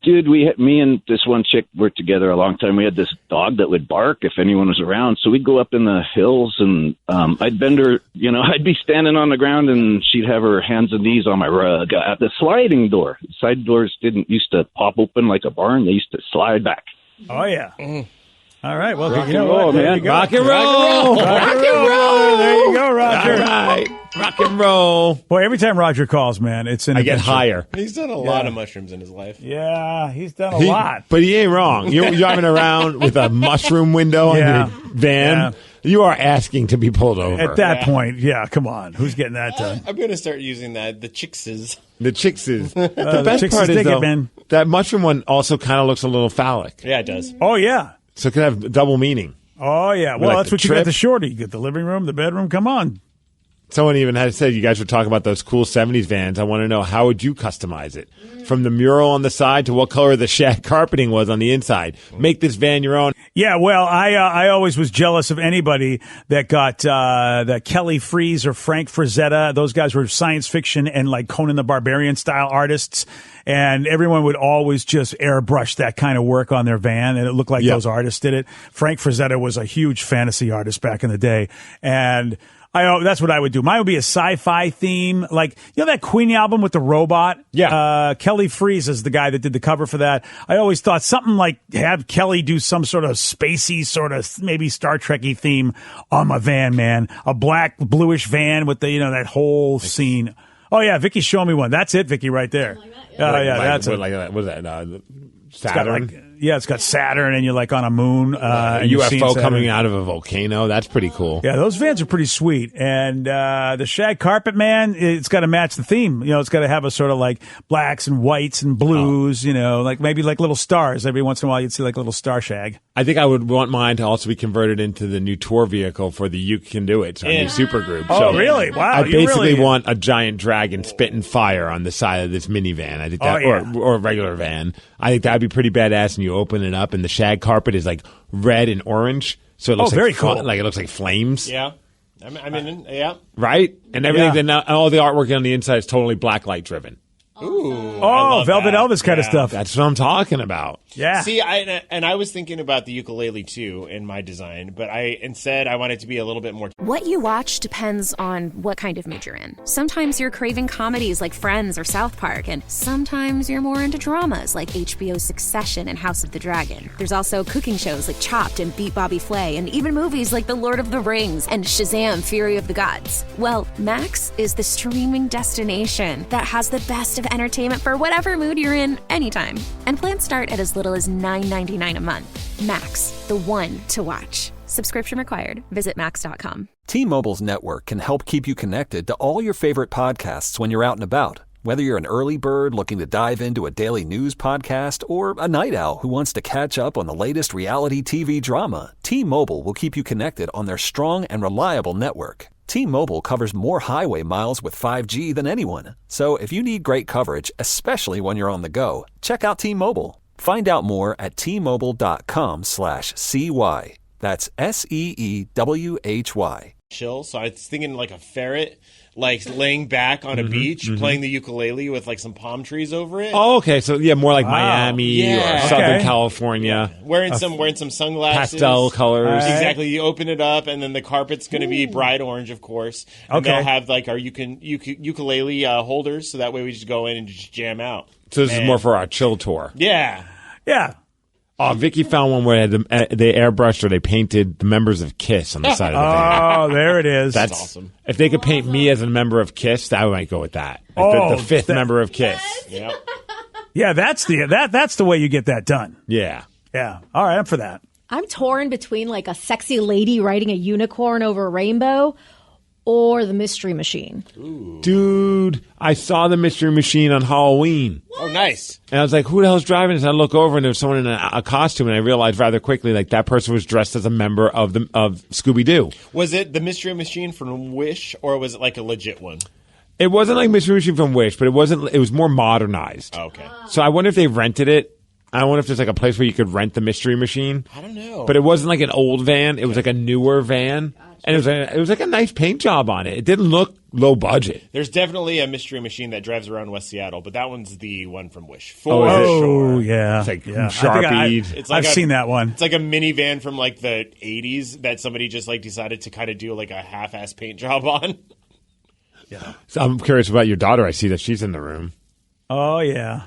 Dude, me and this one chick worked together a long time. We had this dog that would bark if anyone was around. So we'd go up in the hills and I'd bend her, I'd be standing on the ground and she'd have her hands and knees on my rug. At the sliding door, side doors didn't used to pop open like a barn. They used to slide back.
Oh, yeah. All right. Well,
Rock
you know
and roll,
what? There
man.
you go.
Rock and roll.
Rock and roll. There you go, Roger.
All right. Rock and roll.
Boy, every time Roger calls, man, it's an
I get
adventure.
higher.
He's done a lot of mushrooms in his life.
Yeah, he's done a lot.
But he ain't wrong. You're driving around with a mushroom window on
Yeah.
your van.
Yeah.
You are asking to be pulled over.
At that point, yeah, come on. Who's getting that done?
I'm going to start using that. The Chickses.
The Chickses. The
the
best
Chickses
part is,
dig it,
though,
man.
that mushroom one also kind of looks a little phallic.
Yeah, it does.
Oh, yeah.
So it could have double meaning.
Oh, yeah. Well,
Like
that's
the
what you got
trip.
the shorty. You get the living room, the bedroom. Come on.
Someone even had said you guys were talking about those cool 70s vans. I want to know, how would you customize it? From the mural on the side to what color the shag carpeting was on the inside. Make this van your own.
Yeah, well, I always was jealous of anybody that got that Kelly Freas or Frank Frazetta. Those guys were science fiction and like Conan the Barbarian style artists, and everyone would always just airbrush that kind of work on their van, and it looked like those artists did it. Frank Frazetta was a huge fantasy artist back in the day, and that's what I would do. Mine would be a sci-fi theme, like, you know that Queen album with the robot?
Yeah.
Kelly Freas is the guy that did the cover for that. I always thought something like have Kelly do some sort of spacey, sort of maybe Star Trek-y theme on my van, man. A black, bluish van with the, that whole scene. Oh, yeah, Vicky, show me one. That's it, Vicky, right there. Oh, yeah, that's it.
What is that?
It's
Saturn?
got it's got Saturn, and you're like on a moon.
A
and you're seeing
UFO
Saturn.
coming out of a volcano. That's pretty cool.
Yeah, those vans are pretty sweet. And the shag carpet, man, it's got to match the theme. It's got to have a sort of like blacks and whites and blues, like maybe like little stars. Every once in a while you'd see like little star shag.
I think I would want mine to also be converted into the new tour vehicle for the You Can Do It, our new supergroup.
Oh, really? Wow.
I
you
basically
really-
want a giant dragon spitting fire on the side of this minivan. I think that, or a regular van. I think that'd be pretty badass. And you open it up, and the shag carpet is like red and orange, so it looks
very
like
cool.
Like it looks like flames.
Yeah. I mean, yeah.
Right, and everything. Then all the artwork on the inside is totally blacklight driven.
Ooh.
Oh, Velvet Elvis kind of stuff.
That's what I'm talking about.
Yeah.
See, I was thinking about the ukulele too in my design, but instead I want it to be a little bit more.
What you watch depends on what kind of mood you're in. Sometimes you're craving comedies like Friends or South Park, and sometimes you're more into dramas like HBO's Succession and House of the Dragon. There's also cooking shows like Chopped and Beat Bobby Flay, and even movies like The Lord of the Rings and Shazam! Fury of the Gods. Well, Max is the streaming destination that has the best of entertainment for whatever mood you're in anytime. And plans start at as little as $9.99 a month. Max, the one to watch. Subscription required. Visit max.com.
T-Mobile's network can help keep you connected to all your favorite podcasts when you're out and about. Whether you're an early bird looking to dive into a daily news podcast or a night owl who wants to catch up on the latest reality TV drama, T-Mobile will keep you connected on their strong and reliable network. T-Mobile covers more highway miles with 5G than anyone. So if you need great coverage, especially when you're on the go, check out T-Mobile. Find out more at T-Mobile.com/CY. That's SEEWHY.
Chill. So I was thinking like a ferret, like laying back on a beach, playing the ukulele with like some palm trees over it.
Oh, okay. So yeah, more like Miami or Southern California.
Wearing some sunglasses,
pastel colors.
Exactly. You open it up, and then the carpet's going to be bright orange, of course. And they'll have like our ukulele holders, so that way we just go in and just jam out.
So this is more for our chill tour.
Yeah.
Yeah.
Oh, Vicky found one where they airbrushed or they painted the members of KISS on the side of the van.
Oh, there it is.
That's
awesome.
If they could paint me as a member of KISS, I might go with that. Like the fifth member of KISS.
Yep.
Yeah, that's the way you get that done.
Yeah.
Yeah. All right, I'm for that.
I'm torn between like a sexy lady riding a unicorn over a rainbow or the Mystery Machine.
Ooh.
Dude, I saw the Mystery Machine on Halloween.
Oh, nice.
And I was like, who the hell's driving this? And I look over and there was someone in a costume, and I realized rather quickly like that person was dressed as a member of Scooby-Doo.
Was it the Mystery Machine from Wish, or was it like a legit one?
It wasn't like Mystery Machine from Wish, but it was more modernized.
Oh, okay.
So I wonder if they rented it. I wonder if there's like a place where you could rent the Mystery Machine.
I don't know.
But it wasn't like an old van. It was like a newer van. And it was like a nice paint job on it. It didn't look low budget.
There's definitely a Mystery Machine that drives around West Seattle, but that one's the one from Wish.
For
sure. Yeah.
It's like
yeah.
Sharpied.
I've seen that one.
It's like a minivan from like the 80s that somebody just like decided to kind of do like a half-ass paint job on.
Yeah.
So I'm curious about your daughter. I see that she's in the room.
Oh, yeah.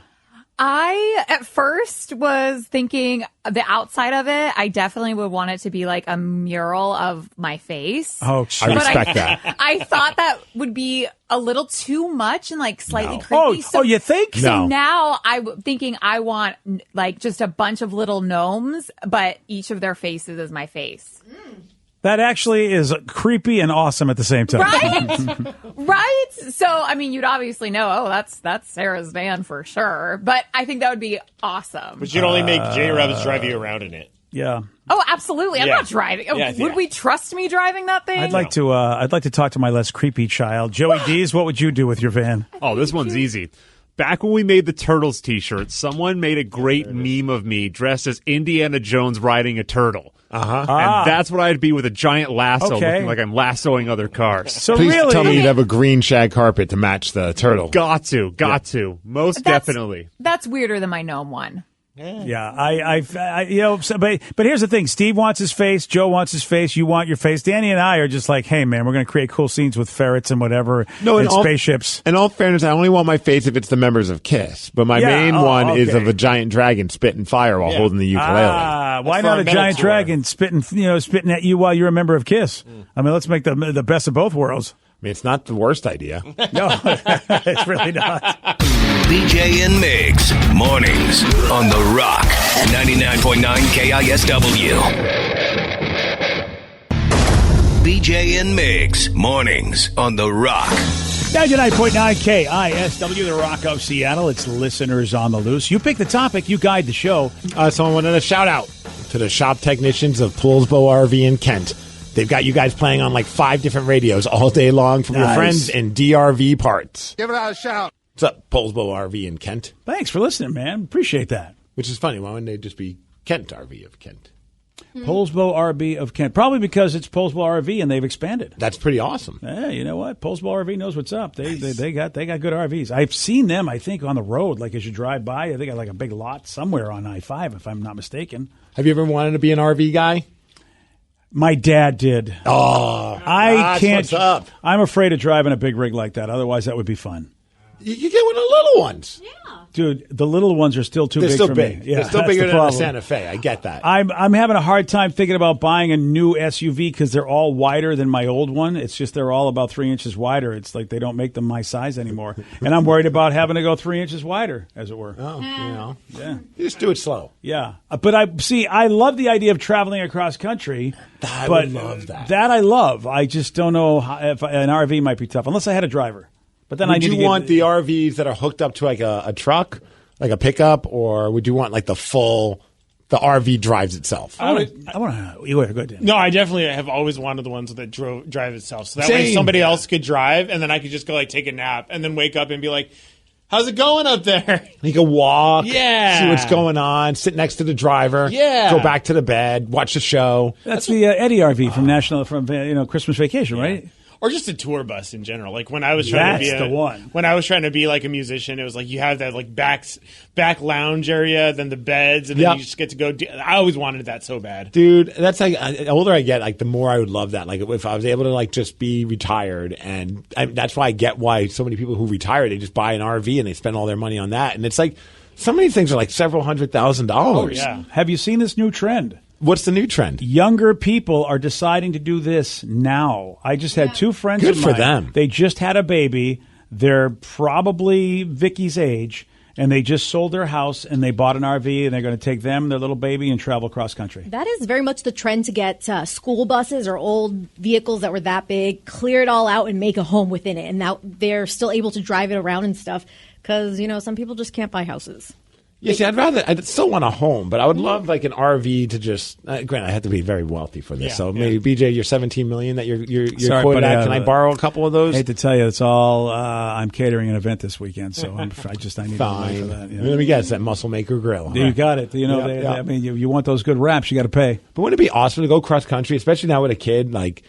I, at first, was thinking the outside of it, I definitely would want it to be like a mural of my face.
Oh,
I respect that.
I thought that would be a little too much and like slightly creepy.
Oh, you think?
So now I'm thinking I want like just a bunch of little gnomes, but each of their faces is my face.
That actually is creepy and awesome at the same time.
Right? Right? So, I mean, you'd obviously know, that's Sarah's van for sure. But I think that would be awesome.
But you'd only make J-Rubs drive you around in it.
Yeah.
Oh, absolutely. I'm
Yeah.
not driving.
Yeah,
Would we trust me driving that thing?
I'd like to talk to my less creepy child. Joey Dees, what would you do with your van?
Oh, this one's easy. Back when we made the Turtles t-shirt, someone made a great meme of me dressed as Indiana Jones riding a turtle.
Uh-huh.
And that's what I'd be with a giant lasso,
Okay.
looking like I'm lassoing other cars.
So
Please
really,
tell me you'd have a green shag carpet to match the turtle.
Got to. Most definitely.
That's weirder than my gnome one.
Yeah, I you know, but here's the thing: Steve wants his face, Joe wants his face, you want your face. Danny and I are just like, hey, man, we're going to create cool scenes with ferrets and whatever, and spaceships.
In all fairness, I only want my face if it's the members of KISS, but my main one is of a giant dragon spitting fire while holding the ukulele.
Why not a giant dragon spitting at you while you're a member of KISS? I mean, let's make the best of both worlds.
I mean, it's not the worst idea.
No, it's really not.
BJ and Migs, mornings on The Rock, 99.9 KISW. BJ and Migs, mornings on The Rock.
99.9 KISW, The Rock of Seattle. It's listeners on the loose. You pick the topic, you guide the show.
So I wanted a shout out to the shop technicians of Poolsbo RV in Kent. They've got you guys playing on like 5 different radios all day long from your friends in DRV parts.
Give it out a shout.
What's up, Poolsbo RV in Kent?
Thanks for listening, man. Appreciate that.
Which is funny. Why wouldn't they just be Kent RV of Kent?
Polesbo RV of Kent. Probably because it's Polesbo RV and they've expanded.
That's pretty awesome.
Yeah, you know what? Polesbo RV knows what's up. They got good RVs. I've seen them, I think, on the road. Like as you drive by, they got like a big lot somewhere on I-5, if I'm not mistaken.
Have you ever wanted to be an RV guy?
My dad did.
Oh,
I can't.
What's up?
I'm afraid of driving a big rig like that. Otherwise, that would be fun.
You get one of the little ones.
Dude, the little ones are still too
They're
big
still
for
big.
me. Yeah,
They're still
that's
bigger
the
than a
problem.
Santa Fe. I get that.
I'm having a hard time thinking about buying a new SUV because they're all wider than my old one. It's just they're all about 3 inches wider. It's like they don't make them my size anymore. And I'm worried about having to go 3 inches wider, as it were.
Oh,
Yeah.
You just do it slow.
Yeah. But I love the idea of traveling across country.
I
but
would love that.
That I love. I just don't know if an RV might be tough, unless I had a driver. But then
Would you want the RVs that are hooked up to like a truck, like a pickup, or would you want like the RV drives itself?
I want to. Go ahead, Dan.
No, I definitely have always wanted the ones that drive itself. So that
Same.
way somebody else could drive, and then I could just go like take a nap, and then wake up and be like, "How's it going up there?"
You can walk,
Yeah.
see what's going on, sit next to the driver,
Yeah.
go back to the bed, watch the show.
That's the Eddie RV from Christmas Vacation, right?
Or just a tour bus in general. Like when I was trying
That's
to be
the one.
When I was trying to be like a musician, it was like you have that like back lounge area, then the beds, and then
Yep.
you just get to go. I always wanted that so bad.
Dude, that's like the older I get, like the more I would love that. Like if I was able to like just be retired, and that's why I get why so many people who retire, they just buy an RV and they spend all their money on that. And it's like some of these things are like several $100,000.
Oh, yeah. Have you seen this new trend?
What's the new trend?
Younger people are deciding to do this now. I just had 2 friends
Good
of
for
mine.
them.
They just had a baby. They're probably Vicky's age, and they just sold their house, and they bought an RV, and they're going to take them, their little baby, and travel cross country.
That is very much the trend to get school buses or old vehicles that were that big, clear it all out, and make a home within it. And now they're still able to drive it around and stuff because, some people just can't buy houses.
Yeah, see, I'd still want a home, but I would love like an RV to just. Granted, I have to be very wealthy for this,
Yeah,
so maybe BJ, your $17 million that you're
Sorry,
quoted
buddy,
at. Can I borrow a couple of those?
I hate to tell you, it's all I'm catering an event this weekend, so I need money
Fine.
for that.
Let me guess, that Muscle Maker Grill.
You got it.
Yeah.
I mean, you want those good wraps, you got to pay.
But wouldn't it be awesome to go cross country, especially now with a kid? Like,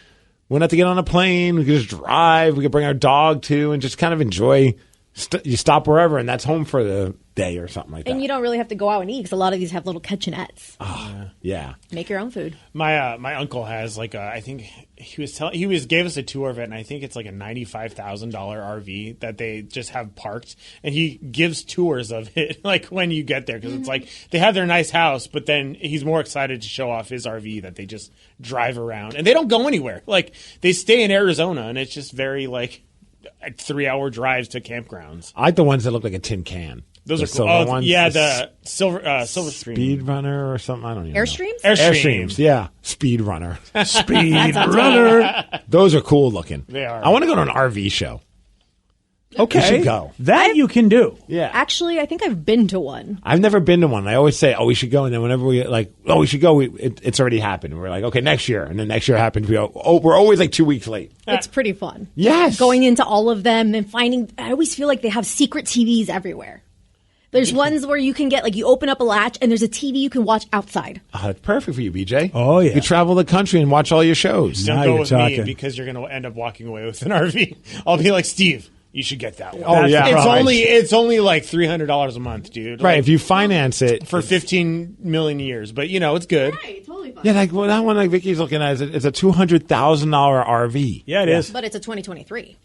we don't have to get on a plane. We could just drive. We could bring our dog too, and just kind of enjoy you stop wherever, and that's home for the day or something like that.
And you don't really have to go out and eat because a lot of these have little kitchenettes.
Yeah.
Make your own food.
My uncle has like I think he gave us a tour of it, and I think it's like a $95,000 RV that they just have parked, and he gives tours of it like when you get there because it's like they have their nice house, but then he's more excited to show off his RV that they just drive around, and they don't go anywhere. Like they stay in Arizona, and it's just very like 3-hour drives to campgrounds.
I like the ones that look like a tin can.
Those are cool.
silver ones.
Yeah, the silver Stream.
Speed Runner or something. I don't even know.
Airstreams?
Airstreams, yeah. Speed Runner.
Speed Runner.
Those are cool looking.
They are.
I want to go to an RV show.
Okay.
We should go.
That you can do.
Yeah.
Actually, I think I've been to one.
I've never been to one. I always say, we should go. And then whenever we we should go, it's already happened. We're like, okay, next year. And then next year happens. We go, we're always like 2 weeks late.
It's pretty fun.
Yes.
Going into all of them and finding, I always feel like they have secret TVs everywhere. There's ones where you can get, like, you open up a latch and there's a TV you can watch outside.
That's perfect for you, BJ.
Oh, yeah.
You travel the country and watch all your shows.
Don't
Now
go
you're
with
talking.
me because you're going to end up walking away with an RV. I'll be like, Steve, you should get that one.
Oh, yeah.
It's only like $300 a month, dude.
Right,
Like,
if you finance it.
for 15 million years, but it's good.
Right, totally fun.
Yeah, like that one like Vicky's looking at, it's a $200,000 RV.
Yeah, it is.
But it's a 2023.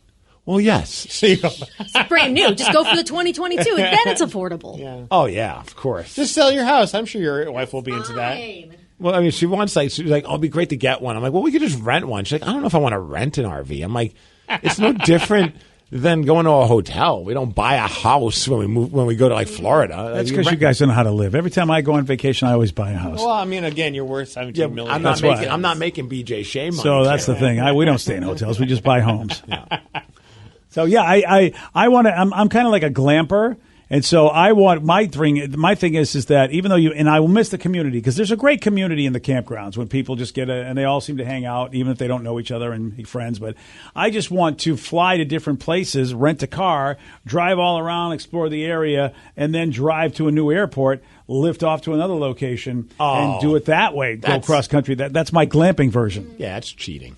Well, yes.
It's brand new. Just go for the 2022 and then it's affordable.
Yeah.
Oh, yeah, of course.
Just sell your house. I'm sure your wife will be into that.
Fine.
Well, I mean, she's like, it'd be great to get one. I'm like, well, we could just rent one. She's like, I don't know if I want to rent an RV. I'm like, it's no different than going to a hotel. We don't buy a house when we go to like Florida.
That's because you guys don't know how to live. Every time I go on vacation, I always buy a house.
Well, I mean, again, you're worth $17 million.
I'm not making BJ Shea money.
So that's the thing. We don't stay in hotels. We just buy homes. So yeah, I want to. I'm kind of like a glamper, and so I want my thing. My thing is that even though I will miss the community because there's a great community in the campgrounds when people just and they all seem to hang out even if they don't know each other and be friends. But I just want to fly to different places, rent a car, drive all around, explore the area, and then drive to a new airport, lift off to another location, and do it that way. Go cross country. That's my glamping version.
Yeah, that's cheating.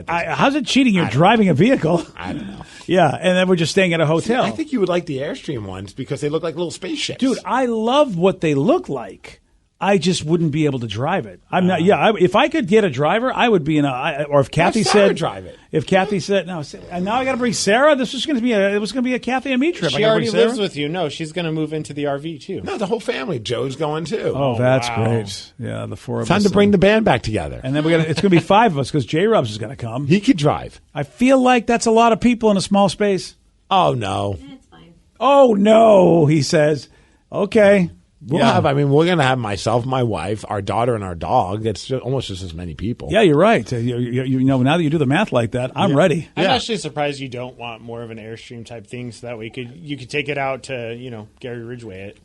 How's it cheating? You're driving a vehicle.
I don't know.
Yeah, and then we're just staying at a hotel.
See, I think you would like the Airstream ones because they look like little spaceships.
Dude, I love what they look like. I just wouldn't be able to drive it. I'm not. Yeah, if I could get a driver, I would be in a. Or if Kathy said,
drive it.
If Kathy said, no, and now I got to bring Sarah. This was going to be it was going to be a Kathy and me trip.
She already lives with you. No, she's going to move into the RV too.
No, the whole family. Joe's going too.
Oh, that's great. Yeah, the four of us.
Time to bring the band back together.
And then it's going to be 5 of us because J Rubs is going to come.
He could drive.
I feel like that's a lot of people in a small space.
Oh no.
It's fine.
Oh no, he says. Okay.
We're going to have myself, my wife, our daughter, and our dog. It's almost just as many people.
Yeah, you're right. You know, now that you do the math like that, I'm ready.
I'm actually surprised you don't want more of an Airstream type thing so that way you could take it out to, Gary Ridgway it.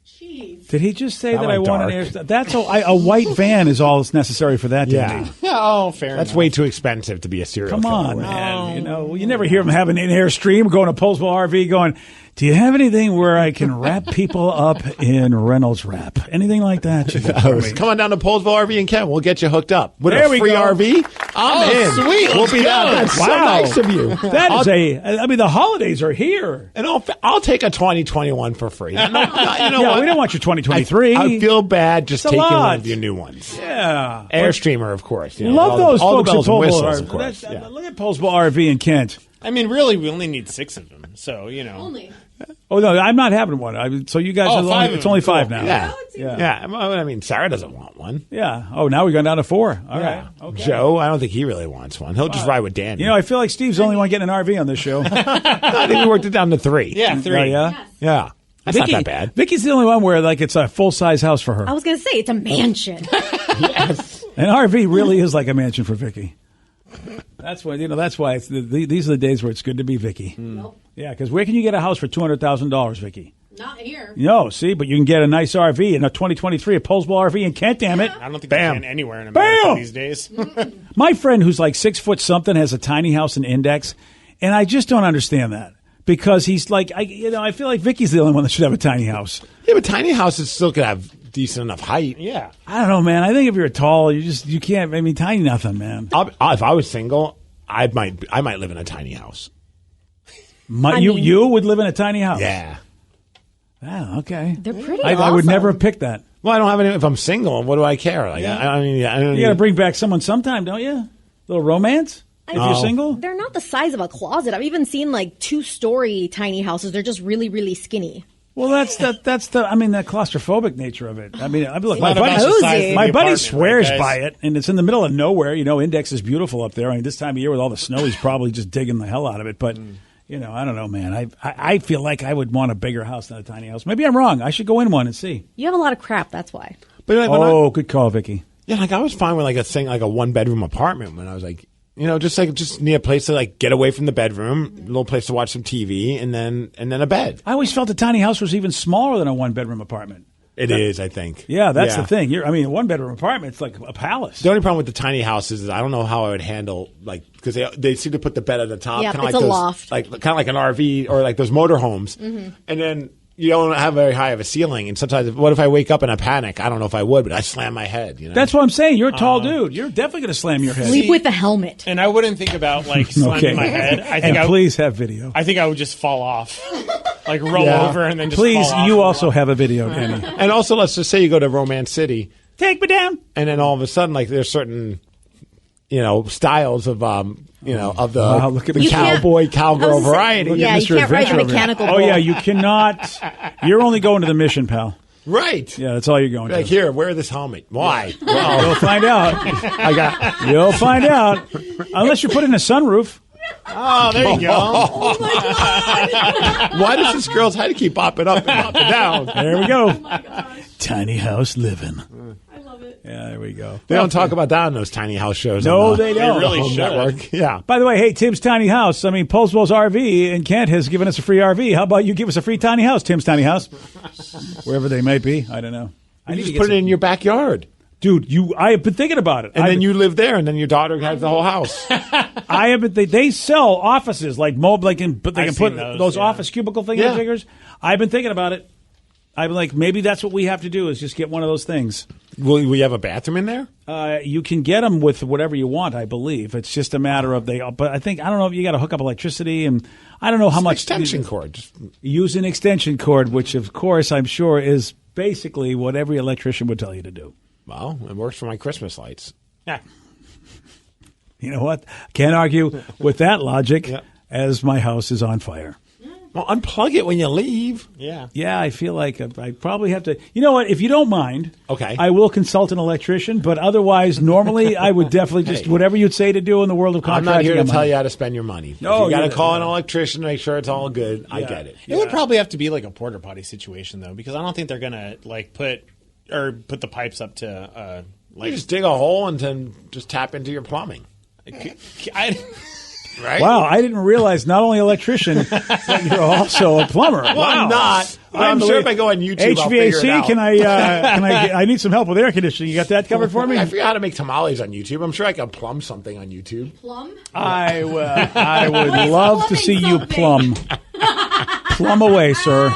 Jeez.
Did he just say that I
went
want an
dark.
Airstream? That's a white van is all that's necessary for that.
Yeah.
To
Yeah, oh, fair enough.
That's way too expensive to be a serial
Come
killer
on,
with.
man. You never hear him having an Airstream going to Postville RV going, do you have anything where I can wrap people up in Reynolds wrap? Anything like that?
Come on down to Polesville RV in Kent. We'll get you hooked up. With
There
a
we
free
go.
RV, I'm in.
Sweet.
We'll be down. That's so nice of you.
That is the holidays are here.
And I'll take a 2021 for free. You know
Yeah,
what?
we don't want your 2023.
I feel bad just
It's a
taking
lot.
one of your new ones.
Yeah.
Airstreamer, of course. You know,
Love those
all
folks
the bells
at
and
Postville
whistles,
RV.
of course. Yeah.
Look at Postville RV in Kent.
I mean, really, we only need 6 of them. So,
Only.
Oh, no, I'm not having one. So you guys are
5
it's only 5
Cool.
now.
Yeah. I mean, Sarah doesn't want one.
Yeah. Oh, now we've gone down to 4. All right. Okay.
Joe, I don't think he really wants one. He'll just ride with Danny.
You know, I feel like Steve's the only one getting an RV on this show.
I think we worked it down to 3.
Yeah, 3.
Oh, yeah.
Yeah. That's not that bad.
Vicky's the only one where it's a full size house for her.
I was going to say, it's a mansion.
Yes.
An RV really is like a mansion for Vicky. That's why it's these are the days where it's good to be Vicky.
Nope.
Yeah, because where can you get a house for $200,000, Vicky?
Not here.
No, see, but you can get a nice RV in a 2023, a Postville RV in Kent. Damn it!
I don't think
Bam.
you can anywhere in America
Bam.
these days.
My friend who's like 6 foot something has a tiny house in Index, and I just don't understand that because he's like, I feel like Vicky's the only one that should have a tiny house.
Yeah, but tiny houses still could have decent enough height.
Yeah.
I don't know, man. I think if you're tall, you can't. I mean, tiny nothing, man.
If I was single, I might live in a tiny house.
You would live in a tiny house?
Yeah.
Oh, okay.
They're pretty
I would never have picked that.
Well, I don't have any. If I'm single, what do I care? Like,
Yeah.
I don't
You got to bring back someone sometime, don't you? A little romance? If you're single?
They're not the size of a closet. I've even seen like 2-story tiny houses. They're just really, really skinny.
Well, that's the claustrophobic nature of it. I mean, look,
It's
my buddy
apartment,
swears
right, guys?
by it, and it's in the middle of nowhere. Index is beautiful up there. I mean, this time of year with all the snow, he's probably just digging the hell out of it. But I don't know, man. I feel like I would want a bigger house than a tiny house. Maybe I'm wrong. I should go in one and see.
You have a lot of crap. That's why.
But
good call, Vicky.
Yeah, like I was fine with like a 1-bedroom apartment when I was like. Just need a place to like get away from the bedroom, a little place to watch some TV, and then a bed.
I always felt a tiny house was even smaller than a 1-bedroom apartment.
It is, I think.
Yeah, that's the thing. A 1-bedroom apartment, it's like a palace.
The only problem with the tiny houses is I don't know how I would handle because they seem to put the bed at the top,
Yeah,
kind of
it's
like
a
those,
loft.
kind of like an RV or like those motorhomes,
Mhm.
and then. You don't have very high of a ceiling, and sometimes, what if I wake up in a panic? I don't know if I would, but I slam my head.
That's what I'm saying. You're a tall dude. You're definitely going to slam your head.
Sleep with a helmet.
And I wouldn't think about like slamming
Okay.
my head. I think
And please have video.
I think I would just fall off, like roll over and then just
Please,
fall off.
you also have a video, Danny.
And also, let's just say you go to Romance City,
take me down,
and then all of a sudden, like there's certain, styles of of the
Wow, look at
the
me.
cowboy cowgirl variety.
Look
Yeah,
at
you
Mr.
can't ride the
Adventure over here.
mechanical
Oh
bull.
yeah, you cannot. You're only going to the mission, pal.
Right.
Yeah, that's all you're going
Like
to.
here, wear this helmet. Why? Well,
You'll find out. You'll find out. Unless you put in a sunroof.
Oh, there you go.
Why does this girl's head keep popping up and up and down?
There we go. Tiny house living. I love it. Yeah, there we go.
They don't talk about that in those tiny house shows.
No,
on the-
they don't.
the
They really
Home
should.
Network. Yeah.
By the way, hey, Tim's Tiny House. Poswell's RV in Kent has given us a free RV. How about you give us a free tiny house, Tim's Tiny House? Wherever they might be. I don't know. I
You
need to
just
get
put it
some-
in your backyard.
Dude, I have been thinking about it.
And then you live there, and then your daughter has the whole house.
I have been. They sell offices like mobile, but they can
I've
put
seen
those
yeah.
office cubicle
Yeah.
figures. I've been thinking about it. I've been like, maybe that's what we have to do is just get one of those things.
Will you have a bathroom in there?
You can get them with whatever you want, I believe. It's just a matter of but I don't know if you got to hook up electricity, and I don't know how much
extension cord. Just
use an extension cord, which of course I'm sure is basically what every electrician would tell you to do.
Well, it works for my Christmas lights.
Yeah.
You know what? Can't argue with that logic.
Yeah.
As my house is on fire.
Well, unplug it when you leave.
Yeah.
Yeah, I feel like I probably have to. You know what? If you don't mind,
Okay.
I will consult an electrician. But otherwise, normally I would definitely just
Hey.
whatever you'd say to do in the world of
I'm
contracting.
not here to
I'm
tell
on.
you how to spend your money.
No,
if you got to
yeah,
call
yeah.
an electrician to make sure it's all good. I get it.
It would probably have to be like a porta potty situation though, because I don't think they're gonna like put the pipes up to
You just dig a hole and then just tap into your plumbing. Right?
Wow, I didn't realize not only electrician, but you're also a plumber.
Well,
wow.
I'm not. I'm sure if I go on YouTube, I'll figure it
HVAC,
out.
can I need some help with air conditioning. You got that covered for me?
I figure out how to make tamales on YouTube. I'm sure I can plumb something on YouTube.
I would love to see you plumb. Plumb away, sir.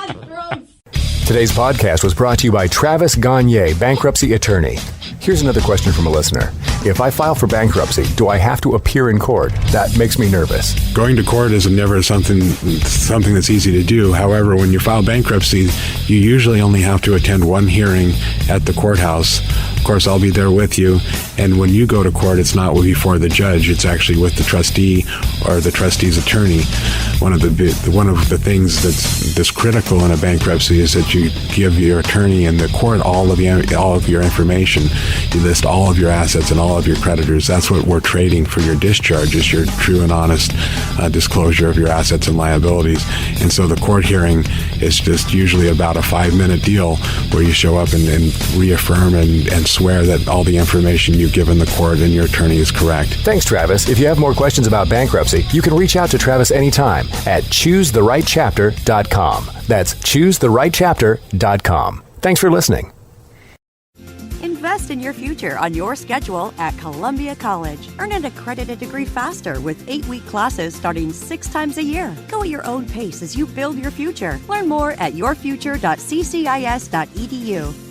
Today's podcast was brought to you by Travis Gagne, bankruptcy attorney. Here's another question from a listener. If I file for bankruptcy, do I have to appear in court? That makes me nervous.
Going to court is never something that's easy to do. However, when you file bankruptcy, you usually only have to attend one hearing at the courthouse. Of course, I'll be there with you. And when you go to court, it's not before the judge. It's actually with the trustee or the trustee's attorney. One of the things that's critical in a bankruptcy is that you give your attorney and the court all of your information. You list all of your assets and all of your creditors. That's what we're trading for your discharge, is your true and honest disclosure of your assets and liabilities. And so the court hearing is just usually about a 5-minute deal where you show up and reaffirm and swear that all the information you've given the court and your attorney is correct.
Thanks, Travis. If you have more questions about bankruptcy, you can reach out to Travis anytime at choosetherightchapter.com. That's choosetherightchapter.com. Thanks for listening.
Invest in your future on your schedule at Columbia College. Earn an accredited degree faster with 8-week classes starting 6 times a year. Go at your own pace as you build your future. Learn more at yourfuture.ccis.edu.